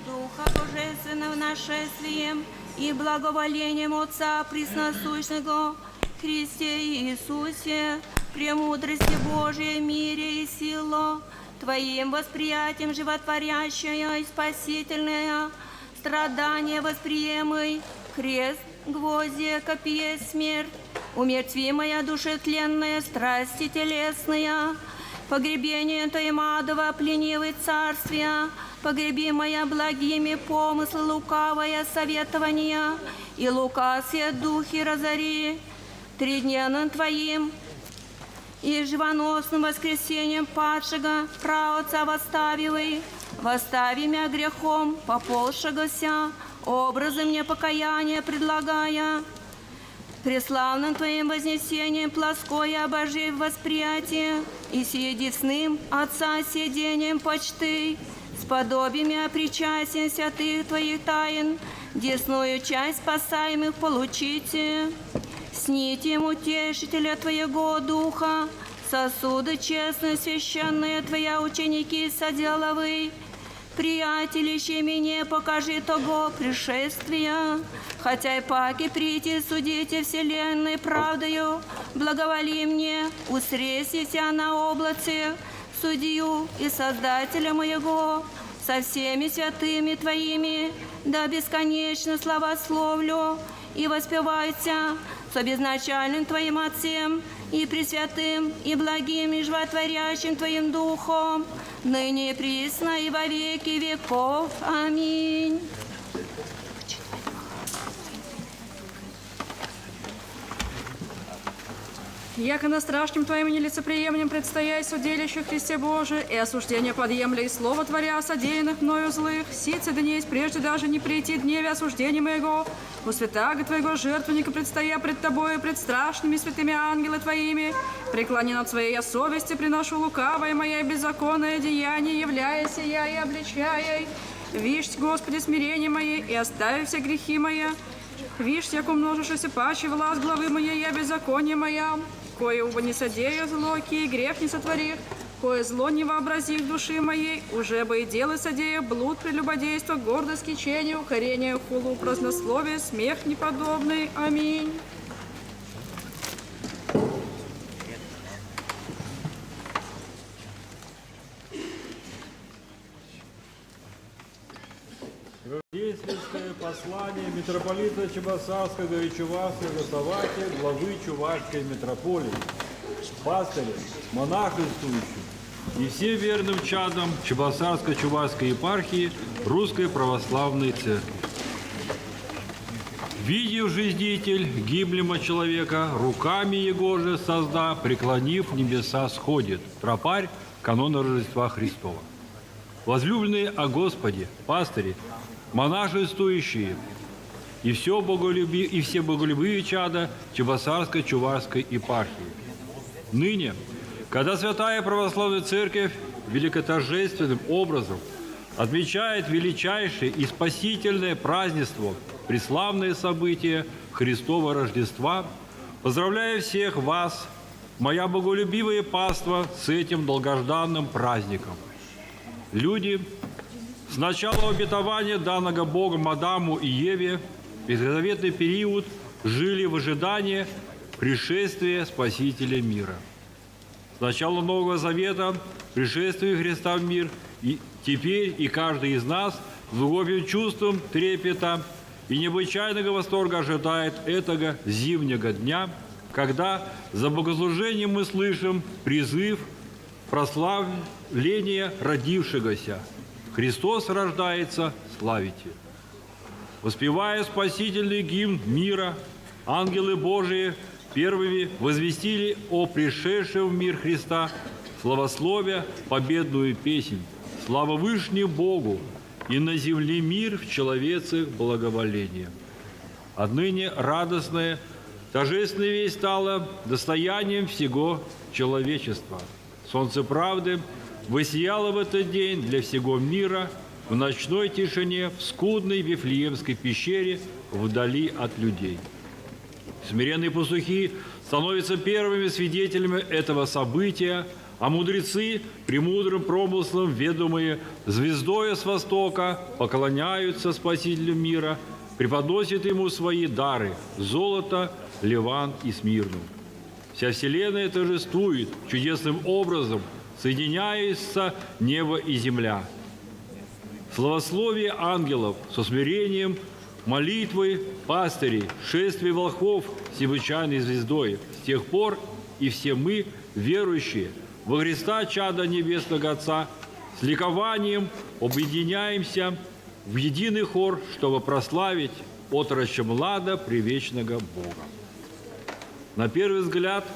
Духа Божественного нашествием и благоволением Отца Пресносущного Христе Иисусе, премудрости Божией, мире и силу, Твоим восприятием животворящая и спасительная, страдания восприемый, крест, гвозди, копье, смерть, умертви моя душа тленная, страсти телесная, погребение Твоим адово, пленивый царствия, погреби моя благими помыслы лукавое советование, и лукавые духи разори, тридневным Твоим и живоносным воскресением падшего праотца восставивый, восстави мя грехом поползшегося, образы мне покаяния предлагая, преславным Твоим вознесением плоское обожив восприятие, и сие десным Отца сидением почты, с подобиями причастия святых Твоих тайн, десную часть спасаемых получите. С нитем утешителя Твоего Духа, сосуды честные, священные Твоя ученики соделовы, приятелище мне покажи того пришествия, хотя и паки прийти судите вселенной правдою, благоволи мне, усресися на облаце, судью и создателя моего, со всеми святыми Твоими, да бесконечно славословлю и воспевайся с безначальным Твоим Отцем и Пресвятым и благим и животворящим Твоим Духом, ныне и присно и во веки веков. Аминь. Яко на страшным Твоим нелицеприемлем предстояй судилище Христе Божие, и осуждение подъемля и слово творя содеянных мною злых, сицы дней прежде даже не прийти дневе осуждения моего, у святаго Твоего жертвенника предстоя пред Тобою, пред страшными святыми ангелы Твоими, преклонен от своей я совести, приношу лукавое моя беззаконное деяние, являясь я и обличая. Вишь, Господи, смирение мое, и остави все грехи мои. Вишь, як умножившийся паче власть главы моей, я беззаконие моя, кое уба не содея злоки, и грех не сотворив, кое зло не вообразив души моей, уже бы и дело содея, блуд, прелюбодейство, гордость, кичение, укорение, хулу, празднословие, смех неподобный. Аминь. Рождественское послание митрополита Чебоксарского и Чувашского Савватия, главы Чувашской митрополии, пастыря, монахинствующим и всем верным чадам Чебоксарско-Чувашской епархии Русской Православной Церкви. Видев жизнитель гиблема человека, руками его же созда, преклонив небеса, сходит. Тропарь канона Рождества Христова. Возлюбленные о Господе, пастыри, монашествующие и все боголюбивые чада Чебоксарско-Чувашской епархии. Ныне, когда Святая Православная Церковь великоторжественным образом отмечает величайшее и спасительное празднество, преславное событие Христова Рождества, поздравляю всех вас, моя боголюбивая паства, с этим долгожданным праздником. Люди с начала обетования, данного Богом Адаму и Еве, в ветхозаветный период жили в ожидании пришествия Спасителя мира. С начала Нового Завета пришествия Христа в мир, и теперь и каждый из нас с глубоким чувством трепета и необычайного восторга ожидает этого зимнего дня, когда за богослужением мы слышим призыв прославления родившегося. Христос рождается, славите. Воспевая спасительный гимн мира, ангелы Божии первыми возвестили о пришедшем в мир Христа, славословия победную песнь. Слава Вышнему Богу, и на земле мир в человеце благоволение. Отныне радостная, торжественная весть стала достоянием всего человечества. Солнце правды воссияло в этот день для всего мира в ночной тишине в скудной Вифлеемской пещере вдали от людей. Смиренные пастухи становятся первыми свидетелями этого события, а мудрецы, премудрым промыслом ведомые звездою с востока, поклоняются Спасителю мира, преподносят ему свои дары – золото, ливан и смирну. Вся вселенная торжествует чудесным образом, соединяются небо и земля. Славословие ангелов со смирением, молитвы пастырей, шествие волхвов с необычайной звездой. С тех пор и все мы, верующие во Христа, чада Небесного Отца, с ликованием объединяемся в единый хор, чтобы прославить отроча млада привечного Бога. На первый взгляд,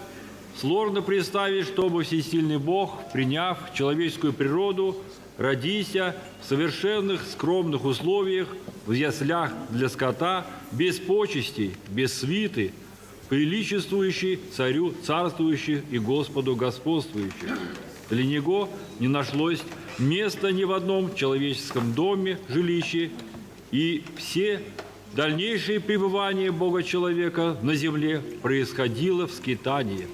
сложно представить, чтобы всесильный Бог, приняв человеческую природу, родися в совершенных скромных условиях, в яслях для скота, без почестей, без свиты, приличествующий царю царствующих и Господу господствующих. Для него не нашлось места ни в одном человеческом доме, жилище, и все дальнейшее пребывание Бога-человека на земле происходило в скитании.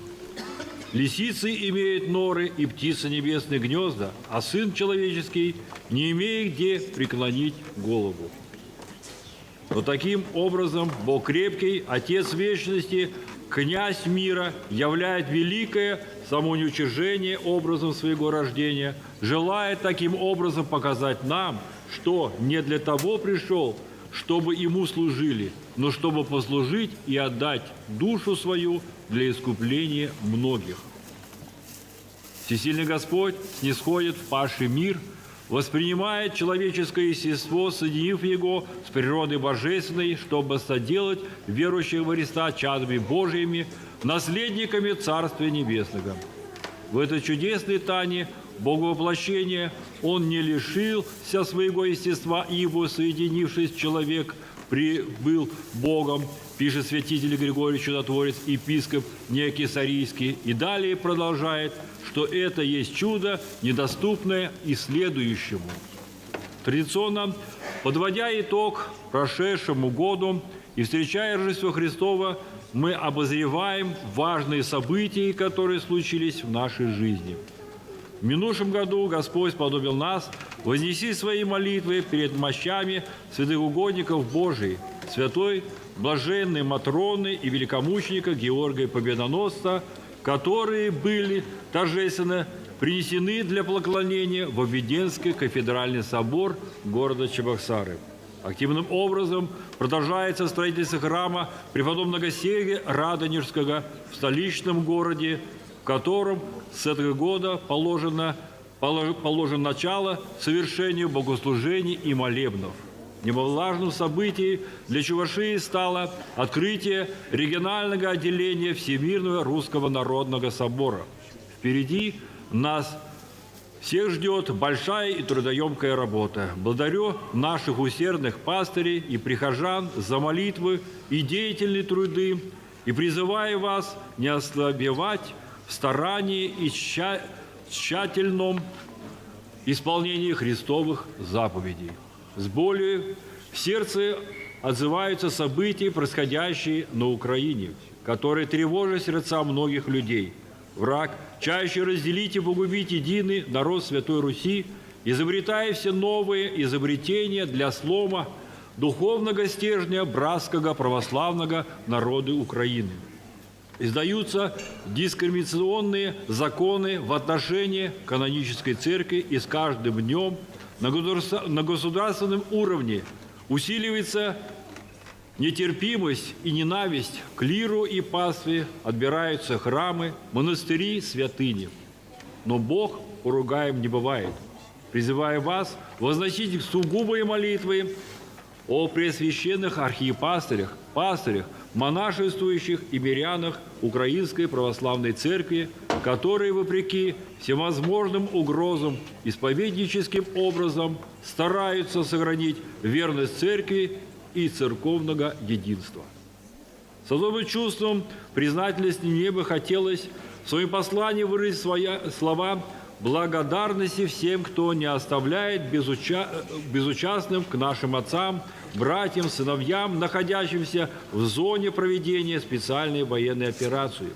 Лисицы имеют норы и птицы небесные гнезда, а Сын Человеческий не имеет где преклонить голову. Но таким образом Бог крепкий, Отец вечности, Князь мира, являет великое самоуничижение образом своего рождения, желая таким образом показать нам, что не для того пришел, чтобы Ему служили, но чтобы послужить и отдать душу свою для искупления многих. Всесильный Господь снисходит в павший мир, воспринимает человеческое естество, соединив его с природой божественной, чтобы соделать верующих во Христа чадами Божьими, наследниками Царствия Небесного. В этой чудесной тайне Боговоплощения Он не лишился своего естества, ибо, соединившись человек, прибыл Богом, пишет святитель Григорий Чудотворец, епископ Неокесарийский, и далее продолжает, что это есть чудо, недоступное исследующему. Традиционно, подводя итог прошедшему году и встречая Рождество Христово, мы обозреваем важные события, которые случились в нашей жизни. В минувшем году Господь сподобил нас вознести свои молитвы перед мощами святых угодников Божиих, святой блаженной Матроны и великомученика Георгия Победоносца, которые были торжественно принесены для поклонения в Обведенский кафедральный собор города Чебоксары. Активным образом продолжается строительство храма преподобного Сергия Радонежского в столичном городе, в котором с этого года положено начало совершению богослужений и молебнов. Немаловажным событием для Чувашии стало открытие регионального отделения Всемирного Русского Народного Собора. Впереди нас всех ждет большая и трудоемкая работа. Благодарю наших усердных пастырей и прихожан за молитвы и деятельные труды и призываю вас не ослабевать в старании и тщательном исполнении Христовых заповедей. С болью в сердце отзываются события, происходящие на Украине, которые тревожат сердца многих людей. враг, чаще разделить и погубить единый народ Святой Руси, изобретая все новые изобретения для слома духовного стержня братского православного народа Украины. Издаются дискриминационные законы в отношении канонической церкви, и с каждым днем на государственном уровне усиливается нетерпимость и ненависть к клиру и пастве, отбираются храмы, монастыри, святыни. Но Бог поругаем не бывает. Призываю вас возносить сугубые молитвы о пресвященных архиепастырях, пастырях, монашествующих и мирянах Украинской Православной Церкви, которые, вопреки всевозможным угрозам, исповедническим образом стараются сохранить верность Церкви и церковного единства. С особым чувством признательности мне бы хотелось в своем послании выразить свои слова благодарности всем, кто не оставляет безучастным к нашим отцам, братьям, сыновьям, находящимся в зоне проведения специальной военной операции.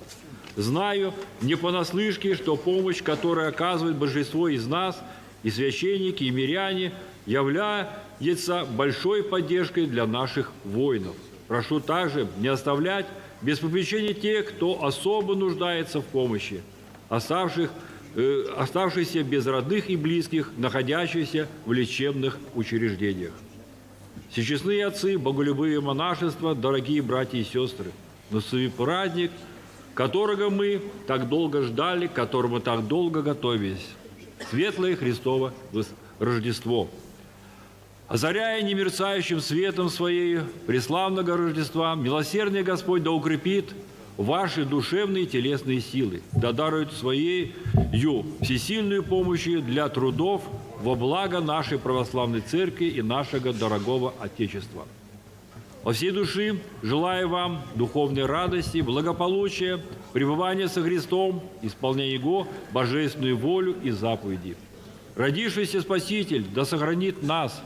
Знаю не понаслышке, что помощь, которую оказывает большинство из нас, и священники, и миряне, является большой поддержкой для наших воинов. Прошу также не оставлять без попечения тех, кто особо нуждается в помощи, оставшихся без родных и близких, находящихся в лечебных учреждениях. Всечестные отцы, боголюбивые монашества, дорогие братья и сестры, наступил праздник, которого мы так долго ждали, к которому так долго готовились. Светлое Христово Рождество. Озаряя немерцающим светом Своей преславного Рождества, милосердный Господь да укрепит ваши душевные и телесные силы, да дарует Своею всесильную помощь для трудов во благо нашей православной церкви и нашего дорогого Отечества. Во всей души желаю вам духовной радости, благополучия, пребывания со Христом, исполняя Его божественную волю и заповеди. Родившийся Спаситель да сохранит нас,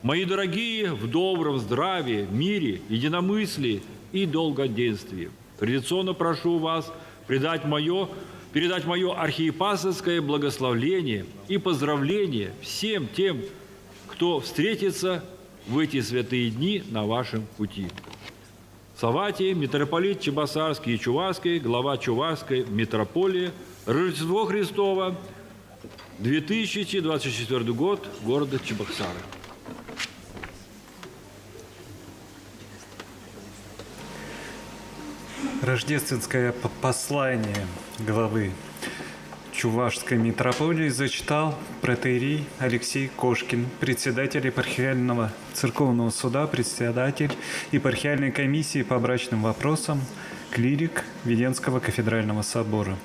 мои дорогие, в добром здравии, мире, единомыслии и долгоденствии. Традиционно прошу вас передать мое архиепастырское благословление и поздравление всем тем, кто встретится в эти святые дни на вашем пути. Савватий, митрополит Чебоксарский и Чувашский, глава Чувашской митрополии, Рождество Христово, 2024 год, города Чебоксары. Рождественское послание главы Чувашской митрополии зачитал протоиерей Алексей Кошкин, председатель епархиального церковного суда, председатель епархиальной комиссии по брачным вопросам, клирик Веденского кафедрального собора.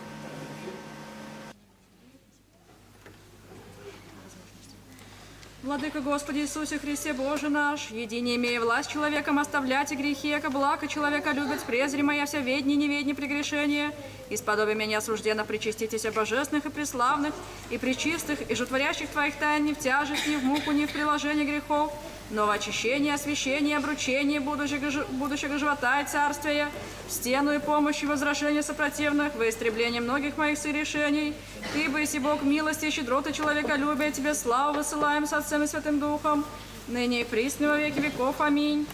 Владыка Господи Иисусе Христе Боже наш, едине имея власть человеком оставлять и грехи, яко благо человека любит, презри моя вся ведни, неведни прегрешения, исподоби меня осужденно причаститесь божественных и преславных, и пречистых, и житворящих Твоих тайн ни в тяжесть, ни в муку, ни в приложении грехов, но в очищении, освящении, обручении будущего живота и царствия, в стену и помощь и возражение сопротивных, во истребление многих моих сорешений. Ты, Боиси Бог милости и щедроты человеколюбия, Тебе славу высылаем с Отцем и Святым Духом, ныне и присно во веки веков. Аминь.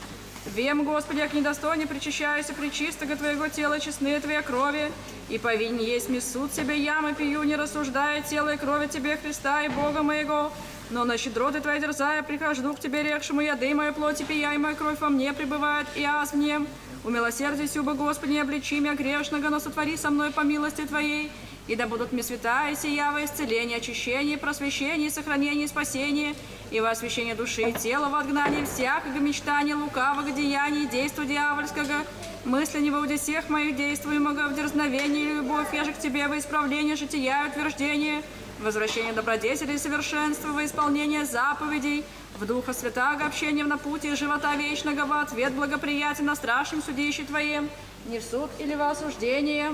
Вем, Господи, як недостойно причащаюсь пречистого Твоего тела, честные Твоя крови, и повинен есть мне суд Тебе, ямы пью, не рассуждая тело и крови Тебе, Христа и Бога моего. Но на щедроты Твои дерзая, прихожу к Тебе, рекшему яды мою плоть и пия, и моя кровь во мне пребывает, и аз в нем. Умилосердись, убо, Господи, не обличи меня грешного, но сотвори со мной по милости Твоей, и да будут мне святая сия во исцеление, очищение, просвещение, сохранение, спасение, и во освящение души и тела, в отгнании всякого мечтания, лукавого деяния, действа дьявольского, мысли не во всех моих действуемого, в дерзновении и любовь, я же к Тебе во исправление жития и утверждение, возвращение добродетелей и совершенства, во исполнение заповедей, в Духа Святаго общение в напутии живота вечного, во ответ благоприятен на страшном судище Твоем, не в суд или во осуждение.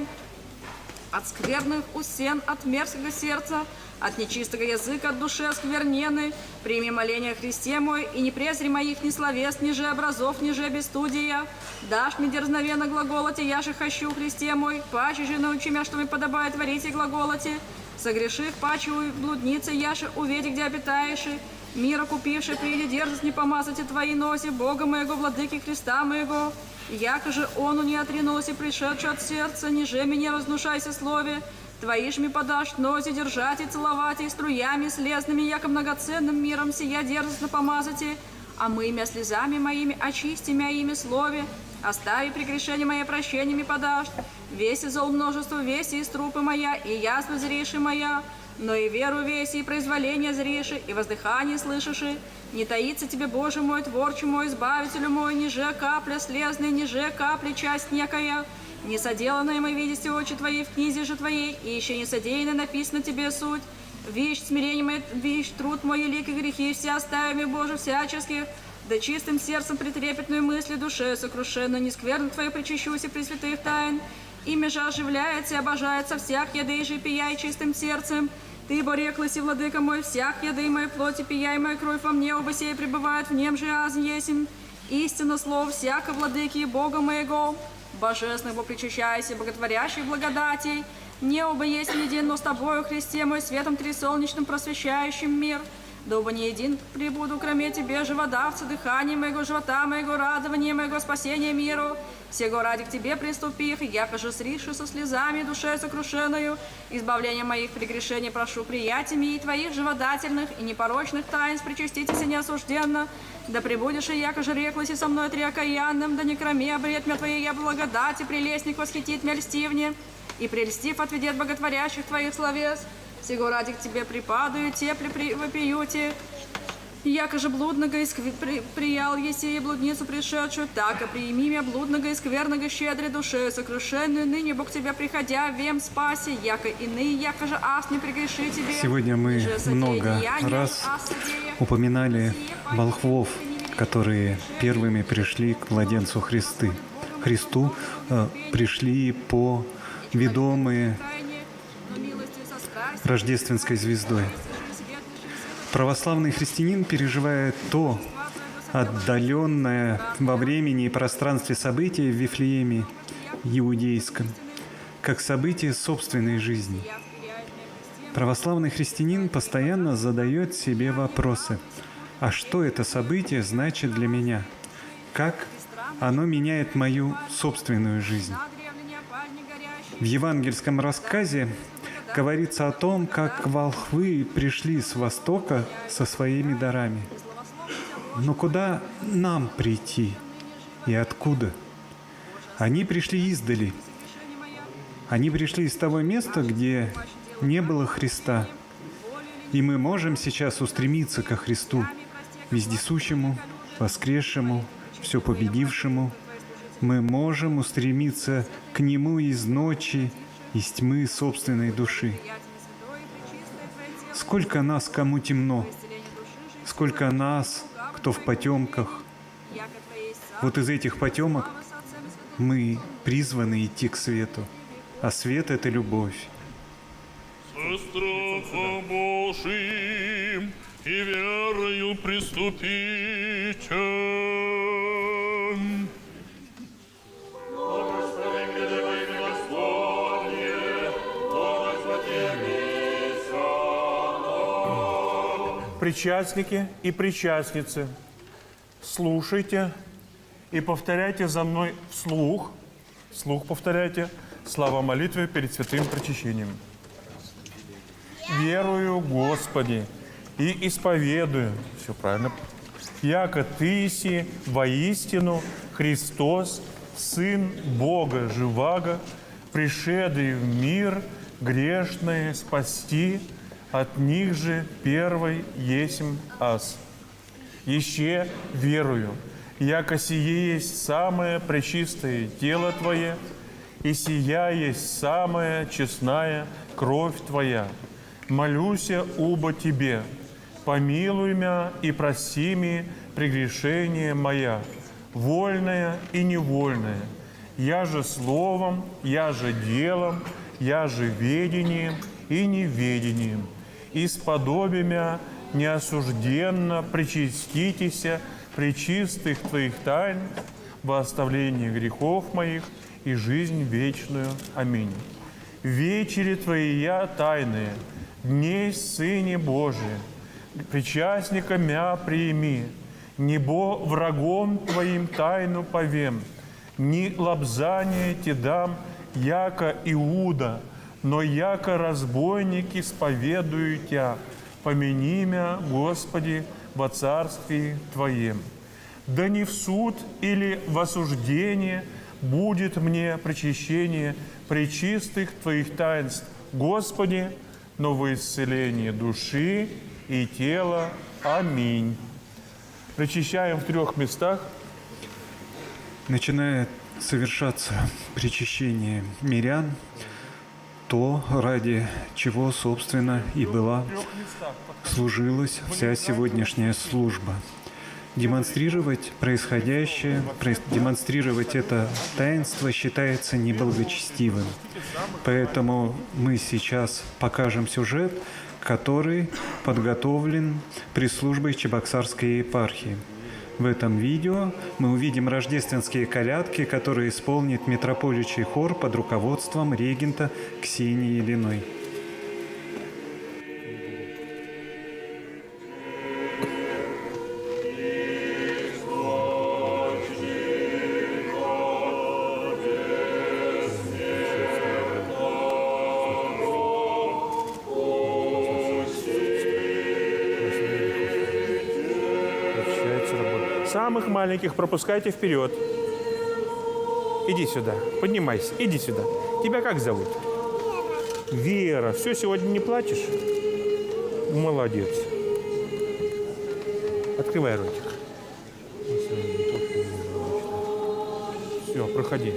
от скверных усен, от мерзкого сердца, от нечистого языка, от души осквернены. Прими моление о Христе мой, и не презри моих ни словес, ни же образов, ни же бесстудия. Дашь мне дерзновенно глаголоте, я же хочу, Христе мой, паче же научи меня, что мне подобает творить и глаголоте. Согрешив паче блудницы, я же уведи, где обитаешь. Мира купивший, приди дерзость не помазать и твои носи, Бога моего, владыки Христа моего. Яко же ону не отринулся, пришедший от сердца, ниже меня вознушайся слове. Твои ж ми подашь нози держать и целовать, и струями слезными, яко многоценным миром сия дерзостно помазати. А мы имя слезами моими очисти мя ими слове. Остави прегрешение мое прощениями подашь. Веси зол множество, веси из трупы моя, и ясно зриши моя. Но и веру веси, и произволение зриши, и воздыхание слышиши. Не таится тебе, Боже мой, творче мой, избавителю мой, ниже капля слезная, ниже капля часть некая. Не соделанное мы видите очи твои в книзе же твоей, и еще не содеянно написано тебе суть. Вишь смирение мое, вишь труд мой, лик и грехи все оставими, Боже, всяческих. Да чистым сердцем притрепетную мысли душе сокрушенно, не скверно твою причащуся при святых тайн. Имя же оживляется и обожается всяк еды же пияй чистым сердцем. Ты, бореклась и владыка мой, всяк еды моей плоти пияй, моя кровь во мне, оба сей пребывает, в нем же азн есмь. Истинно слово всяко владыки и Бога моего. Божественный Бог, причащайся, боготворящий благодатей. Не оба есть един, но с тобою, Христе мой, светом трисолнечным просвещающим мир. Да оба не един прибуду, кроме тебе, живодавца, дыхание моего живота, моего радования, моего спасения миру. Сего ради к тебе приступих, яко же сришу со слезами душе сокрушенную. Избавление моих прегрешений прошу приятиями и твоих живодательных и непорочных таинств причаститесь неосужденно. Да пребудешь и яко же реклась и со мной триокаянным, да не кроме обрет мя твоей я благодати, прелестник восхитит мя льстивне. И прельстив отведет боготворящих твоих словес. Сего ради к тебе припадаю, тепле вопиюте. Яко же блудного и приял еси и блудницу пришедшую, так и приими мя блудного и скверного щедрой душе сокрушенную, ныне Бог тебя приходя, вем спаси, яко иные, яко же ас не прегреши тебе. Сегодня мы много раз упоминали волхвов, которые первыми пришли к младенцу Христу, пришли по ведомые рождественской звездой. Православный христианин переживает то отдаленное во времени и пространстве событие в Вифлееме иудейском, как событие собственной жизни. Православный христианин постоянно задает себе вопросы: а что это событие значит для меня? Как оно меняет мою собственную жизнь? В евангельском рассказе говорится о том, как волхвы пришли с востока со своими дарами. Но куда нам прийти и откуда? Они пришли издали. Они пришли из того места, где не было Христа. И мы можем сейчас устремиться ко Христу, вездесущему, воскресшему, все победившему. Мы можем устремиться к Нему из ночи, из тьмы собственной души. Сколько нас, кому темно, сколько нас, кто в потемках. Вот из этих потемок мы призваны идти к свету, а свет — это любовь. Со страхом Божиим и верою приступите. Причастники и причастницы, слушайте и повторяйте за мной вслух. Вслух повторяйте слова молитвы перед святым причащением. Верую, Господи, и исповедую, все правильно, яко Ты си воистину Христос, Сын Бога живаго, пришедший в мир грешное спасти, от них же первой есмь аз. Еще верую, яко сие есть самое пречистое тело Твое, и сия есть самая честная кровь Твоя. Молюся убо Тебе, помилуй мя и проси ми прегрешение моя, вольное и невольное, я же словом, я же делом, я же ведением и неведением, и сподобимя неосужденно причаститеся пречистых Твоих тайн во оставлении грехов моих и жизнь вечную. Аминь. Вечери Твои я тайные, дней Сыне Божие, причастника мя приими, небо врагом Твоим тайну повем, ни лобзание Те дам, яко Иуда, но яко разбойник исповедую Тя, помяни мя, Господи, во царстве Твоем. Да не в суд или в осуждение будет мне причащение пречистых Твоих таинств, Господи, но во исцеление души и тела. Аминь. Причащаем в 3 местах. Начинает совершаться причащение мирян, то, ради чего, собственно, и была служилась вся сегодняшняя служба. Демонстрировать происходящее, демонстрировать это таинство считается неблагочестивым. Поэтому мы сейчас покажем сюжет, который подготовлен пресс-службой Чебоксарской епархии. В этом видео мы увидим рождественские колядки, которые исполнит митрополичий хор под руководством регента Ксении Ильиной. Самых маленьких пропускайте вперед. Иди сюда, поднимайся, иди сюда. Тебя как зовут? Вера. Все, сегодня не плачешь? Молодец. Открывай ротик. Все, проходи.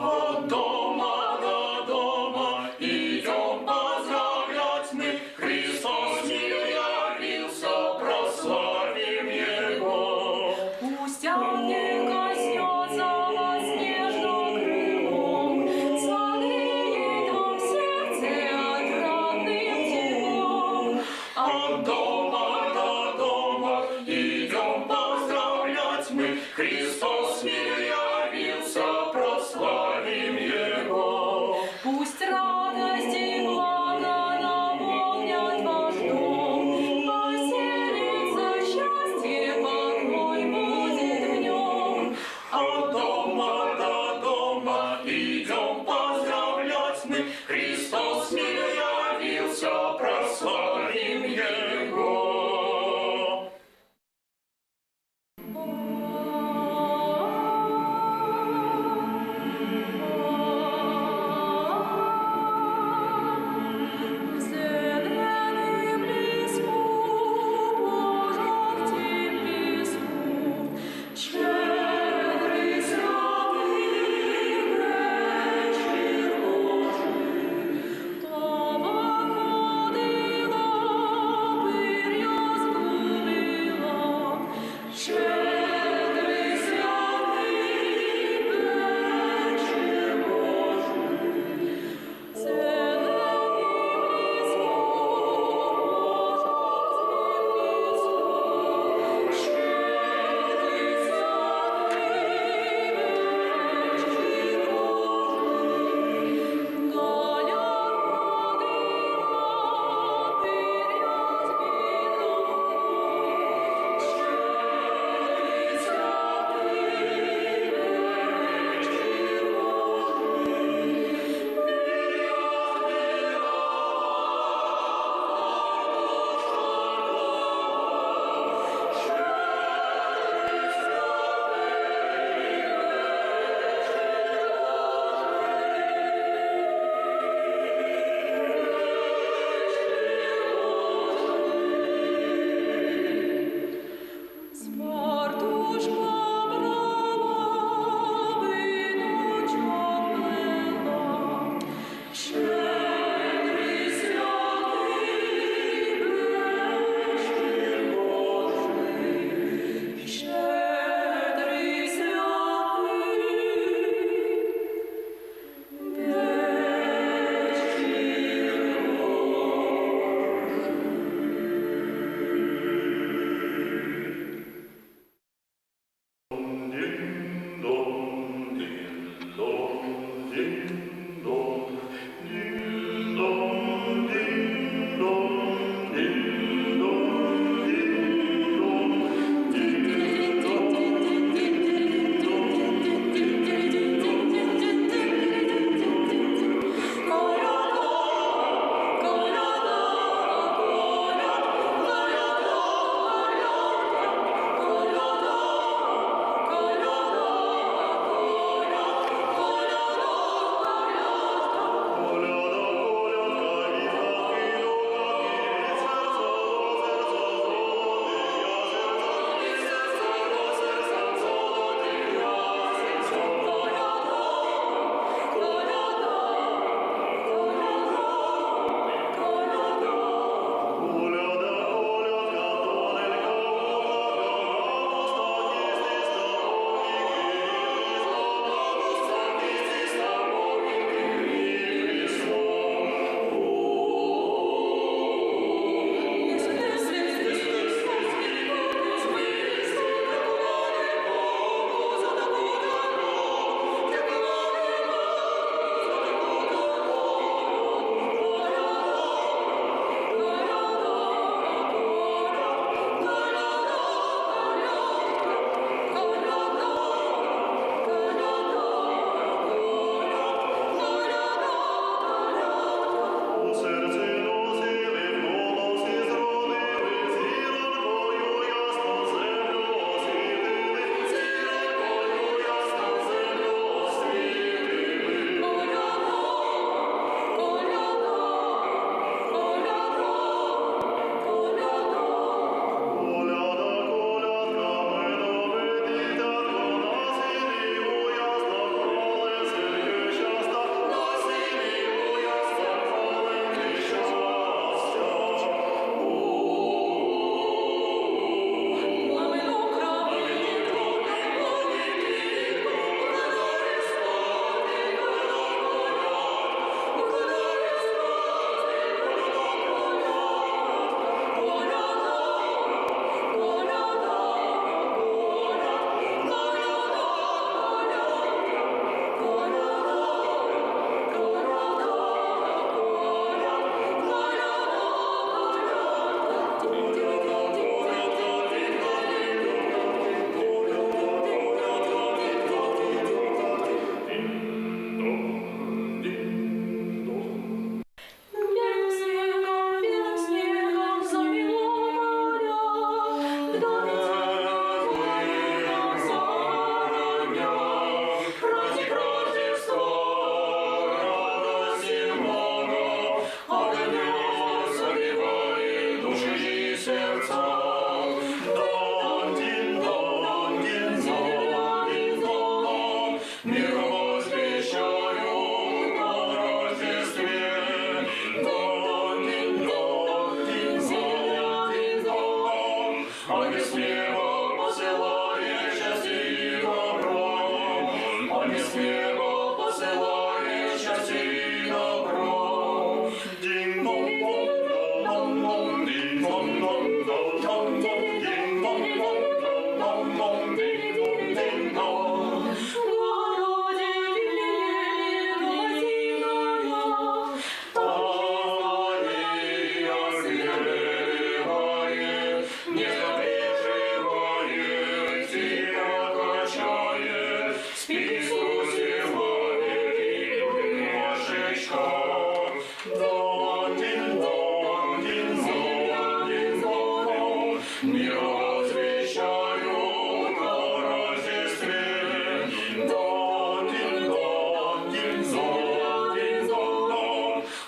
От дома до дома идем поздравлять мы. Христос мир явился, прославим Его. Пусть ангел коснется вас нежно крылом, согреет вам сердце отрадным теплом. От дома до дома идем поздравлять мы. Христос мир явился, прославим Его.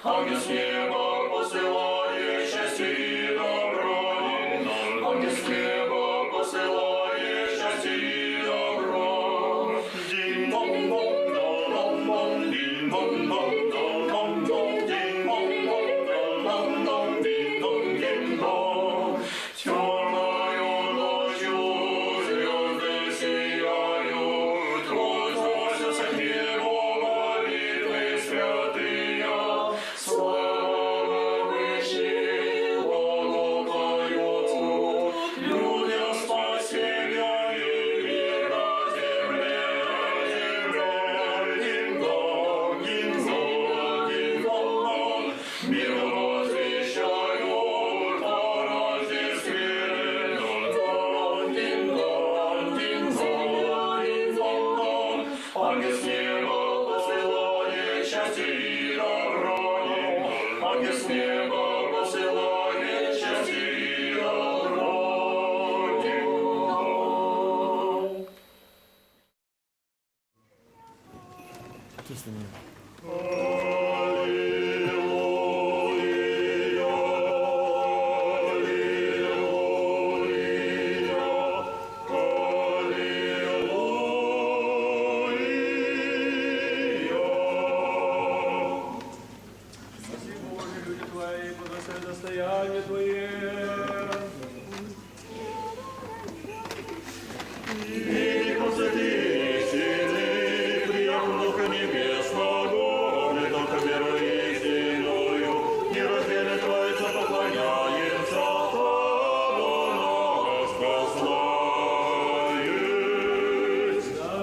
ангел с неба посылает счастье и добро. Ангел с неба посылает счастье и добро. Дин-дон-дон-дон-дон, дин-дон-дон-дон-дон, дин-дон-дон-дон-дон, дин-дон-дин-дон. Темною ночью звезды сияют, возносятся к небу молитвы святые. Слава Вышний, Богу поют, людям спасения и мир на земле, Дин-дон, дин-дон, дин-дон, мир возвещают о Рождестве. Дин-дон, дин-дон, дин-дон, ангел с неба посылает счастье и добро. Ангел с неба посылает счастье и добро. Дин-дон. Люди Твои, благослови достояние Твое. И посади истины, приятно Духа Небесного, не только верою истинную, нераздельно Троица поклоняемся Тобу нас прославить.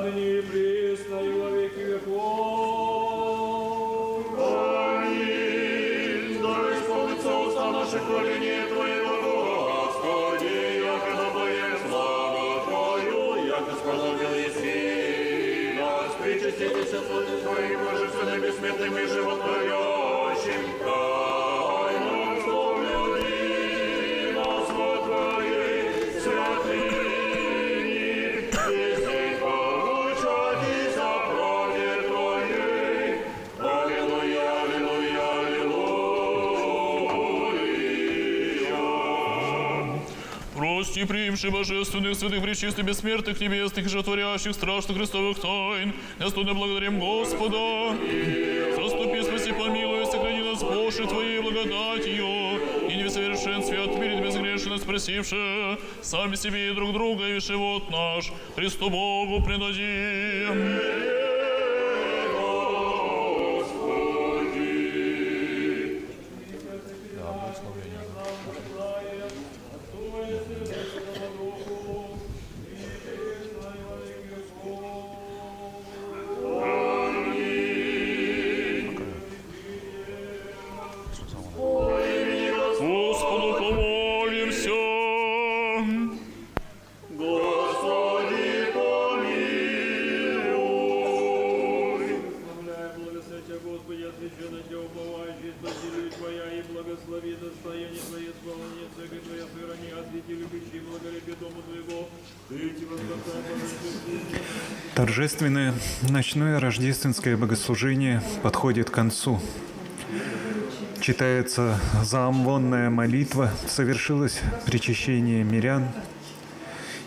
Ныне и присно и во веки веков. Аминь. Да исполнится уста наших хваления Твоего, Господи, яко добрая слава Твою, яко сподобил еси нас. Причаститесь от Твоим божественным, бессмертным и животворящим тайнам, что люди нас во Твоей святыни, и здесь получайтесь о правде Твоей. Аллилуйя, аллилуйя, аллилуйя. Прости, приимши божественных, святых, пречистых, бессмертных, небесных и животворящих, страшных Христовых тайн, достойно благодарим Господа. Заступи, спаси, помилуй, сохрани нас, Боже, Твоей благодатью, и не в совершенстве отмерить безгрешность просивши, сами себе и друг друга, и живот наш Христу Богу предадим. Господу помолимся. Господи, помилуй. Славляй, благослови Тебя, Господи, отвечу на Тебя, уповающий, спасителю Твоя, и благослови достояние Твое, исполнение церкви Твоя, сохрани, освети, любящий, благолепие Дому Твоего. Ты Тебя спасай, Торжественное ночное рождественское богослужение подходит к концу. Читается заамвонная молитва, совершилось причащение мирян.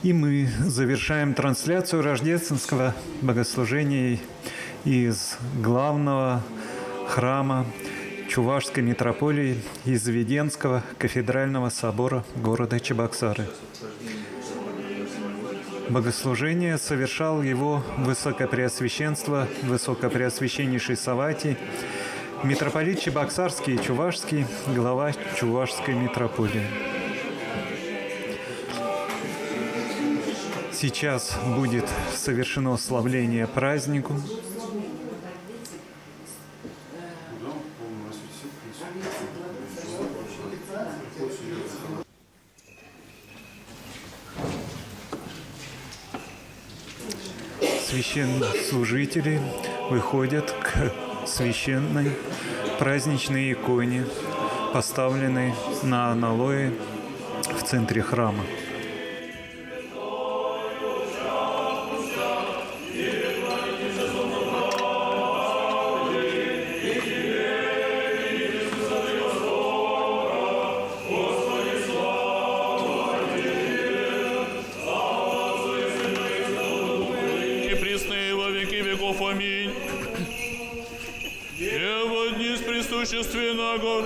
И мы завершаем трансляцию рождественского богослужения из главного храма Чувашской митрополии из Веденского кафедрального собора города Чебоксары. Богослужение совершал его Высокопреосвященство, Высокопреосвященнейший Савватий, митрополит Чебоксарский и Чувашский, глава Чувашской митрополии. Сейчас будет совершено славление празднику. Священнослужители выходят к священной праздничной иконе, поставленной на аналое в центре храма. могущественного.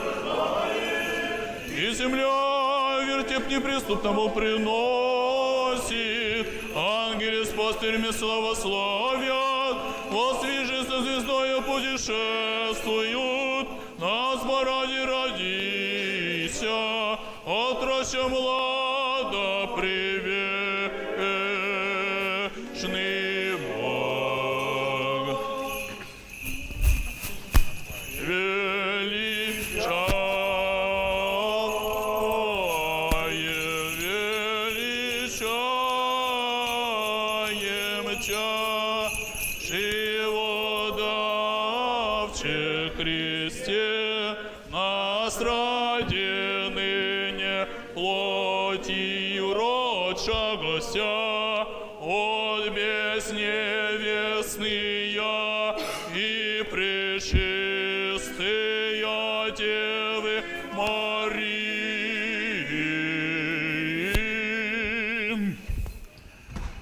И земля вертеп неприступному приносит, ангели с пастырями славословят, воздвижи со звездою путешествуют, нас ради родися, отроща млада привечный Бог. Величаем Тя, живодавче Христе, нас ради ныне плотью родша гостя, от бесневестная и пречистая Девы Марии.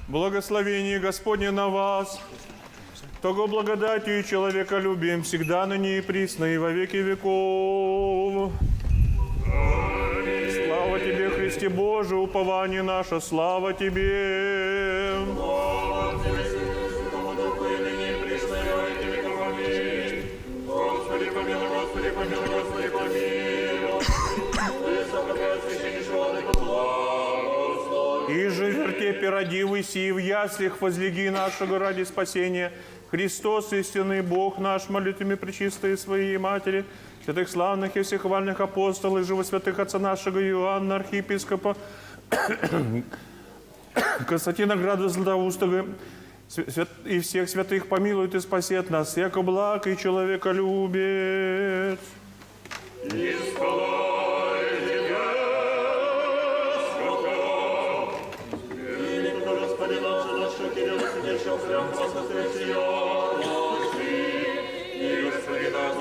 Благословение Господне на вас, того благодатью и человеколюбием всегда ныне и присно и во веки веков. Слава Тебе, Христе Боже, упование наше, слава Тебе. Господи, помилуй, Господи, помилуй, Господи, помилуй. Высокопреосвященнейший Владыка, благослови. И же в вертепе родивый сии в яслях возлеги нашего ради спасения. Христос, истинный Бог наш, молитвами пречистые Своей Матери, святых славных и всех хвальных апостолов, и живосвятых отца нашего Иоанна, архиепископа, Константина Града Златоустого, и всех святых помилует и спасет нас, яко благ и человеколюбец.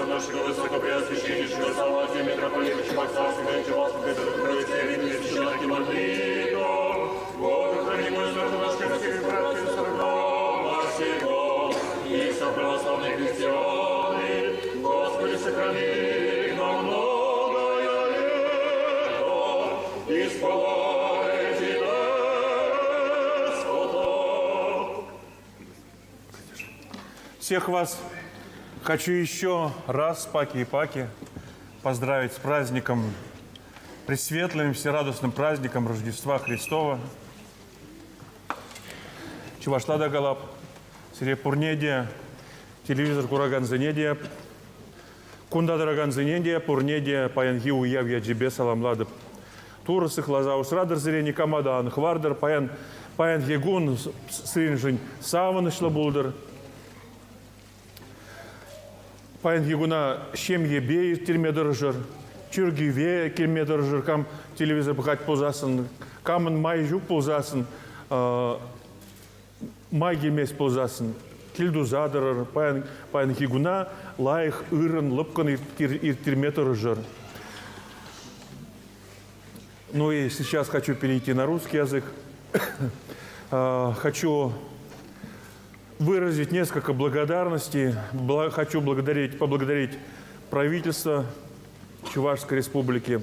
Нашего высокопреосвященнейшего Самария митрополита Чебоксарского и Чебокского кровителя Римлян священники молитву, Бога хранимую звезду наших всех братьев сорокого всего, и все православные христианы, Господи, сохрани нам многое лето, исполайте Господа. Всех вас хочу еще раз, паки и паки, поздравить с праздником, пресветлым, всерадостным праздником Рождества Христова. Чувашлада Галап, Сирепурнедия, телевизор Кураганзанедия, Кундадараганзанедия, Пурнедия, Паянгиу Явья Джибе Саламлада, Турасых Лазаус Радар Зелени Камада Анхвардер, Паян Егун Сринжень Саван Шлабулдер, Паян Егуна Шемьебей Тельмедержер, Чургиве Кельмедержер, Кам телевизор Бхать Пулзасан, Каман Майжук Пулзасан, Майги Мес Пулзасан, Кильдузадер, Паян Егуна, Лайх, Ирен, Лопкан и Тельмедержер. Ну и сейчас хочу перейти на русский язык. Хочу выразить несколько благодарностей. Хочу поблагодарить правительство Чувашской Республики,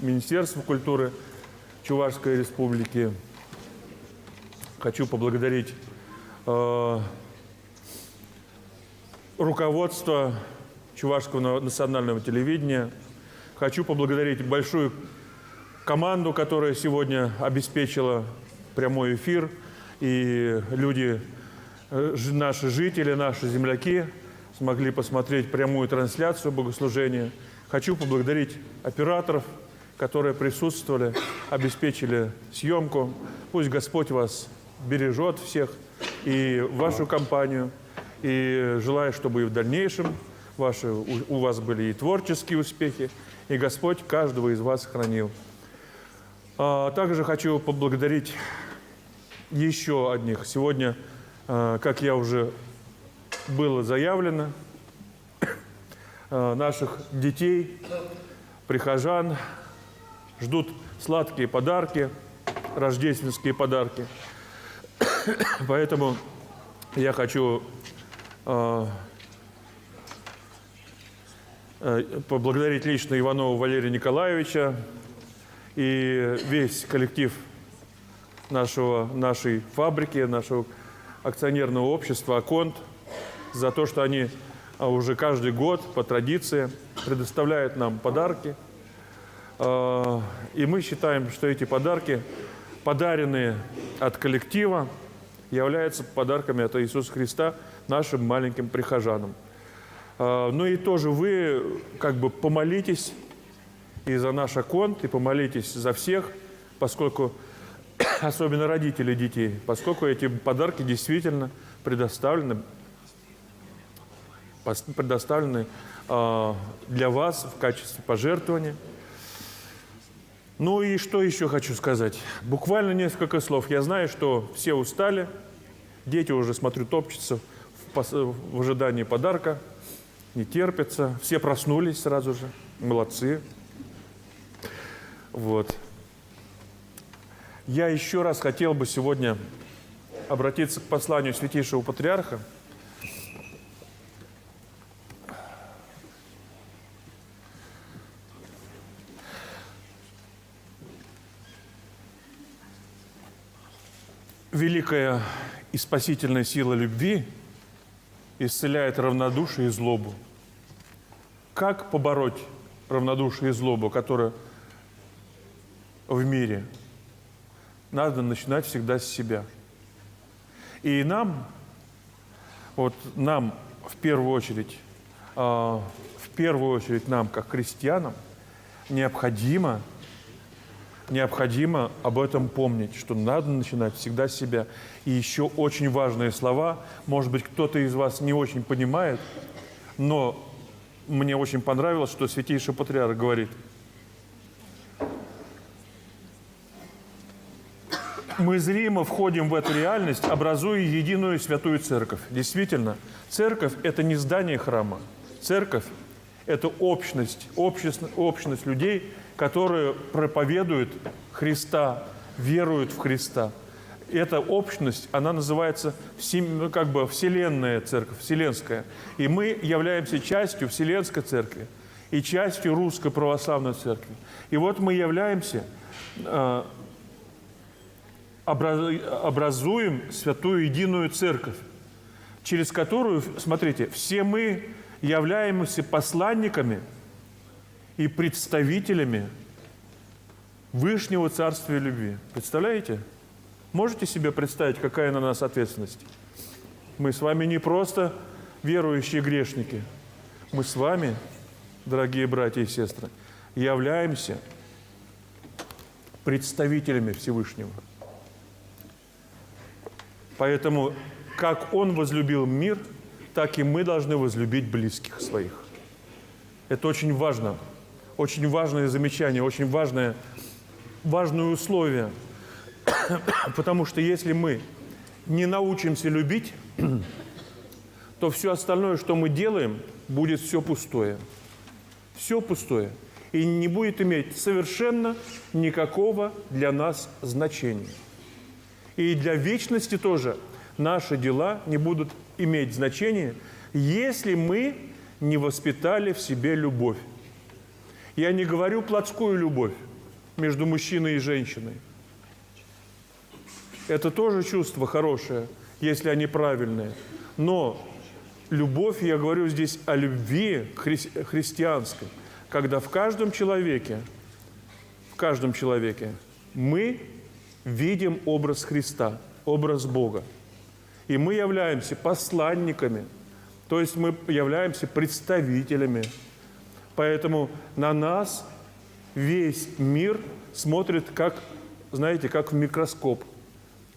Министерство культуры Чувашской Республики. Хочу поблагодарить руководство Чувашского национального телевидения. Хочу поблагодарить большую команду, которая сегодня обеспечила прямой эфир, и люди, наши жители, наши земляки смогли посмотреть прямую трансляцию богослужения. Хочу поблагодарить операторов, которые присутствовали, обеспечили съемку. Пусть Господь вас бережет всех и вашу компанию. И желаю, чтобы и в дальнейшем у вас были и творческие успехи, и Господь каждого из вас хранил. Также хочу поблагодарить еще одних. Сегодня, как я уже было заявлено, наших детей, прихожан ждут сладкие подарки, рождественские подарки. Поэтому я хочу поблагодарить лично Иванова Валерия Николаевича и весь коллектив нашей фабрики, нашего акционерного общества «Аконт» за то, что они уже каждый год по традиции предоставляют нам подарки. И мы считаем, что эти подарки, подаренные от коллектива, являются подарками от Иисуса Христа нашим маленьким прихожанам. Ну и тоже вы как бы помолитесь и за наш «Аконт», и помолитесь за всех, поскольку, особенно родители детей, поскольку эти подарки действительно предоставлены для вас в качестве пожертвования. Ну и что еще хочу сказать? Буквально несколько слов. Я знаю, что все устали, дети уже, смотрю, топчутся в ожидании подарка, не терпятся. Все проснулись сразу же, молодцы. Вот. Я еще раз хотел бы сегодня обратиться к посланию Святейшего Патриарха. Великая и спасительная сила любви исцеляет равнодушие и злобу. Как побороть равнодушие и злобу, которая в мире? Надо начинать всегда с себя. И нам в первую очередь нам, как христианам, необходимо об этом помнить, что надо начинать всегда с себя. И еще очень важные слова, может быть, кто-то из вас не очень понимает, но мне очень понравилось, что Святейший Патриарх говорит: мы зримо входим в эту реальность, образуя единую святую церковь. Действительно, церковь – это не здание храма. Церковь – это общность людей, которые проповедуют Христа, веруют в Христа. Эта общность, она называется Вселенная Церковь, Вселенская. И мы являемся частью Вселенской Церкви и частью Русской Православной Церкви. И вот мы являемся, образуем святую единую Церковь, через которую, смотрите, все мы являемся посланниками и представителями Вышнего Царствия Любви. Представляете? Можете себе представить, какая на нас ответственность? Мы с вами не просто верующие грешники. Мы с вами, дорогие братья и сестры, являемся представителями Всевышнего. Поэтому, как Он возлюбил мир, так и мы должны возлюбить близких своих. Это очень важно. Очень важное замечание, очень важное условие. Потому что если мы не научимся любить, то все остальное, что мы делаем, будет все пустое. Все пустое. И не будет иметь совершенно никакого для нас значения. И для вечности тоже наши дела не будут иметь значения, если мы не воспитали в себе любовь. Я не говорю плотскую любовь между мужчиной и женщиной. Это тоже чувство хорошее, если они правильные. Но любовь, я говорю здесь о любви христианской, когда в каждом человеке мы видим образ Христа, образ Бога. И мы являемся посланниками, то есть мы являемся представителями. Поэтому на нас весь мир смотрит, как, знаете, как в микроскоп.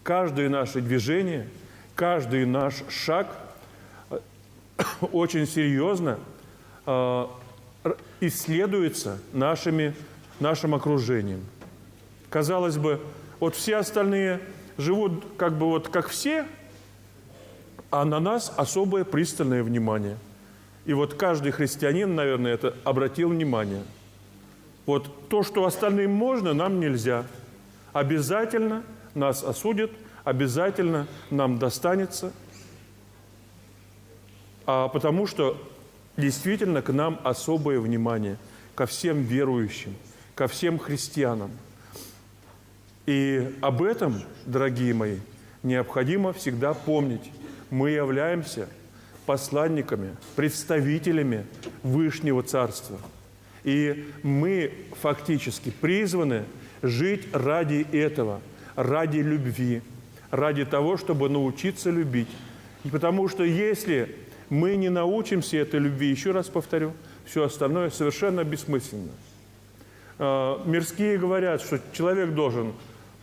Каждое наше движение, каждый наш шаг очень серьезно исследуется нашим окружением. Казалось бы, вот все остальные живут как все, а на нас особое пристальное внимание. И вот каждый христианин, наверное, это обратил внимание. Вот то, что остальным можно, нам нельзя. Обязательно нас осудят, обязательно нам достанется. Потому что действительно к нам особое внимание, ко всем верующим, ко всем христианам. И об этом, дорогие мои, необходимо всегда помнить. Мы являемся посланниками, представителями Вышнего Царства. И мы фактически призваны жить ради этого, ради любви, ради того, чтобы научиться любить. И потому что если мы не научимся этой любви, еще раз повторю, все остальное совершенно бессмысленно. Мирские говорят, что человек должен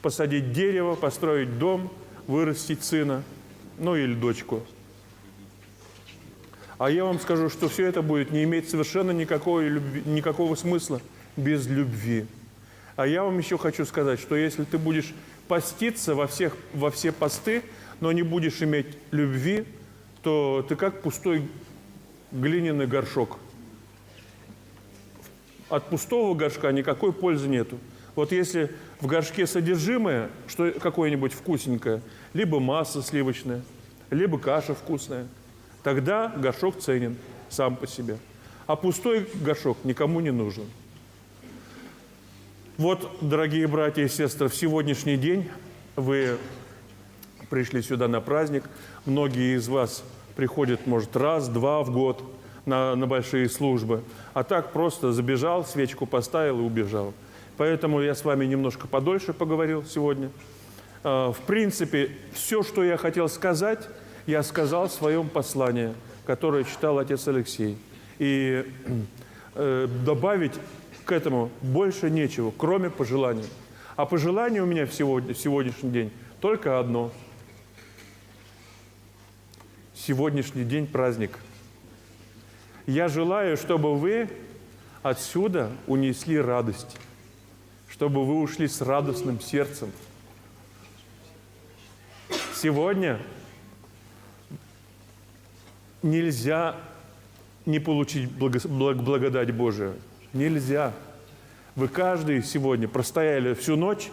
посадить дерево, построить дом, вырастить сына, ну или дочку. А я вам скажу, что все это будет не иметь совершенно никакого смысла без любви. А я вам еще хочу сказать, что если ты будешь поститься во все посты, но не будешь иметь любви, то ты как пустой глиняный горшок. От пустого горшка никакой пользы нету. Вот если в горшке содержимое, что какое-нибудь вкусненькое, либо масса сливочная, либо каша вкусная, тогда горшок ценен сам по себе. А пустой горшок никому не нужен. Вот, дорогие братья и сестры, в сегодняшний день вы пришли сюда на праздник. Многие из вас приходят, может, раз-два в год на большие службы. А так просто забежал, свечку поставил и убежал. Поэтому я с вами немножко подольше поговорил сегодня. В принципе, все, что я хотел сказать, я сказал в своем послании, которое читал отец Алексей. И добавить к этому больше нечего, кроме пожеланий. А пожелание у меня в сегодняшний день только одно. Сегодняшний день праздник. Я желаю, чтобы вы отсюда унесли радость, чтобы вы ушли с радостным сердцем. Сегодня нельзя не получить благодать Божию. Нельзя. Вы каждый сегодня простояли всю ночь,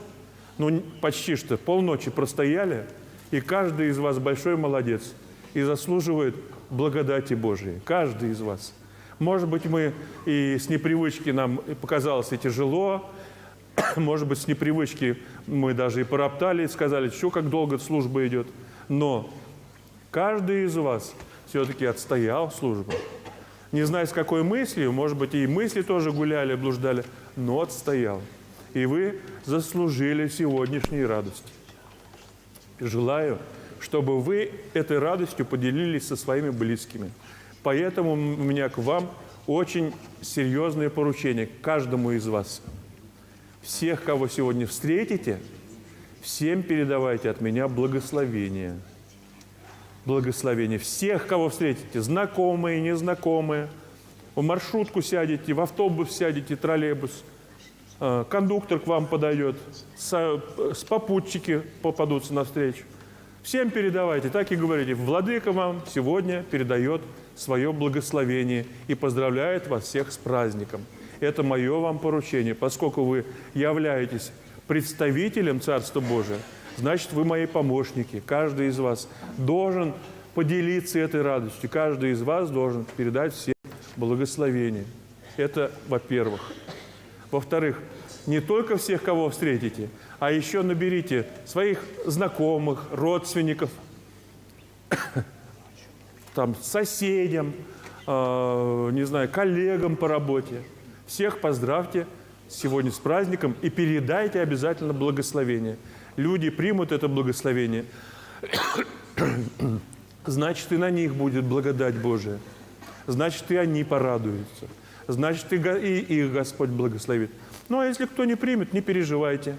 ну почти что полночи простояли, и каждый из вас большой молодец и заслуживает благодати Божией. Каждый из вас. Может быть, мы и с непривычки нам показалось и тяжело, может быть, с непривычки мы даже и пороптали, и сказали, что как долго служба идет. Но каждый из вас все-таки отстоял службу. Не знаю, с какой мыслью, может быть, и мысли тоже гуляли, блуждали, но отстоял. И вы заслужили сегодняшней радости. Желаю, чтобы вы этой радостью поделились со своими близкими. Поэтому у меня к вам очень серьезное поручение, к каждому из вас. Всех, кого сегодня встретите, всем передавайте от меня благословение. Благословение. Всех, кого встретите, знакомые, незнакомые, в маршрутку сядете, в автобус сядете, троллейбус, кондуктор к вам подойдет, попутчики попадутся навстречу. Всем передавайте, так и говорите. Владыка вам сегодня передает свое благословение и поздравляет вас всех с праздником. Это мое вам поручение. Поскольку вы являетесь представителем Царства Божия, значит, вы мои помощники. Каждый из вас должен поделиться этой радостью. Каждый из вас должен передать всем благословение. Это во-первых. Во-вторых, не только всех, кого встретите, а еще наберите своих знакомых, родственников, там, соседям, не знаю, коллегам по работе. Всех поздравьте сегодня с праздником и передайте обязательно благословение. Люди примут это благословение, значит, и на них будет благодать Божия. Значит, и они порадуются. Значит, и их Господь благословит. Ну, а если кто не примет, не переживайте.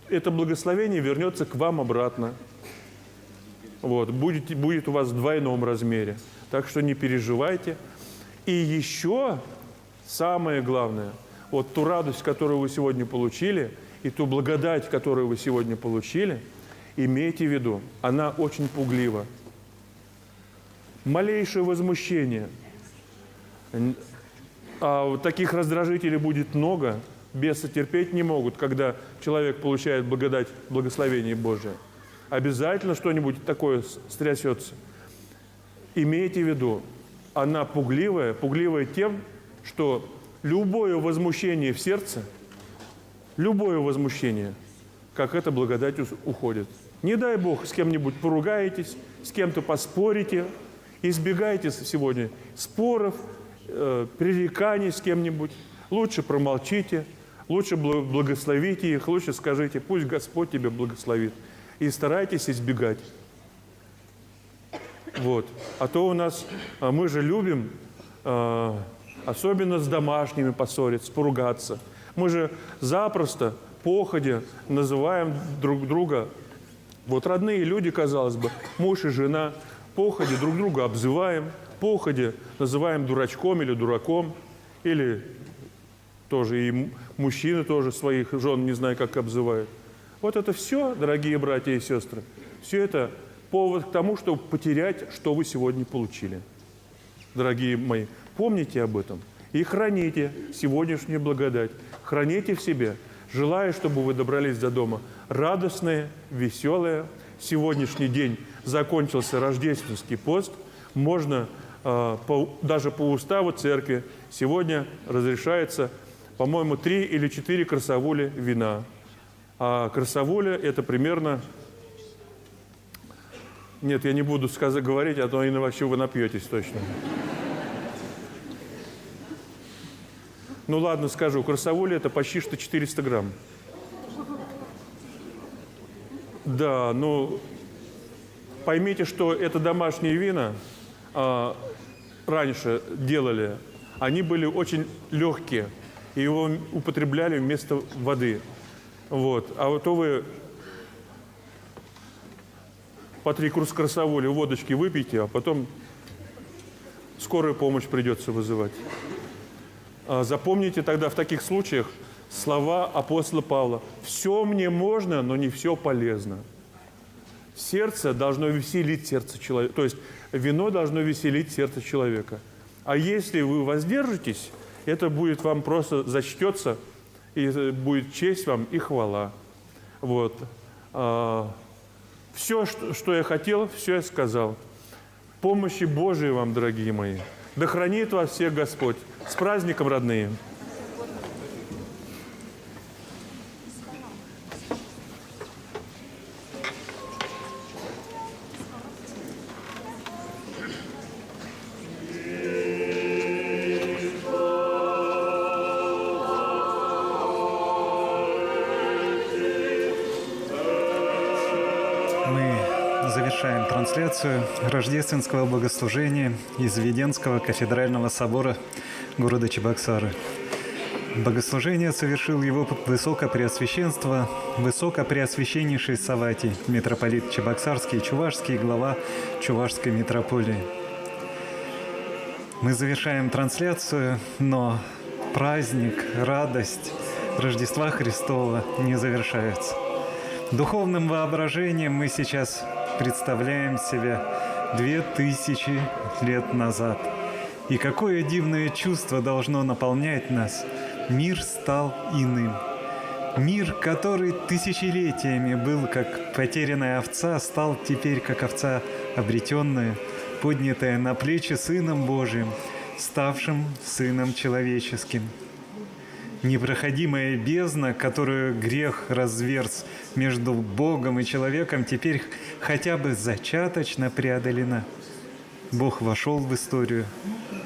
Это благословение вернется к вам обратно. Вот, будет у вас в двойном размере. Так что не переживайте. И еще самое главное, вот ту радость, которую вы сегодня получили, и ту благодать, которую вы сегодня получили, имейте в виду, она очень пуглива. Малейшее возмущение, а вот таких раздражителей будет много, бесы терпеть не могут, когда человек получает благодать, благословение Божие. Обязательно что-нибудь такое стрясется. Имейте в виду, она пугливая тем, что любое возмущение в сердце, любое возмущение, как эта благодать уходит. Не дай Бог, с кем-нибудь поругаетесь, с кем-то поспорите, избегайте сегодня споров, пререканий с кем-нибудь. Лучше промолчите, лучше благословите их, лучше скажите, пусть Господь тебя благословит. И старайтесь избегать. Вот. А то у нас, мы же любим, особенно с домашними поссориться, поругаться. Мы же запросто, походя, называем друг друга, вот родные люди, казалось бы, муж и жена, походя друг друга обзываем, походя называем дурачком или дураком, или тоже и мужчины тоже своих жен не знаю, как обзывают. Вот это все, дорогие братья и сестры, все это повод к тому, чтобы потерять, что вы сегодня получили. Дорогие мои, помните об этом и храните сегодняшнюю благодать. Храните в себе. Желаю, чтобы вы добрались до дома радостные, веселые. Сегодняшний день закончился рождественский пост. Можно даже по уставу церкви сегодня разрешается, по-моему, 3 или 4 красавули вина. А красавуля – это примерно… Нет, я не буду говорить, а то иначе вы напьетесь точно. Ну ладно, скажу. Красавуля – это почти что 400 грамм. Да, ну, поймите, что это домашние вина раньше делали. Они были очень легкие, и его употребляли вместо воды. Вот. А вот то вы по 3 красавули водочки выпейте, а потом скорую помощь придется вызывать. Запомните тогда в таких случаях слова апостола Павла. «Все мне можно, но не все полезно». Сердце должно веселить сердце человека. То есть вино должно веселить сердце человека. А если вы воздержитесь, это будет вам просто зачтется, и будет честь вам и хвала. Вот. Все, что я хотел, все я сказал. Помощи Божией вам, дорогие мои. Да хранит вас всех Господь. С праздником, родные! Завершаем трансляцию рождественского богослужения из Введенского кафедрального собора города Чебоксары. Богослужение совершил его Высокопреосвященство, Высокопреосвященнейший Савватий, митрополит Чебоксарский и Чувашский, глава Чувашской митрополии. Мы завершаем трансляцию, но праздник, радость Рождества Христова не завершается. Духовным воображением мы сейчас представляем себя 2000 лет назад. И какое дивное чувство должно наполнять нас. Мир стал иным. Мир, который тысячелетиями был как потерянная овца, стал теперь как овца обретенная, поднятая на плечи Сыном Божиим, ставшим Сыном Человеческим. Непроходимая бездна, которую грех разверз между Богом и человеком, теперь хотя бы зачаточно преодолена. Бог вошел в историю,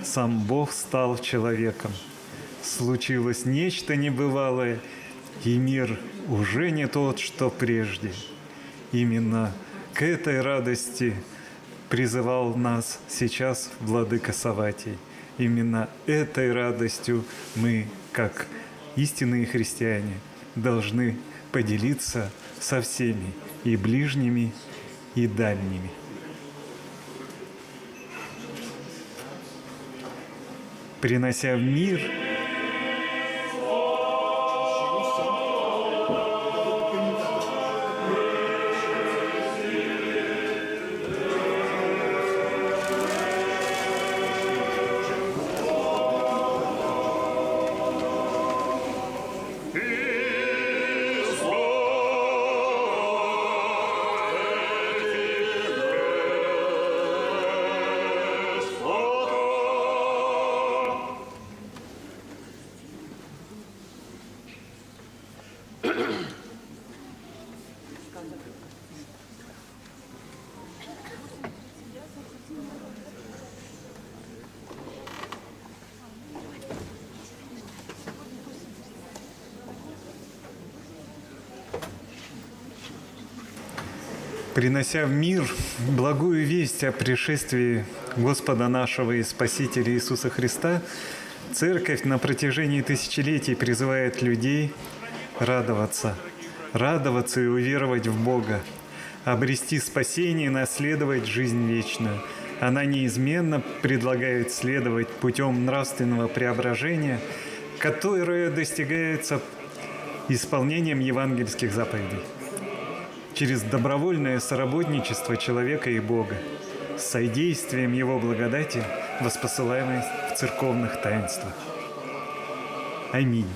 сам Бог стал человеком. Случилось нечто небывалое, и мир уже не тот, что прежде. Именно к этой радости призывал нас сейчас Владыка Савватий. Именно этой радостью мы, как истинные христиане, должны поделиться со всеми, и ближними, и дальними. Принося в мир Святого принося в мир благую весть о пришествии Господа нашего и Спасителя Иисуса Христа, Церковь на протяжении тысячелетий призывает людей радоваться и уверовать в Бога, обрести спасение и наследовать жизнь вечную. Она неизменно предлагает следовать путем нравственного преображения, которое достигается исполнением евангельских заповедей, через добровольное соработничество человека и Бога, с содействием Его благодати, воспосылаемой в церковных таинствах. Аминь.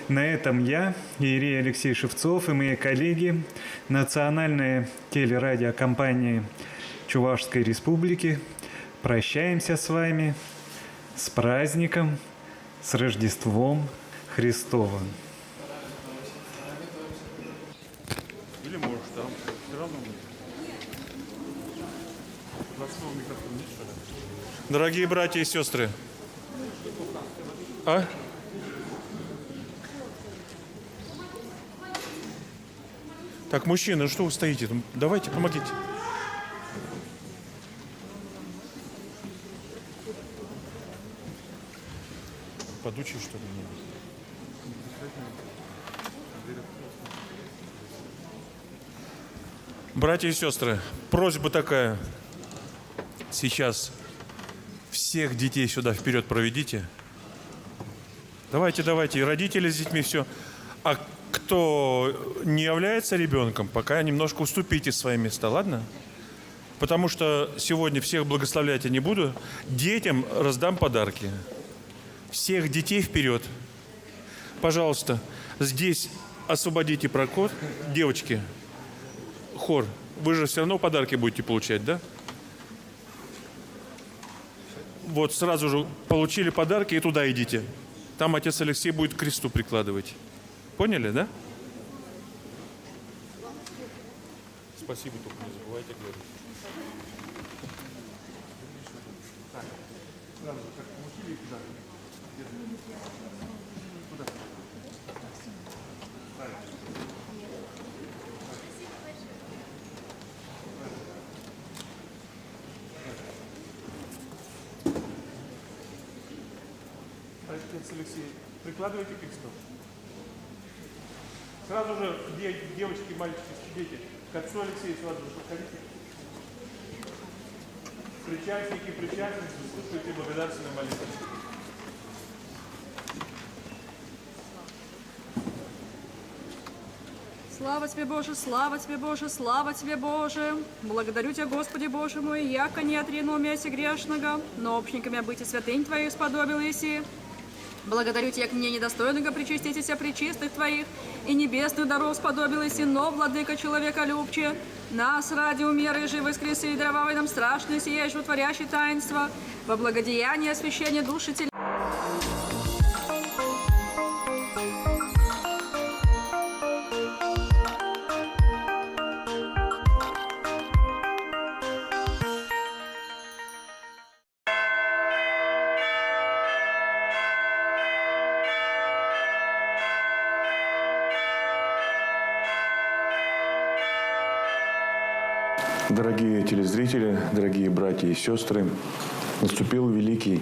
На этом я, иерей Алексей Шевцов, и мои коллеги, национальная телерадиокомпания Чувашской Республики, прощаемся с вами с праздником, с Рождеством Христовым. Или можешь там. Все равно микрофон нет, что ли? Дорогие братья и сестры. Так, мужчины, что вы стоите? Давайте, помогите. Подучи, что ли? Братья и сестры, просьба такая. Сейчас всех детей сюда вперед проведите. Давайте, и родители с детьми, все. А кто не является ребенком, пока немножко уступите свои места, ладно? Потому что сегодня всех благословлять я не буду. Детям раздам подарки. Всех детей вперед. Пожалуйста, здесь освободите проход. Девочки, хор, вы же все равно подарки будете получать, да? Вот сразу же получили подарки и туда идите. Там отец Алексей будет к кресту прикладывать. Поняли, да? Спасибо, только не забывайте говорить. Отец Алексей, прикладывайте к кресту. Сразу же, девочки, мальчики, дети, к отцу Алексею сразу же подходите. Причастники, причастницы, слушайте благодарственную молитву. Слава Тебе, Боже, слава Тебе, Боже, слава Тебе, Боже. Благодарю Тебя, Господи Боже мой, яко не отрену мясе грешного, но общниками быть и святынь Твоих сподобил еси. Благодарю Тебя, мне недостойного причаститеся причистых Твоих, и небесных даров сподобил еси, но, владыка человека любче, нас ради умеры же воскреси, и даровавай нам страшное сие, животворящее таинство, во благодеяние освящения души телесной. Дорогие телезрители, дорогие братья и сестры, наступил великий